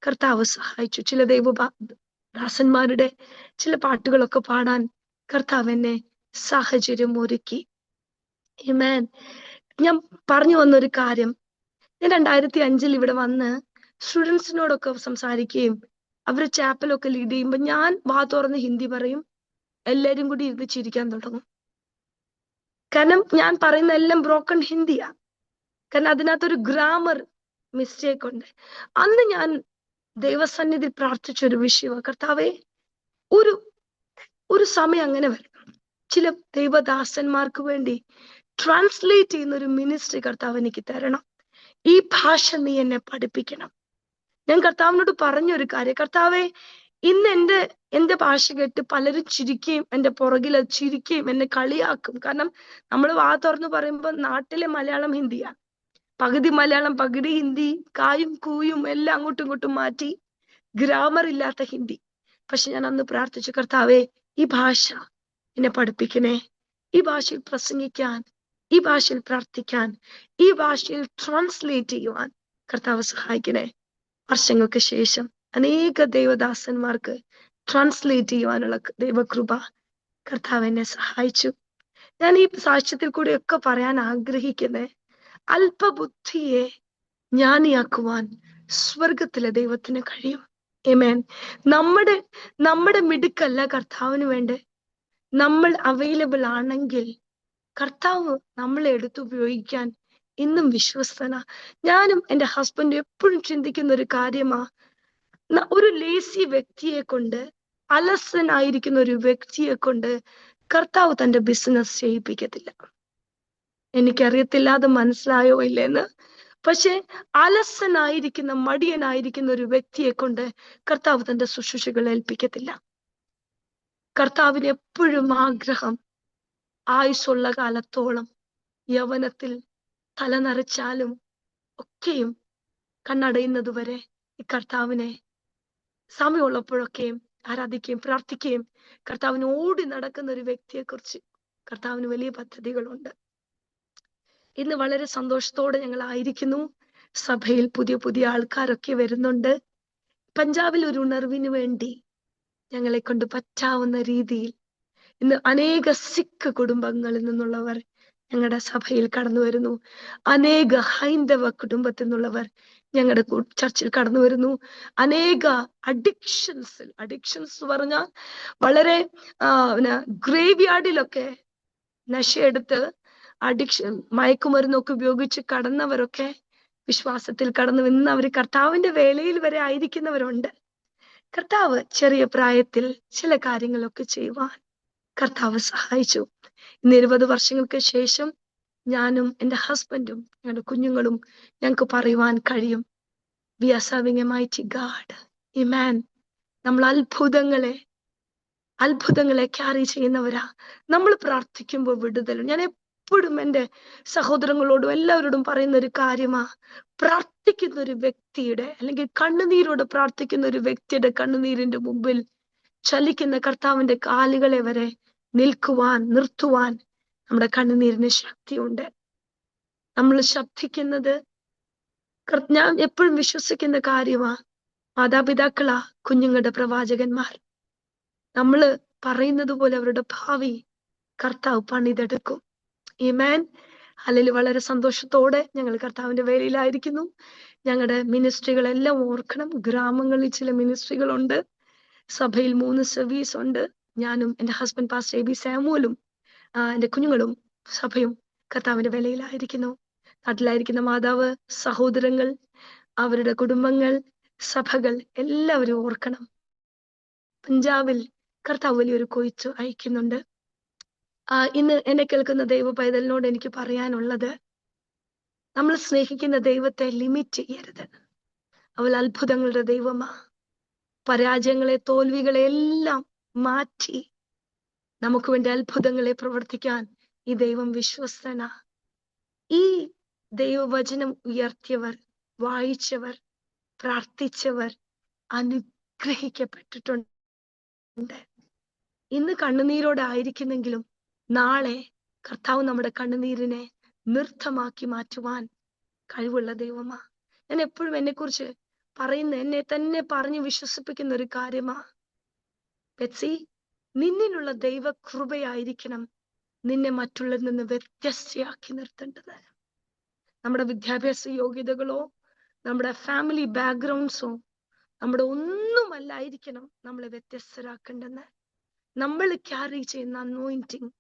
കർത്താവ് സഹായിച്ചു. ചില ദാസന്മാരുടെ ചില പാട്ടുകളൊക്കെ പാടാൻ കർത്താവ് എന്നെ സാഹചര്യം ഒരുക്കി. ആമേൻ. ഞാൻ പറഞ്ഞു വന്നൊരു കാര്യം, ഞാൻ 2005 ഇവിടെ വന്ന് സ്റ്റുഡൻസിനോടൊക്കെ സംസാരിക്കുകയും അവര് ചാപ്പലൊക്കെ ലീഡ് ചെയ്യുമ്പോ ഞാൻ വാ തുറന്ന് ഹിന്ദി പറയും, എല്ലാരും കൂടി ഇരുന്ന് ചിരിക്കാൻ തുടങ്ങും. കാരണം ഞാൻ പറയുന്ന എല്ലാം ബ്രോക്കൺ ഹിന്ദിയാ. കാരണം അതിനകത്തൊരു ഗ്രാമർ മിസ്റ്റേക്ക് ഉണ്ട്. അന്ന് ഞാൻ ദൈവസന്നിധി പ്രാർത്ഥിച്ചൊരു വിഷയമാണ്, കർത്താവേ ഒരു സമയം അങ്ങനെ വരും, ചില ദൈവദാസന്മാർക്ക് വേണ്ടി ട്രാൻസ്ലേറ്റ് ചെയ്യുന്ന ഒരു മിനിസ്ട്രി കർത്താവ് എനിക്ക് തരണം. ഈ ഭാഷ നീ എന്നെ പഠിപ്പിക്കണം. ഞാൻ കർത്താവിനോട് പറഞ്ഞൊരു കാര്യം, കർത്താവേ ഇന്ന് എന്റെ ഭാഷ കേട്ട് പലരും ചിരിക്കുകയും എന്റെ പുറകിൽ ചിരിക്കുകയും എന്നെ കളിയാക്കും. കാരണം നമ്മൾ വാ തുറന്ന് പറയുമ്പോൾ നാട്ടിലെ മലയാളം ഹിന്ദിയാണ്, പകുതി മലയാളം പകുതി ഹിന്ദി, കായും കൂയും എല്ലാം അങ്ങോട്ടും ഇങ്ങോട്ടും മാറ്റി, ഗ്രാമർ ഇല്ലാത്ത ഹിന്ദി. പക്ഷെ ഞാൻ അന്ന് പ്രാർത്ഥിച്ചു, കർത്താവേ ഈ ഭാഷ എന്നെ പഠിപ്പിക്കണേ, ഈ ഭാഷയിൽ പ്രസംഗിക്കാൻ, ഈ ഭാഷയിൽ പ്രാർത്ഥിക്കാൻ, ഈ ഭാഷയിൽ ട്രാൻസ്ലേറ്റ് ചെയ്യുവാൻ കർത്താവ് സഹായിക്കണേ. വർഷങ്ങൾക്ക് ശേഷം അനേക ദൈവദാസന്മാർക്ക് ട്രാൻസ്ലേറ്റ് ചെയ്യുവാനുള്ള ദൈവകൃപ കർത്താവ് എന്നെ സഹായിച്ചു. ഞാൻ ഈ സാക്ഷ്യത്തിൽ കൂടെയൊക്കെ പറയാൻ ആഗ്രഹിക്കുന്നത്, അല്പബുദ്ധിയെ ജ്ഞാനിയാക്കുവാൻ സ്വർഗത്തിലെ ദൈവത്തിന് കഴിയും. ആമേൻ. നമ്മുടെ മിടുക്കല്ല കർത്താവിന് വേണ്ട. നമ്മൾ അവൈലബിൾ ആണെങ്കിൽ കർത്താവ് നമ്മളെ എടുത്തുപയോഗിക്കാൻ ഇന്നും വിശ്വസ്തന. ഞാനും എൻ്റെ ഹസ്ബൻഡും എപ്പോഴും ചിന്തിക്കുന്ന ഒരു കാര്യമാ, ഒരു ലേസി വ്യക്തിയെ കൊണ്ട്, അലസനായിരിക്കുന്ന ഒരു വ്യക്തിയെ കൊണ്ട് കർത്താവ് തന്റെ ബിസിനസ് ചെയ്യിപ്പിക്കത്തില്ല. എനിക്കറിയത്തില്ല അത് മനസ്സിലായോ ഇല്ലെന്ന്. പക്ഷെ അലസനായിരിക്കുന്ന മടിയനായിരിക്കുന്ന ഒരു വ്യക്തിയെ കൊണ്ട് കർത്താവ് തന്റെ ശുശ്രൂഷകൾ ഏൽപ്പിക്കത്തില്ല. കർത്താവിന് എപ്പോഴും ആഗ്രഹം, ആയുസ്സുള്ള കാലത്തോളം യൗവനത്തിൽ തല നരച്ചാലും ഒക്കെയും കണ്ണടയുന്നത് വരെ ഈ കർത്താവിനെ സമയമുള്ളപ്പോഴൊക്കെയും ആരാധിക്കുകയും പ്രാർത്ഥിക്കുകയും കർത്താവിന് ഓടി നടക്കുന്ന ഒരു വ്യക്തിയെക്കുറിച്ച് കർത്താവിന് വലിയ പദ്ധതികളുണ്ട്. ഇന്ന് വളരെ സന്തോഷത്തോടെ ഞങ്ങൾ ആയിരിക്കുന്നു. സഭയിൽ പുതിയ പുതിയ ആൾക്കാരൊക്കെ വരുന്നുണ്ട്. പഞ്ചാബിൽ ഒരു ഉണർവിന് വേണ്ടി ഞങ്ങളെ കൊണ്ട് പറ്റാവുന്ന രീതിയിൽ ഇന്ന് അനേക സിഖ് കുടുംബങ്ങളിൽ നിന്നുള്ളവർ ഞങ്ങളുടെ സഭയിൽ കടന്നു വരുന്നു. അനേക ഹൈന്ദവ കുടുംബത്തിൽ നിന്നുള്ളവർ ഞങ്ങളുടെ ചർച്ചിൽ കടന്നു വരുന്നു. അനേക അഡിക്ഷൻസ് പറഞ്ഞാൽ വളരെ ഗ്രേവ് യാർഡിലൊക്കെ നശയെടുത്ത് മയക്കുമരുന്നൊക്കെ ഉപയോഗിച്ച് കടന്നവരൊക്കെ വിശ്വാസത്തിൽ കടന്നു ഇന്ന് അവർ കർത്താവിന്റെ വേലയിൽ വരെ ആയിരിക്കുന്നവരുണ്ട്. കർത്താവ് ചെറിയ പ്രായത്തിൽ ചില കാര്യങ്ങളൊക്കെ ചെയ്യുവാൻ കർത്താവ് സഹായിച്ചു. ഇന്ന് 20 വർഷങ്ങൾക്ക് ശേഷം ഞാനും എൻ്റെ ഹസ്ബൻഡും ഞങ്ങളുടെ കുഞ്ഞുങ്ങളും ഞങ്ങൾക്ക് പറയുവാൻ കഴിയും, we are serving a mighty God. Amen. നമ്മൾ അത്ഭുതങ്ങളെ ക്യാരി ചെയ്യുന്നവരാ. നമ്മൾ പ്രാർത്ഥിക്കുമ്പോൾ വിടുതലും. ഞാൻ എപ്പോഴും എൻ്റെ സഹോദരങ്ങളോടും എല്ലാവരോടും പറയുന്ന ഒരു കാര്യമാ, പ്രാർത്ഥിക്കുന്ന ഒരു വ്യക്തിയുടെ അല്ലെങ്കിൽ കണ്ണുനീരോട് പ്രാർത്ഥിക്കുന്ന ഒരു വ്യക്തിയുടെ കണ്ണുനീരിന്റെ മുമ്പിൽ ചലിക്കുന്ന കർത്താവിന്റെ കാലുകളെ വരെ നിർത്തുവാൻ നമ്മുടെ കണ്ണുനീരിന് ശക്തിയുണ്ട്. നമ്മൾ ശബ്ദിക്കുന്നത് ഞാൻ എപ്പോഴും വിശ്വസിക്കുന്ന കാര്യമാ, മാതാപിതാക്കളാ കുഞ്ഞുങ്ങളുടെ പ്രവാചകന്മാർ. നമ്മള് പറയുന്നത് പോലെ അവരുടെ ഭാവി കർത്താവ് പണിതെടുക്കും. ആമേൻ. അല്ലെങ്കിൽ വളരെ സന്തോഷത്തോടെ ഞങ്ങൾ കർത്താവിന്റെ വേലയിലായിരിക്കുന്നു. ഞങ്ങളുടെ മിനിസ്ട്രികളെല്ലാം ഓർക്കണം. ഗ്രാമങ്ങളിൽ ചില മിനിസ്ട്രികളുണ്ട്. സഭയിൽ 3 സർവീസ് ഉണ്ട്. ഞാനും എൻ്റെ ഹസ്ബൻഡ് പാസ്റ്റർ എബി സാമുവലും എൻ്റെ കുഞ്ഞുങ്ങളും സഭയും കർത്താവിന്റെ വേലയിലായിരിക്കുന്നു. നാട്ടിലായിരിക്കുന്ന മാതാവ്, സഹോദരങ്ങൾ, അവരുടെ കുടുംബങ്ങൾ, സഭകൾ എല്ലാവരും ഓർക്കണം. പഞ്ചാബിൽ കർത്താവ് വലിയൊരു കൊയ്ത്ത് അയക്കുന്നുണ്ട്. ഇന്ന് എന്നെ കേൾക്കുന്ന ദൈവ പൈതലിനോട് എനിക്ക് പറയാനുള്ളത്, നമ്മൾ സ്നേഹിക്കുന്ന ദൈവത്തെ ലിമിറ്റ് ചെയ്യരുത്. അവൾ അത്ഭുതങ്ങളുടെ ദൈവമാ. പരാജയങ്ങളെ, തോൽവികളെ എല്ലാം മാറ്റി നമുക്ക് വേണ്ടി അത്ഭുതങ്ങളെ പ്രവർത്തിക്കാൻ ഈ ദൈവം വിശ്വസ്തനാ. ഈ ദൈവവചനം ഉയർത്തിയവർ, വായിച്ചവർ, പ്രാർത്ഥിച്ചവർ അനുഗ്രഹിക്കപ്പെട്ടിട്ടുണ്ട്. ഇന്ന് കണ്ണുനീരോടെ ആയിരിക്കുന്നെങ്കിലും നാളെ കർത്താവ് നമ്മുടെ കണ്ണുനീരിനെ നൃത്തമാക്കി മാറ്റുവാൻ കഴിവുള്ള ദൈവമാ. ഞാൻ എപ്പോഴും എന്നെക്കുറിച്ച് പറയുന്ന, എന്നെ തന്നെ പറഞ്ഞ് വിശ്വസിപ്പിക്കുന്ന ഒരു കാര്യമാ, ബെറ്റ്സി, നിന്നിലുള്ള ദൈവ കൃപയായിരിക്കണം നിന്നെ മറ്റുള്ളവരിൽ നിന്ന് വ്യത്യസ്തയാക്കി നിർത്തേണ്ടത്. നമ്മുടെ വിദ്യാഭ്യാസ യോഗ്യതകളോ നമ്മുടെ ഫാമിലി ബാക്ക്ഗ്രൗണ്ട്സോ നമ്മുടെ ഒന്നുമല്ലായിരിക്കണം നമ്മളെ വ്യത്യസ്തരാക്കേണ്ടെന്ന്. നമ്മൾ ക്യാരി ചെയ്യുന്ന അനോയിന്റിങ്,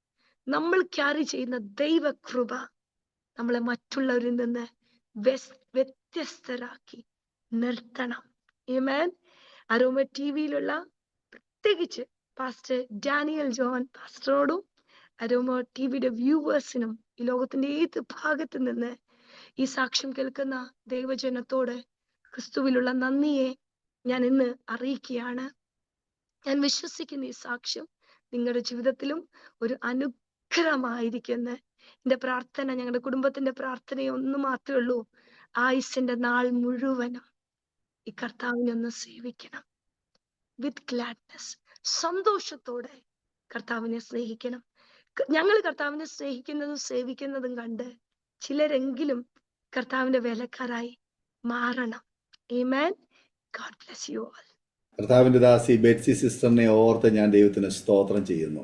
നമ്മൾ ക്യാരി ചെയ്യുന്ന ദൈവകൃപ നമ്മളെ മറ്റുള്ളവരിൽ നിന്ന് വ്യത്യസ്തരാക്കി നിർത്തണം. ആമേൻ. അരോമ ടിവിയിലുള്ള പ്രത്യേകിച്ച് പാസ്റ്റർ ഡാനിയൽ ജോൺ പാസ്റ്ററോടും അരോമ ടിവിയുടെ വ്യൂവേഴ്സിനും ഈ ലോകത്തിന്റെ ഏത് ഭാഗത്ത് നിന്ന് ഈ സാക്ഷ്യം കേൾക്കുന്ന ദൈവജനത്തോട് ക്രിസ്തുവിലുള്ള നന്ദിയെ ഞാൻ ഇന്ന് അറിയിക്കുകയാണ്. ഞാൻ വിശ്വസിക്കുന്ന ഈ സാക്ഷ്യം നിങ്ങളുടെ ജീവിതത്തിലും ഒരു അനുഗ്രഹമായിരിക്കുന്ന എന്റെ പ്രാർത്ഥന, ഞങ്ങളുടെ കുടുംബത്തിന്റെ പ്രാർത്ഥനയെ ഒന്ന് മാത്രമേ ഉള്ളൂ, ആയുസിന്റെ നാൾ മുഴുവനും ഈ കർത്താവിനെ ഒന്ന് സേവിക്കണം. വിത്ത് ഗ്ലാഡ്നെസ്, സന്തോഷത്തോടെ കർത്താവിനെ സ്നേഹിക്കണം. ഞങ്ങൾ കർത്താവിനെ സ്നേഹിക്കുന്നതും സേവിക്കുന്നതും കണ്ട് ചിലരെങ്കിലും കർത്താവിന്റെ വേലക്കാരായി മാറണം. ആമേൻ. God bless you all. കർത്താവിന്റെ ദാസി ബെറ്റ്സി സിസ്റ്ററിനെ ഓർത്ത് ഞാൻ ദൈവത്തിന് സ്തോത്രം ചെയ്യുന്നു.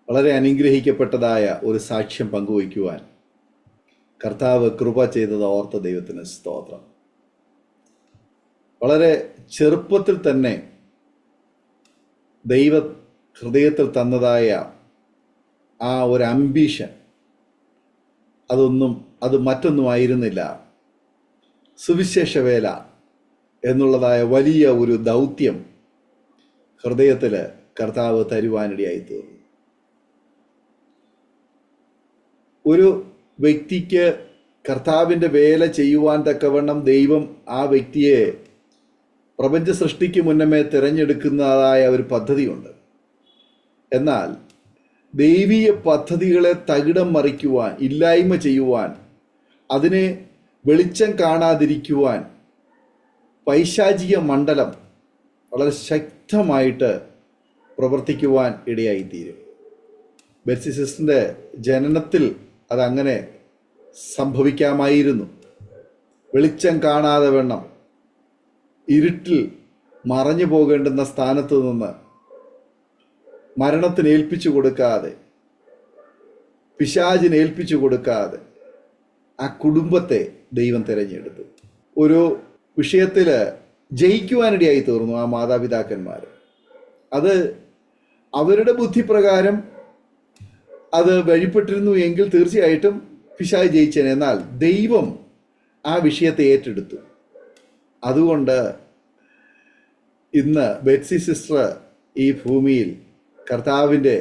വളരെ അനുഗ്രഹിക്കപ്പെട്ടതായ ഒരു സാക്ഷ്യം പങ്കുവയ്ക്കുവാൻ കർത്താവ് കൃപ ചെയ്തത് ഓർത്ത ദൈവത്തിന് സ്തോത്രം. വളരെ ചെറുപ്പത്തിൽ തന്നെ ദൈവ ഹൃദയത്തിൽ തന്നതായ ആ ഒരു അംബീഷൻ, അത് മറ്റൊന്നും ആയിരുന്നില്ല, സുവിശേഷ വേല എന്നുള്ളതായ വലിയ ഒരു ദൗത്യം ഹൃദയത്തിൽ കർത്താവ് തരുവാനിടയായി തീർന്നു. ഒരു വ്യക്തിക്ക് കർത്താവിൻ്റെ വേല ചെയ്യുവാൻ തക്കവണ്ണം ദൈവം ആ വ്യക്തിയെ പ്രപഞ്ച സൃഷ്ടിക്ക് മുന്നമേ തിരഞ്ഞെടുക്കുന്നതായ ഒരു പദ്ധതിയുണ്ട്. എന്നാൽ ദൈവീയ പദ്ധതികളെ തകിടം മറിക്കുവാൻ, ഇല്ലായ്മ ചെയ്യുവാൻ, അതിനെ വെളിച്ചം കാണാതിരിക്കുവാൻ പൈശാചിക മണ്ഡലം വളരെ ശക്തമായിട്ട് പ്രവർത്തിക്കുവാൻ ഇടയായിത്തീരും. ബെറ്റ്സി സിസ്റ്ററിൻ്റെ ജനനത്തിൽ അതങ്ങനെ സംഭവിക്കാമായിരുന്നു. വെളിച്ചം കാണാതെ വണ്ണം ഇരുട്ടിൽ മറഞ്ഞു പോകേണ്ടുന്ന സ്ഥാനത്ത് നിന്ന് മരണത്തിന് ഏൽപ്പിച്ചു കൊടുക്കാതെ, പിശാചിന് ഏൽപ്പിച്ചു കൊടുക്കാതെ ആ കുടുംബത്തെ ദൈവം തിരഞ്ഞെടുത്തു. ഒരു വിഷയത്തിൽ ജയിക്കുവാനിടയായി തീർന്നു ആ മാതാപിതാക്കന്മാർ. അത് അവരുടെ ബുദ്ധിപ്രകാരം അത് വഴിപ്പെട്ടിരുന്നു എങ്കിൽ തീർച്ചയായിട്ടും പിശാച് ജയിച്ചേനെ. എന്നാൽ ദൈവം ആ വിഷയത്തെ ഏറ്റെടുത്തു. അതുകൊണ്ട് ഇന്ന് ബെറ്റ്സി സിസ്റ്റർ ഈ ഭൂമിയിൽ കർത്താവിൻ്റെ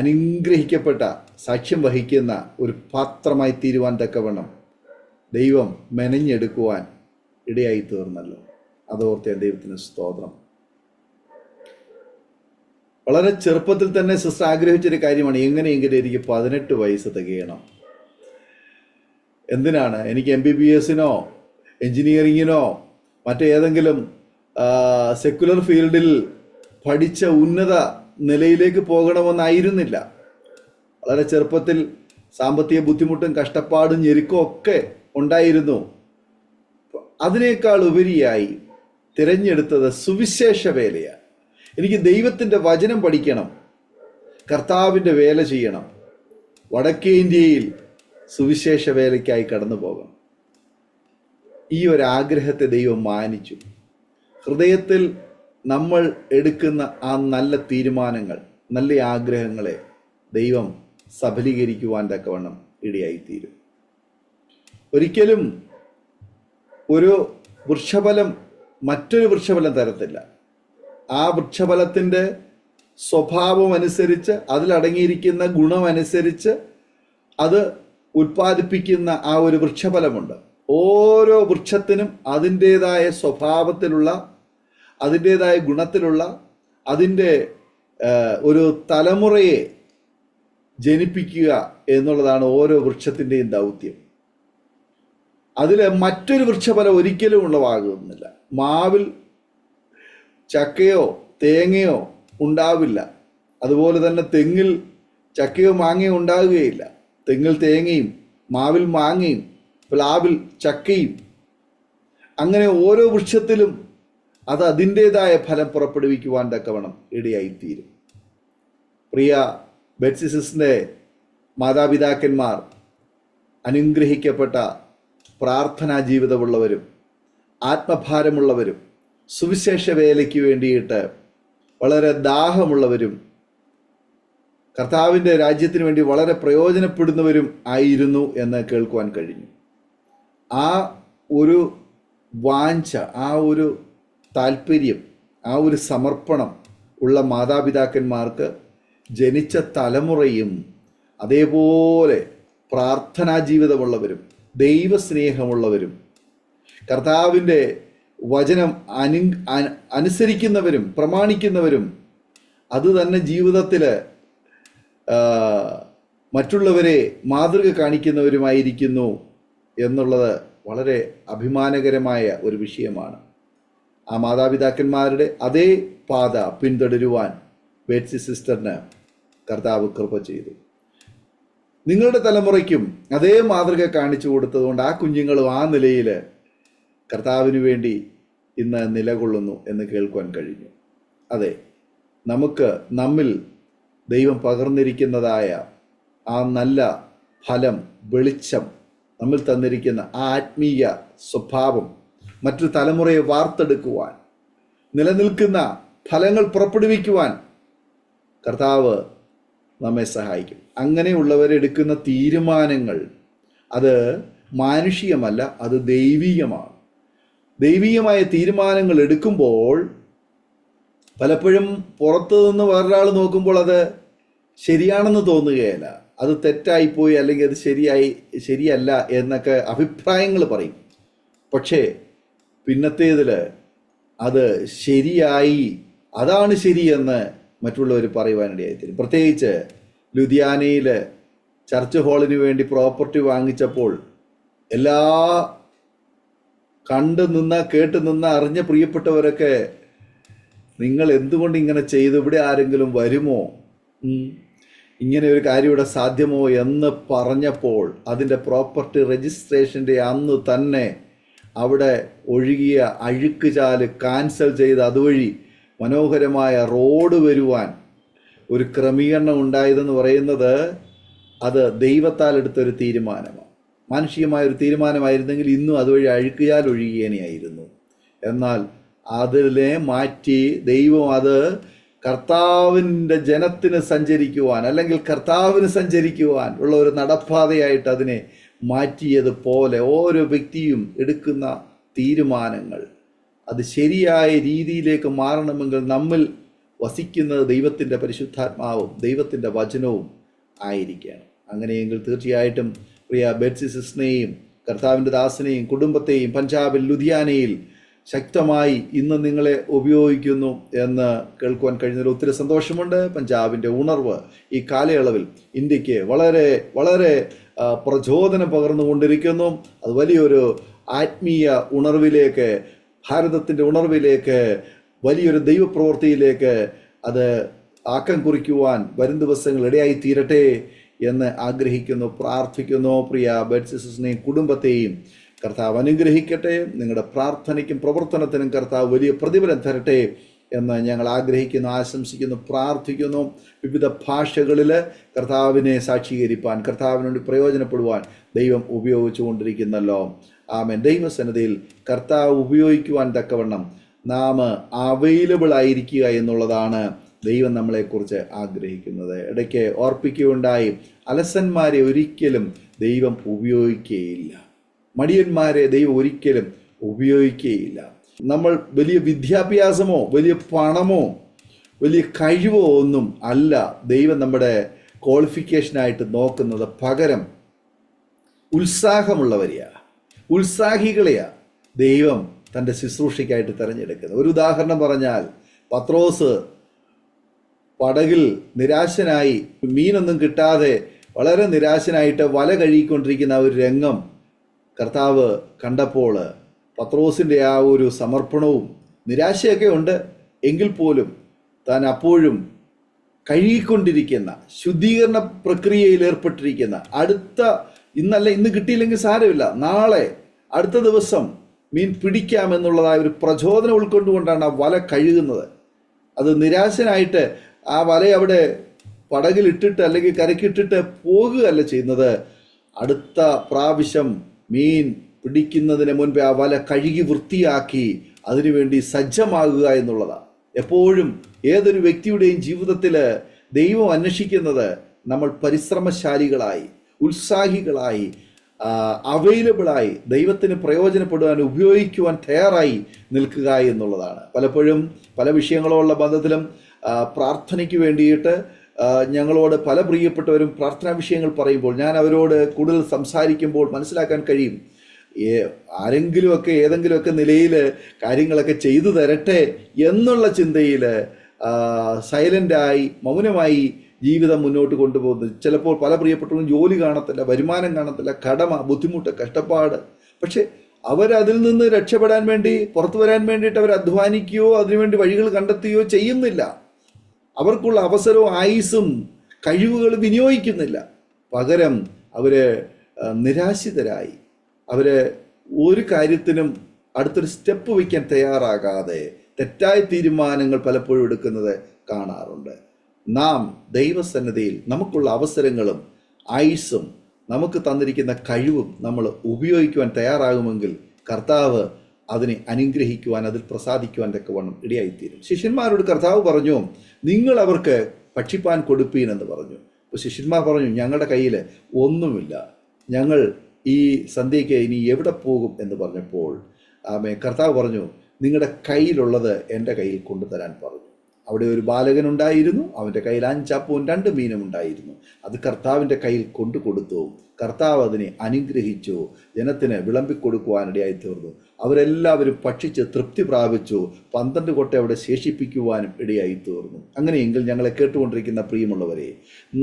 അനുഗ്രഹിക്കപ്പെട്ട സാക്ഷ്യം വഹിക്കുന്ന ഒരു പാത്രമായി തീരുവാൻ തക്കവണ്ണം ദൈവം മെനഞ്ഞെടുക്കുവാൻ ഇടയായി തീർന്നല്ലോ. അതോർത്ത് ദൈവത്തിന് സ്തോത്രം. വളരെ ചെറുപ്പത്തിൽ തന്നെ സിസ്റ്റർ ആഗ്രഹിച്ചൊരു കാര്യമാണ്, എങ്ങനെയെങ്കിലും എനിക്ക് 18 വയസ്സ് തികയണം. എന്തിനാണ്? എനിക്ക് MBBS-നോ എൻജിനീയറിങ്ങിനോ മറ്റേതെങ്കിലും സെക്കുലർ ഫീൽഡിൽ പഠിച്ച ഉന്നത നിലയിലേക്ക് പോകണമെന്നായിരുന്നില്ല. വളരെ ചെറുപ്പത്തിൽ സാമ്പത്തിക ബുദ്ധിമുട്ടും കഷ്ടപ്പാടും ഞെരുക്കവും ഒക്കെ ഉണ്ടായിരുന്നു. അതിനേക്കാൾ ഉപരിയായി തിരഞ്ഞെടുത്തത് സുവിശേഷ വേലയാണ്. എനിക്ക് ദൈവത്തിൻ്റെ വചനം പഠിക്കണം, കർത്താവിൻ്റെ വേല ചെയ്യണം, വടക്കേ ഇന്ത്യയിൽ സുവിശേഷ വേലയ്ക്കായി കടന്നു പോകണം. ഈ ഒരാഗ്രഹത്തെ ദൈവം മാനിച്ചു. ഹൃദയത്തിൽ നമ്മൾ എടുക്കുന്ന ആ നല്ല തീരുമാനങ്ങൾ, നല്ല ആഗ്രഹങ്ങളെ ദൈവം സഫലീകരിക്കുവാൻ തക്കവണ്ണം ഇടയായിത്തീരും. ഒരിക്കലും ഒരു വൃക്ഷഫലം മറ്റൊരു വൃക്ഷഫലം തരത്തില്ല. ആ വൃക്ഷഫലത്തിൻ്റെ സ്വഭാവം അനുസരിച്ച്, അതിലടങ്ങിയിരിക്കുന്ന ഗുണമനുസരിച്ച് അത് ഉൽപ്പാദിപ്പിക്കുന്ന ആ ഒരു വൃക്ഷഫലമുണ്ട്. ഓരോ വൃക്ഷത്തിനും അതിൻ്റേതായ സ്വഭാവത്തിലുള്ള, അതിൻ്റേതായ ഗുണത്തിലുള്ള, അതിൻ്റെ ഒരു തലമുറയെ ജനിപ്പിക്കുക എന്നുള്ളതാണ് ഓരോ വൃക്ഷത്തിൻ്റെയും ദൗത്യം. അതിൽ മറ്റൊരു വൃക്ഷഫലം ഒരിക്കലും ഉളവാകുന്നില്ല. മാവിൽ ചക്കയോ തേങ്ങയോ ഉണ്ടാവില്ല. അതുപോലെ തന്നെ തെങ്ങിൽ ചക്കയോ മാങ്ങയോ ഉണ്ടാവുകയില്ല. തെങ്ങിൽ തേങ്ങയും, മാവിൽ മാങ്ങയും, പ്ലാവിൽ ചക്കയും, അങ്ങനെ ഓരോ വൃക്ഷത്തിലും അത് അതിൻ്റേതായ ഫലം പുറപ്പെടുവിക്കുവാൻ തക്കവണ്ണം ഇടയായിത്തീരും. പ്രിയ ബെറ്റ്സി സിസ്റ്ററിൻ്റെ മാതാപിതാക്കന്മാർ അനുഗ്രഹിക്കപ്പെട്ട പ്രാർത്ഥനാ ജീവിതമുള്ളവരും ആത്മഭാരമുള്ളവരും സുവിശേഷ വേലയ്ക്ക് വേണ്ടിയിട്ട് വളരെ ദാഹമുള്ളവരും കർത്താവിൻ്റെ രാജ്യത്തിന് വേണ്ടി വളരെ പ്രയോജനപ്പെടുന്നവരും ആയിരുന്നു എന്ന് കേൾക്കുവാൻ കഴിഞ്ഞു. ആ ഒരു വാഞ്ച, ആ ഒരു താല്പര്യം, ആ ഒരു സമർപ്പണം ഉള്ള മാതാപിതാക്കന്മാർക്ക് ജനിച്ച തലമുറയും അതേപോലെ പ്രാർത്ഥനാ ജീവിതമുള്ളവരും ദൈവസ്നേഹമുള്ളവരും കർത്താവിൻ്റെ വചനം അനുസരിക്കുന്നവരും പ്രമാണിക്കുന്നവരും അത് തന്നെ ജീവിതത്തിൽ മറ്റുള്ളവരെ മാതൃക കാണിക്കുന്നവരുമായിരിക്കുന്നു എന്നുള്ളത് വളരെ അഭിമാനകരമായ ഒരു വിഷയമാണ്. ആ മാതാപിതാക്കന്മാരുടെ അതേ പാത പിന്തുടരുവാൻ ബെറ്റ്സി സിസ്റ്ററിന് കർത്താവ് കൃപ ചെയ്തു. നിങ്ങളുടെ തലമുറയ്ക്കും അതേ മാതൃക കാണിച്ചു കൊടുത്തതുകൊണ്ട് ആ കുഞ്ഞുങ്ങളും ആ നിലയിൽ കർത്താവിന് വേണ്ടി ഇന്ന് നിലകൊള്ളുന്നു എന്ന് കേൾക്കുവാൻ കഴിഞ്ഞു. അതെ, നമുക്ക് നമ്മിൽ ദൈവം പകർന്നിരിക്കുന്നതായ ആ നല്ല ഫലം, വെളിച്ചം, നമ്മിൽ തന്നിരിക്കുന്ന ആ ആത്മീയ സ്വഭാവം മറ്റൊരു തലമുറയെ വാർത്തെടുക്കുവാൻ, നിലനിൽക്കുന്ന ഫലങ്ങൾ പുറപ്പെടുവിക്കുവാൻ കർത്താവ് നമ്മെ സഹായിക്കും. അങ്ങനെയുള്ളവരെടുക്കുന്ന തീരുമാനങ്ങൾ അത് മാനുഷികമല്ല, അത് ദൈവീകമാണ്. ദൈവീകമായ തീരുമാനങ്ങൾ എടുക്കുമ്പോൾ പലപ്പോഴും പുറത്തു നിന്ന് വേറൊരാൾ നോക്കുമ്പോൾ അത് ശരിയാണെന്ന് തോന്നുകയില്ല. അത് തെറ്റായിപ്പോയി, അല്ലെങ്കിൽ അത് ശരിയല്ല എന്നൊക്കെ അഭിപ്രായങ്ങൾ പറയും. പക്ഷേ പിന്നത്തേതിൽ അത് ശരിയായി, അതാണ് ശരിയെന്ന് മറ്റുള്ളവർ പറയുവാനിടയായിത്തീരും. പ്രത്യേകിച്ച് ലുധിയാനയിൽ ചർച്ച് ഹാളിന് വേണ്ടി പ്രോപ്പർട്ടി വാങ്ങിച്ചപ്പോൾ എല്ലാ കണ്ടു നിന്ന, കേട്ട് നിന്ന, അറിഞ്ഞ പ്രിയപ്പെട്ടവരൊക്കെ നിങ്ങൾ എന്തുകൊണ്ട് ഇങ്ങനെ ചെയ്തു? ഇവിടെ ആരെങ്കിലും വരുമോ? ഇങ്ങനെ ഒരു കാര്യം ഇവിടെ സാധ്യമോ എന്ന് പറഞ്ഞപ്പോൾ അതിൻ്റെ പ്രോപ്പർട്ടി രജിസ്ട്രേഷൻ്റെ അന്ന് തന്നെ അവിടെ ഒഴുകിയ അഴുക്ക് ചാല് ക്യാൻസൽ ചെയ്ത് അതുവഴി മനോഹരമായ റോഡ് വരുവാൻ ഒരു ക്രമീകരണം ഉണ്ടായതെന്ന് പറയുന്നത് അത് ദൈവത്താൽ എടുത്തൊരു തീരുമാനമാണ്. മാനുഷികമായൊരു തീരുമാനമായിരുന്നെങ്കിൽ ഇന്നും അതുവഴി അഴുക്കുചാൽ ഒഴുകിയേനെയായിരുന്നു. എന്നാൽ അതിനെ മാറ്റി ദൈവം അത് കർത്താവിൻ്റെ ജനത്തിന് സഞ്ചരിക്കുവാൻ, അല്ലെങ്കിൽ കർത്താവിന് സഞ്ചരിക്കുവാൻ ഉള്ള ഒരു നടപ്പാതയായിട്ട് അതിനെ മാറ്റിയതുപോലെ ഓരോ വ്യക്തിയും എടുക്കുന്ന തീരുമാനങ്ങൾ അത് ശരിയായ രീതിയിലേക്ക് മാറണമെങ്കിൽ നമ്മിൽ വസിക്കുന്നത് ദൈവത്തിൻ്റെ പരിശുദ്ധാത്മാവും ദൈവത്തിൻ്റെ വചനവും ആയിരിക്കണം. അങ്ങനെയെങ്കിൽ തീർച്ചയായിട്ടും പ്രിയ ബെറ്റ്സി സിസ്റ്ററിനെയും കർത്താവിൻ്റെ ദാസനെയും കുടുംബത്തെയും പഞ്ചാബിൽ ലുധിയാനയിൽ ശക്തമായി ഇന്ന് നിങ്ങളെ ഉപയോഗിക്കുന്നു എന്ന് കേൾക്കുവാൻ കഴിഞ്ഞതിൽ ഒത്തിരി സന്തോഷമുണ്ട്. പഞ്ചാബിൻ്റെ ഉണർവ് ഈ കാലയളവിൽ ഇന്ത്യക്ക് വളരെ വളരെ പ്രചോദനം പകർന്നുകൊണ്ടിരിക്കുന്നു. അത് വലിയൊരു ആത്മീയ ഉണർവിലേക്ക്, ഭാരതത്തിൻ്റെ ഉണർവിലേക്ക്, വലിയൊരു ദൈവപ്രവൃത്തിയിലേക്ക് അത് ആക്കം കുറിക്കുവാൻ വരും ദിവസങ്ങൾ ഇടയായി തീരട്ടെ എന്ന് ആഗ്രഹിക്കുന്നു, പ്രാർത്ഥിക്കുന്നു. പ്രിയ ബെറ്റ്സി സിസ്റ്ററിനെയും കുടുംബത്തെയും കർത്താവ് അനുഗ്രഹിക്കട്ടെ. നിങ്ങളുടെ പ്രാർത്ഥനയ്ക്കും പ്രവർത്തനത്തിനും കർത്താവ് വലിയ പ്രതിഫലം തരട്ടെ എന്ന് ഞങ്ങൾ ആഗ്രഹിക്കുന്നു, ആശംസിക്കുന്നു, പ്രാർത്ഥിക്കുന്നു. വിവിധ ഭാഷകളിൽ കർത്താവിനെ സാക്ഷീകരിപ്പാൻ, കർത്താവിന് വേണ്ടി പ്രയോജനപ്പെടുവാൻ ദൈവം ഉപയോഗിച്ചുകൊണ്ടിരിക്കുന്നല്ലോ. ആമേൻ. ദൈവസന്നിധിയിൽ കർത്താവ് ഉപയോഗിക്കുവാൻ തക്കവണ്ണം നാം അവൈലബിൾ ആയിരിക്കുക എന്നുള്ളതാണ് ദൈവം നമ്മളെക്കുറിച്ച് ആഗ്രഹിക്കുന്നത്. ഇടയ്ക്ക് ഓർപ്പിക്കുകയുണ്ടായി, അലസന്മാരെ ഒരിക്കലും ദൈവം ഉപയോഗിക്കുകയില്ല, മടിയന്മാരെ ദൈവം ഒരിക്കലും ഉപയോഗിക്കുകയില്ല. നമ്മൾ വലിയ വിദ്യാഭ്യാസമോ വലിയ പണമോ വലിയ കഴിവോ ഒന്നും അല്ല ദൈവം നമ്മുടെ ക്വാളിഫിക്കേഷനായിട്ട് നോക്കുന്നത്. പകരം ഉത്സാഹമുള്ളവരെയാണ്, ഉത്സാഹികളെയാണ് ദൈവം തൻ്റെ ശുശ്രൂഷയ്ക്കായിട്ട് തിരഞ്ഞെടുക്കുന്നത്. ഒരു ഉദാഹരണം പറഞ്ഞാൽ, പത്രോസ് പടകിൽ നിരാശനായി, മീനൊന്നും കിട്ടാതെ വളരെ നിരാശനായിട്ട് വല കഴുകിക്കൊണ്ടിരിക്കുന്ന ഒരു രംഗം കർത്താവ് കണ്ടപ്പോൾ പത്രോസിൻ്റെ ആ ഒരു സമർപ്പണവും നിരാശയൊക്കെ ഉണ്ട് എങ്കിൽ പോലും താൻ അപ്പോഴും കഴുകിക്കൊണ്ടിരിക്കുന്ന, ശുദ്ധീകരണ പ്രക്രിയയിൽ ഏർപ്പെട്ടിരിക്കുന്ന, ഇന്ന് കിട്ടിയില്ലെങ്കിൽ സാരമില്ല, നാളെ അടുത്ത ദിവസം മീൻ പിടിക്കാമെന്നുള്ളതായ ഒരു പ്രചോദനം ഉൾക്കൊണ്ടുകൊണ്ടാണ് ആ വല കഴുകുന്നത്. അത് നിരാശനായിട്ട് ആ വല അവിടെ പടകിലിട്ടിട്ട് അല്ലെങ്കിൽ കരക്കിട്ടിട്ട് പോകുകയല്ല ചെയ്യുന്നത്. അടുത്ത പ്രാവശ്യം മീൻ പിടിക്കുന്നതിന് മുൻപേ ആ വല കഴുകി വൃത്തിയാക്കി അതിനുവേണ്ടി സജ്ജമാകുക എന്നുള്ളതാണ്. എപ്പോഴും ഏതൊരു വ്യക്തിയുടെയും ജീവിതത്തിൽ ദൈവം അന്വേഷിക്കുന്നത് നമ്മൾ പരിശ്രമശാലികളായി, ഉത്സാഹികളായി, അവൈലബിളായി, ദൈവത്തിന് പ്രയോജനപ്പെടുവാൻ, ഉപയോഗിക്കുവാൻ തയ്യാറായി നിൽക്കുക എന്നുള്ളതാണ്. പലപ്പോഴും പല വിഷയങ്ങളുള്ള ബന്ധത്തിലും പ്രാർത്ഥനയ്ക്ക് വേണ്ടിയിട്ട് ഞങ്ങളോട് പല പ്രിയപ്പെട്ടവരും പ്രാർത്ഥനാ വിഷയങ്ങൾ പറയുമ്പോൾ ഞാൻ അവരോട് കൂടുതൽ സംസാരിക്കുമ്പോൾ മനസ്സിലാക്കാൻ കഴിയും, ആരെങ്കിലുമൊക്കെ ഏതെങ്കിലുമൊക്കെ നിലയിൽ കാര്യങ്ങളൊക്കെ ചെയ്തു തരട്ടെ എന്നുള്ള ചിന്തയിൽ സൈലൻ്റായി, മൗനമായി ജീവിതം മുന്നോട്ട് കൊണ്ടുപോകുന്നത്. ചിലപ്പോൾ പല പ്രിയപ്പെട്ടവരും ജോലി കാണത്തില്ല, വരുമാനം കാണത്തില്ല, കടമ, ബുദ്ധിമുട്ട്, കഷ്ടപ്പാട്. പക്ഷെ അവരതിൽ നിന്ന് രക്ഷപ്പെടാൻ വേണ്ടി, പുറത്തു വരാൻ വേണ്ടിയിട്ട് അവർ അധ്വാനിക്കുകയോ അതിനുവേണ്ടി വഴികൾ കണ്ടെത്തുകയോ ചെയ്യുന്നില്ല. അവർക്കുള്ള അവസരവും ആയുസ്സും കഴിവുകളും വിനിയോഗിക്കുന്നില്ല. പകരം അവർ നിരാശിതരായി, അവർ ഒരു കാര്യത്തിനും അടുത്തൊരു സ്റ്റെപ്പ് വയ്ക്കാൻ തയ്യാറാകാതെ തെറ്റായ തീരുമാനങ്ങൾ പലപ്പോഴും എടുക്കുന്നത് കാണാറുണ്ട്. നാം ദൈവസന്നിധിയിൽ നമുക്കുള്ള അവസരങ്ങളും ആയുസ്സും നമുക്ക് തന്നിരിക്കുന്ന കഴിവും നമ്മൾ ഉപയോഗിക്കുവാൻ തയ്യാറാകുമെങ്കിൽ കർത്താവ് അതിനെ അനുഗ്രഹിക്കുവാൻ, അതിൽ പ്രസാദിക്കുവാൻ തക്കവണ്ണം ഇടയായിത്തീരും. ശിഷ്യന്മാരോട് കർത്താവ് പറഞ്ഞു, നിങ്ങൾ അവർക്ക് ഭക്ഷിപ്പാൻ കൊടുപ്പീൻ എന്ന് പറഞ്ഞു. അപ്പോൾ ശിഷ്യന്മാർ പറഞ്ഞു, ഞങ്ങളുടെ കയ്യിൽ ഒന്നുമില്ല, ഞങ്ങൾ ഈ സന്ധ്യയ്ക്ക് ഇനി എവിടെ പോകും എന്ന് പറഞ്ഞപ്പോൾ കർത്താവ് പറഞ്ഞു, നിങ്ങളുടെ കയ്യിലുള്ളത് എൻ്റെ കയ്യിൽ കൊണ്ടുതരാൻ പറഞ്ഞു. അവിടെ ഒരു ബാലകനുണ്ടായിരുന്നു, അവൻ്റെ കയ്യിൽ 5 അപ്പവും 2 മീനും ഉണ്ടായിരുന്നു. അത് കർത്താവിൻ്റെ കയ്യിൽ കൊണ്ടു കൊടുത്തു. കർത്താവ് അതിനെ അനുഗ്രഹിച്ചു, ജനത്തിന് വിളമ്പിക്കൊടുക്കുവാനിടയായി തീർന്നു. അവരെല്ലാവരും ഭക്ഷിച്ച് തൃപ്തി പ്രാപിച്ചു. 12 കൊട്ട അവിടെ ശേഷിപ്പിക്കുവാനും ഇടയായി തീർന്നു. അങ്ങനെയെങ്കിൽ ഞങ്ങളെ കേട്ടുകൊണ്ടിരിക്കുന്ന പ്രിയമുള്ളവരെ,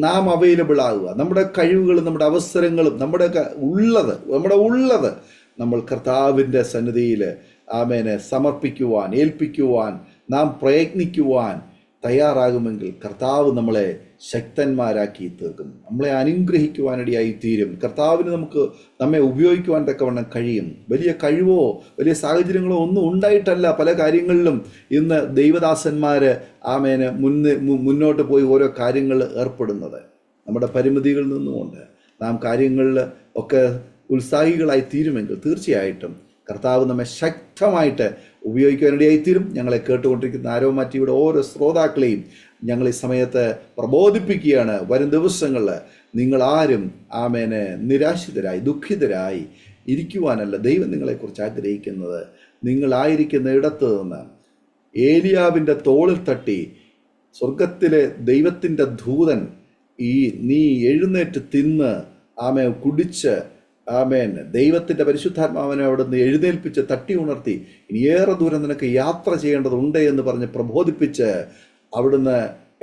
നാം അവൈലബിൾ ആകുക. നമ്മുടെ കഴിവുകളും നമ്മുടെ അവസരങ്ങളും നമ്മുടെ ഉള്ളത് നമ്മൾ കർത്താവിൻ്റെ സന്നിധിയിൽ സമർപ്പിക്കുവാൻ, ഏൽപ്പിക്കുവാൻ നാം പ്രയത്നിക്കുവാൻ തയ്യാറാകുമെങ്കിൽ കർത്താവ് നമ്മളെ ശക്തന്മാരാക്കി തീർക്കും, നമ്മളെ അനുഗ്രഹിക്കുവാനിടയായി തീരും. കർത്താവിന് നമ്മെ ഉപയോഗിക്കുവാൻ തക്കവണ്ണം കഴിയും. വലിയ കഴിവോ വലിയ സാഹചര്യങ്ങളോ ഒന്നും ഉണ്ടായിട്ടല്ല പല കാര്യങ്ങളിലും ഇന്ന് ദൈവദാസന്മാർ മുന്നോട്ട് പോയി ഓരോ കാര്യങ്ങളിൽ ഏർപ്പെടുന്നത്. നമ്മുടെ പരിമിതികളിൽ നിന്നുകൊണ്ട് നാം കാര്യങ്ങളിൽ ഒക്കെ ഉത്സാഹികളായി തീരുമെങ്കിൽ തീർച്ചയായിട്ടും കർത്താവ് നമ്മെ ശക്തമായിട്ട് ഉപയോഗിക്കാനിടയായിത്തീരും. ഞങ്ങളെ കേട്ടുകൊണ്ടിരിക്കുന്ന അരോമ ടിവിയുടെ ഓരോ ശ്രോതാക്കളെയും ഞങ്ങൾ ഈ സമയത്ത് പ്രബോധിപ്പിക്കുകയാണ്. വരും ദിവസങ്ങളിൽ നിങ്ങളാരും നിരാശിതരായി ദുഃഖിതരായി ഇരിക്കുവാനല്ല ദൈവം നിങ്ങളെക്കുറിച്ച് ആഗ്രഹിക്കുന്നത്. നിങ്ങളായിരിക്കുന്ന ഇടത്ത് നിന്ന് ഏലിയാവിൻ്റെ തോളിൽ തട്ടി സ്വർഗത്തിലെ ദൈവത്തിൻ്റെ ദൂതൻ നീ എഴുന്നേറ്റ് തിന്ന് കുടിച്ച് ദൈവത്തിൻ്റെ പരിശുദ്ധാത്മാവിനെ അവിടുന്ന് എഴുന്നേൽപ്പിച്ച് തട്ടി ഉണർത്തി ഇനിയേറെ ദൂരം നിനക്ക് യാത്ര ചെയ്യേണ്ടതുണ്ട് എന്ന് പറഞ്ഞ് പ്രബോധിപ്പിച്ച് അവിടുന്ന്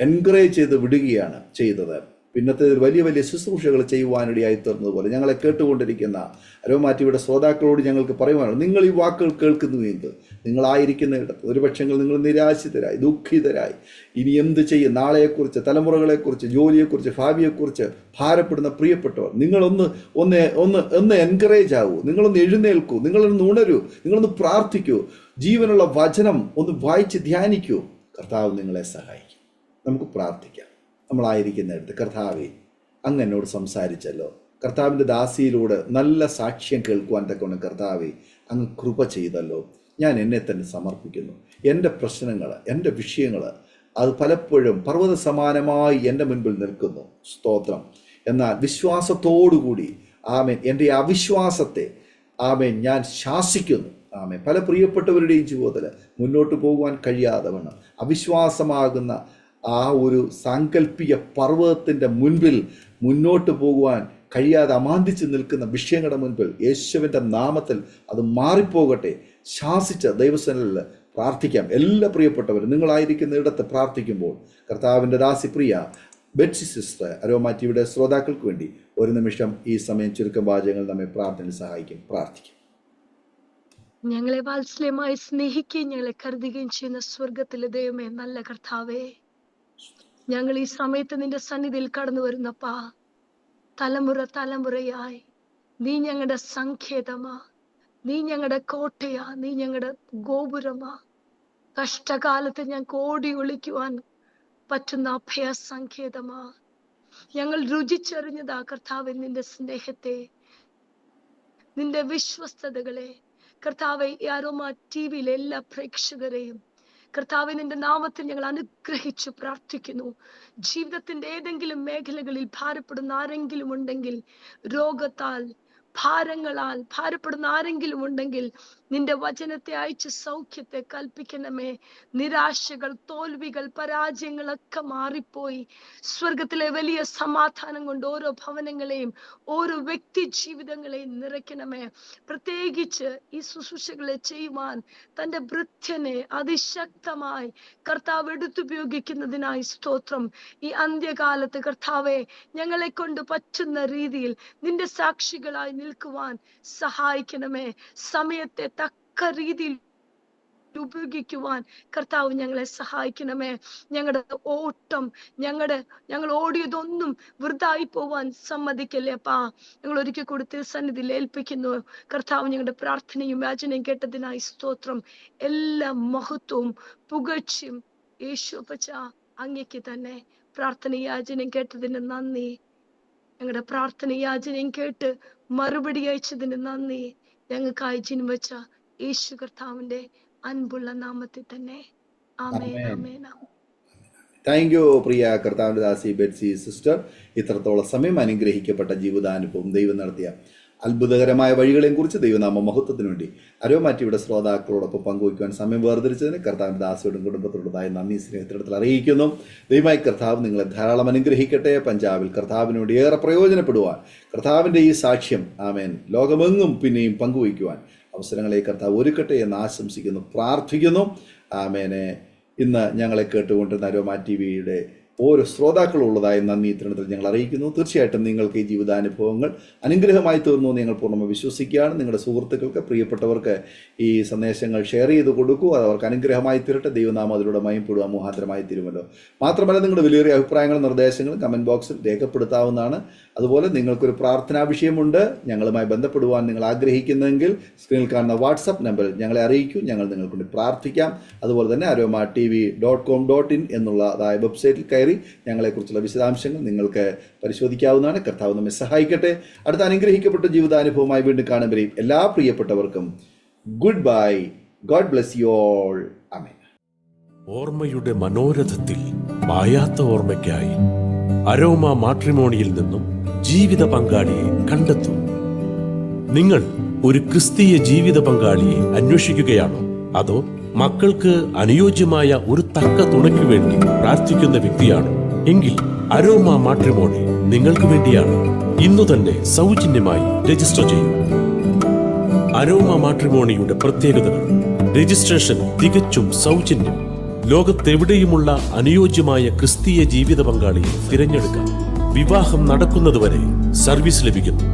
എൻകറേജ് ചെയ്ത് വിടുകയാണ് ചെയ്തത്. പിന്നത്തെ വലിയ വലിയ ശുശ്രൂഷകൾ ചെയ്യുവാനിടയായി തീർന്നതുപോലെ ഞങ്ങളെ കേട്ടുകൊണ്ടിരിക്കുന്ന അരോമ ടിവിയുടെ ശ്രോതാക്കളോട് ഞങ്ങൾക്ക് പറയുവാനുള്ളത്, നിങ്ങൾ ഈ വാക്കുകൾ കേൾക്കുന്നുവെങ്കിൽ നിങ്ങളായിരിക്കുന്ന ഇടത്ത് ഒരുപക്ഷെങ്കിൽ നിങ്ങൾ നിരാശിതരായി ദുഃഖിതരായി ഇനി എന്ത് ചെയ്യും, നാളെയെക്കുറിച്ച്, തലമുറകളെക്കുറിച്ച്, ജോലിയെക്കുറിച്ച്, ഭാവിയെക്കുറിച്ച് ഭാരപ്പെടുന്ന പ്രിയപ്പെട്ടവർ, നിങ്ങളൊന്ന് എൻകറേജ് ആകൂ, നിങ്ങളൊന്ന് എഴുന്നേൽക്കൂ, നിങ്ങളൊന്ന് ഉണരൂ, നിങ്ങളൊന്ന് പ്രാർത്ഥിക്കൂ, ജീവനുള്ള വചനം ഒന്ന് വായിച്ച് ധ്യാനിക്കൂ. കർത്താവ് നിങ്ങളെ സഹായിക്കും. നമുക്ക് പ്രാർത്ഥിക്കാം. നമ്മളായിരിക്കുന്നിടത്ത് കർത്താവേ, അങ്ങ് എന്നോട് സംസാരിച്ചല്ലോ, കർത്താവിൻ്റെ ദാസിയിലൂടെ നല്ല സാക്ഷ്യം കേൾക്കുവാൻ തക്കവണ്ണം കർത്താവേ അങ്ങ് കൃപ ചെയ്തല്ലോ. ഞാൻ എന്നെ തന്നെ സമർപ്പിക്കുന്നു. എൻ്റെ പ്രശ്നങ്ങൾ, എൻ്റെ വിഷയങ്ങൾ അത് പലപ്പോഴും പർവ്വത സമാനമായി എൻ്റെ മുൻപിൽ നിൽക്കുന്നു. സ്തോത്രം. എന്നാൽ വിശ്വാസത്തോടുകൂടി എൻ്റെ അവിശ്വാസത്തെ ഞാൻ ശാസിക്കുന്നു. പല പ്രിയപ്പെട്ടവരുടെയും ജീവിതത്തിൽ മുന്നോട്ട് പോകുവാൻ കഴിയാതെ വണ്ണം അവിശ്വാസമാകുന്ന ആ ഒരു സാങ്കല്പിക പർവ്വതത്തിൻ്റെ മുൻപിൽ മുന്നോട്ട് പോകുവാൻ കഴിയാതെ അമാന്തിച്ച് നിൽക്കുന്ന വിഷയങ്ങളുടെ മുൻപിൽ യേശുവിൻ്റെ നാമത്തിൽ അത് മാറിപ്പോകട്ടെ. ശാസിച്ച ദൈവസേനയിൽ പ്രാർത്ഥിക്കാം. എല്ലാ പ്രിയപ്പെട്ടവരും നിങ്ങളായിരിക്കുന്ന ഇടത്ത് പ്രാർത്ഥിക്കുമ്പോൾ കർത്താവിൻ്റെ ദാസി പ്രിയ ബെറ്റ്സി സിസ്റ്റർ അരോമ ടിവിയുടെ ശ്രോതാക്കൾക്ക് വേണ്ടി ഒരു നിമിഷം ഈ സമയം ചുരുക്കം വാചകങ്ങൾ നമ്മെ പ്രാർത്ഥനയിൽ സഹായിക്കും. പ്രാർത്ഥിക്കും. ഞങ്ങളെ വാത്സല്യമായി സ്നേഹിക്കുകയും ഞങ്ങളെ കരുതുകയും ചെയ്യുന്ന സ്വർഗത്തിലെ ദൈവമേ, നല്ല കർത്താവേ, ഞങ്ങൾ ഈ സമയത്ത് നിന്റെ സന്നിധിയിൽ കടന്നു വരുന്നപ്പാ, തലമുറയായി നീ ഞങ്ങളുടെ സങ്കേതമാ, നീ ഞങ്ങളുടെ കോട്ടയാ, നീ ഞങ്ങളുടെ ഗോപുരമാ. കഷ്ടകാലത്ത് ഞങ്ങൾക്ക് ഓടി ഒളിക്കുവാൻ പറ്റുന്ന അഭയ സങ്കേതമാ. ഞങ്ങൾ രുചിച്ചറിഞ്ഞതാ കർത്താവേ നിന്റെ സ്നേഹത്തെ, നിന്റെ വിശ്വസ്തതകളെ. കർത്താവെ, ഈ അരോമ ടിവിയിലെ എല്ലാ പ്രേക്ഷകരെയും കർത്താവെ നിന്റെ നാമത്തിൽ ഞങ്ങൾ അനുഗ്രഹിച്ചു പ്രാർത്ഥിക്കുന്നു. ജീവിതത്തിന്റെ ഏതെങ്കിലും മേഖലകളിൽ ഭാരപ്പെടുന്ന ആരെങ്കിലും ഉണ്ടെങ്കിൽ, രോഗത്താൽ ഭാരങ്ങളാൽ ഭാരപ്പെടുന്ന ആരെങ്കിലും ഉണ്ടെങ്കിൽ നിന്റെ വചനത്തെ അയച്ച് സൗഖ്യത്തെ കൽപ്പിക്കണമേ. നിരാശകൾ, തോൽവികൾ, പരാജയങ്ങളൊക്കെ മാറിപ്പോയി സ്വർഗത്തിലെ വലിയ സമാധാനം കൊണ്ട് ഓരോ ഭവനങ്ങളെയും ഓരോ വ്യക്തി ജീവിതങ്ങളെയും നിറയ്ക്കണമേ. പ്രത്യേകിച്ച് ഈ ശുശ്രൂഷകളെ ചെയ്യുവാൻ തന്റെ ഭൃത്യനെ അതിശക്തമായി കർത്താവ് എടുത്തുപയോഗിക്കുന്നതിനായി സ്തോത്രം. ഈ അന്ത്യകാലത്ത് കർത്താവെ, ഞങ്ങളെ കൊണ്ട് പറ്റുന്ന രീതിയിൽ നിന്റെ സാക്ഷികളായി നിൽക്കുവാൻ സഹായിക്കണമേ. സമയത്തെ തക്ക രീതിയിൽ ഉപയോഗിക്കുവാൻ കർത്താവ് ഞങ്ങളെ സഹായിക്കണമേ. ഞങ്ങളുടെ ഓട്ടം, ഞങ്ങൾ ഓടിയതൊന്നും വൃഥായി പോവാൻ സമ്മതിക്കല്ലേ അപ്പാ. ഞങ്ങൾ ഒരിക്കൽ കൂടി തിരുസന്നിധിയിൽ ഏൽപ്പിക്കുന്നു. കർത്താവ് ഞങ്ങളുടെ പ്രാർത്ഥനയും യാചനയും കേട്ടതിനായി സ്തോത്രം. എല്ലാ മഹത്വവും പുകഴ്ചയും യേശുപ്പച്ച അങ്ങയ്ക്ക് തന്നെ. പ്രാർത്ഥന യാചനയും കേട്ടതിന് നന്ദി. ഞങ്ങളുടെ പ്രാർത്ഥന യാചനയും കേട്ട് മറുപടി അയച്ചതിന് നന്ദി. ഞങ്ങൾക്കായി ജന്മവച്ച യേശു കർത്താവിന്റെ അൻപുള്ള നാമത്തിൽ തന്നെ. ആമേൻ, ആമേൻ. താങ്ക് യു പ്രിയ കർത്താവിൻ്റെ ദാസി ബെറ്റ്സി സിസ്റ്റർ. ഇത്രത്തോളം സമയം അനുഗ്രഹിക്കപ്പെട്ട ജീവിതാനുഭവം, ദൈവം നടത്തിയ അത്ഭുതകരമായ വഴികളെയും കുറിച്ച് ദൈവനാമ മഹത്വത്തിന് വേണ്ടി അരോമ ടിവിയുടെ ശ്രോതാക്കളോടൊപ്പം പങ്കുവയ്ക്കുവാൻ സമയം വേർതിരിച്ചതിന് കർത്താവിൻ്റെ ദാസിയോടും കുടുംബത്തോടുള്ളതായ നന്ദി സ്നേഹത്തിനടുത്തിൽ അറിയിക്കുന്നു. ദൈവമായി കർത്താവ് നിങ്ങളെ ധാരാളം അനുഗ്രഹിക്കട്ടെ. പഞ്ചാബിൽ കർത്താവിനോട് ഏറെ പ്രയോജനപ്പെടുവാൻ കർത്താവിൻ്റെ ഈ സാക്ഷ്യം ലോകമെങ്ങും പിന്നെയും പങ്കുവയ്ക്കുവാൻ അവസരങ്ങളെ കർത്താവ് ഒരുക്കട്ടെ എന്ന് ആശംസിക്കുന്നു, പ്രാർത്ഥിക്കുന്നു. ഇന്ന് ഞങ്ങളെ കേട്ടുകൊണ്ടിരുന്ന അരോമ ടിവിയുടെ ഓരോ ശ്രോതാക്കളും ഉള്ളതായ നന്ദി ഇത്തരണത്തിൽ ഞങ്ങൾ അറിയിക്കുന്നു. തീർച്ചയായിട്ടും നിങ്ങൾക്ക് ഈ ജീവിതാനുഭവങ്ങൾ അനുഗ്രഹമായി തീർന്നു എന്ന് ഞങ്ങൾ പൂർണ്ണമായി വിശ്വസിക്കുകയാണ്. നിങ്ങളുടെ സുഹൃത്തുക്കൾക്ക്, പ്രിയപ്പെട്ടവർക്ക് ഈ സന്ദേശങ്ങൾ ഷെയർ ചെയ്ത് കൊടുക്കൂ. അത് അവർക്ക് അനുഗ്രഹമായി തീരട്ടെ. ദൈവനാമം അതിലൂടെ മയപ്പെടുക മുഖാന്തരമായി തീരുമല്ലോ. മാത്രമല്ല, നിങ്ങളുടെ വിലയേറിയ അഭിപ്രായങ്ങളും നിർദ്ദേശങ്ങളും കമൻറ്റ് ബോക്സിൽ രേഖപ്പെടുത്താവുന്നതാണ്. അതുപോലെ നിങ്ങൾക്കൊരു പ്രാർത്ഥനാ വിഷയമുണ്ട്, ഞങ്ങളുമായി ബന്ധപ്പെടുവാൻ നിങ്ങൾ ആഗ്രഹിക്കുന്നെങ്കിൽ സ്ക്രീനിൽ കാണുന്ന വാട്സപ്പ് നമ്പറിൽ ഞങ്ങളെ അറിയിക്കൂ. ഞങ്ങൾ നിങ്ങൾക്ക് വേണ്ടി പ്രാർത്ഥിക്കാം. അതുപോലെ തന്നെ aroma.tv.com.in എന്നുള്ളതായ വെബ്സൈറ്റിൽ കയറി ഞങ്ങളെക്കുറിച്ചുള്ള വിശദാംശങ്ങൾ നിങ്ങൾക്ക് പരിശോധിക്കാവുന്നതാണ്. കർത്താവ് നമ്മെ സഹായിക്കട്ടെ. അടുത്ത അനുഗ്രഹിക്കപ്പെട്ട ജീവിതാനുഭവമായി വീണ്ടും കാണുമ്പോഴേയും എല്ലാ പ്രിയപ്പെട്ടവർക്കും good bye. God bless you all. Amen. ഓർമ്മയുടെ മനോരഥത്തിൽ മായാത്ത ഓർമ്മയ്ക്കായി അരോമ മാട്രിമോണിയിൽ നിന്നും ജീവിത പങ്കാളിയെ കണ്ടെത്തൂ. നിങ്ങൾ ഒരു ക്രിസ്തീയ ജീവിത പങ്കാളിയെ അന്വേഷിക്കുകയാണോ? അതോ മക്കൾക്ക് അനുയോജ്യമായ ഒരു തക്ക തുണയ്ക്കു വേണ്ടി പ്രാർത്ഥിക്കുന്ന വ്യക്തിയാണോ? എങ്കിൽ അരോമ മാട്രിമോണി നിങ്ങൾക്ക് വേണ്ടിയാണ്. ഇന്നു തന്നെ സൗജന്യമായി രജിസ്റ്റർ ചെയ്യൂ. അരോമ മാട്രിമോണിയുടെ പ്രത്യേകതകൾ: രജിസ്ട്രേഷൻ തികച്ചും സൗജന്യം. ലോകത്തെവിടെയുമുള്ള അനുയോജ്യമായ ക്രിസ്തീയ ജീവിത പങ്കാളിയെ തിരഞ്ഞെടുക്കാം. വിവാഹം നടക്കുന്നതുവരെ സർവീസ് ലഭിക്കുന്നു.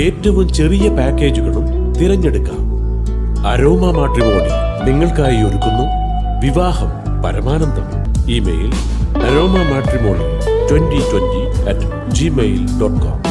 ഏറ്റവും ചെറിയ പാക്കേജുകളും തിരഞ്ഞെടുക്കാം. അരോമ മാട്രിമോണി നിങ്ങൾക്കായി ഒരുക്കുന്നു വിവാഹം പരമാനന്ദം. Email aroma matrimony2020@gmail.com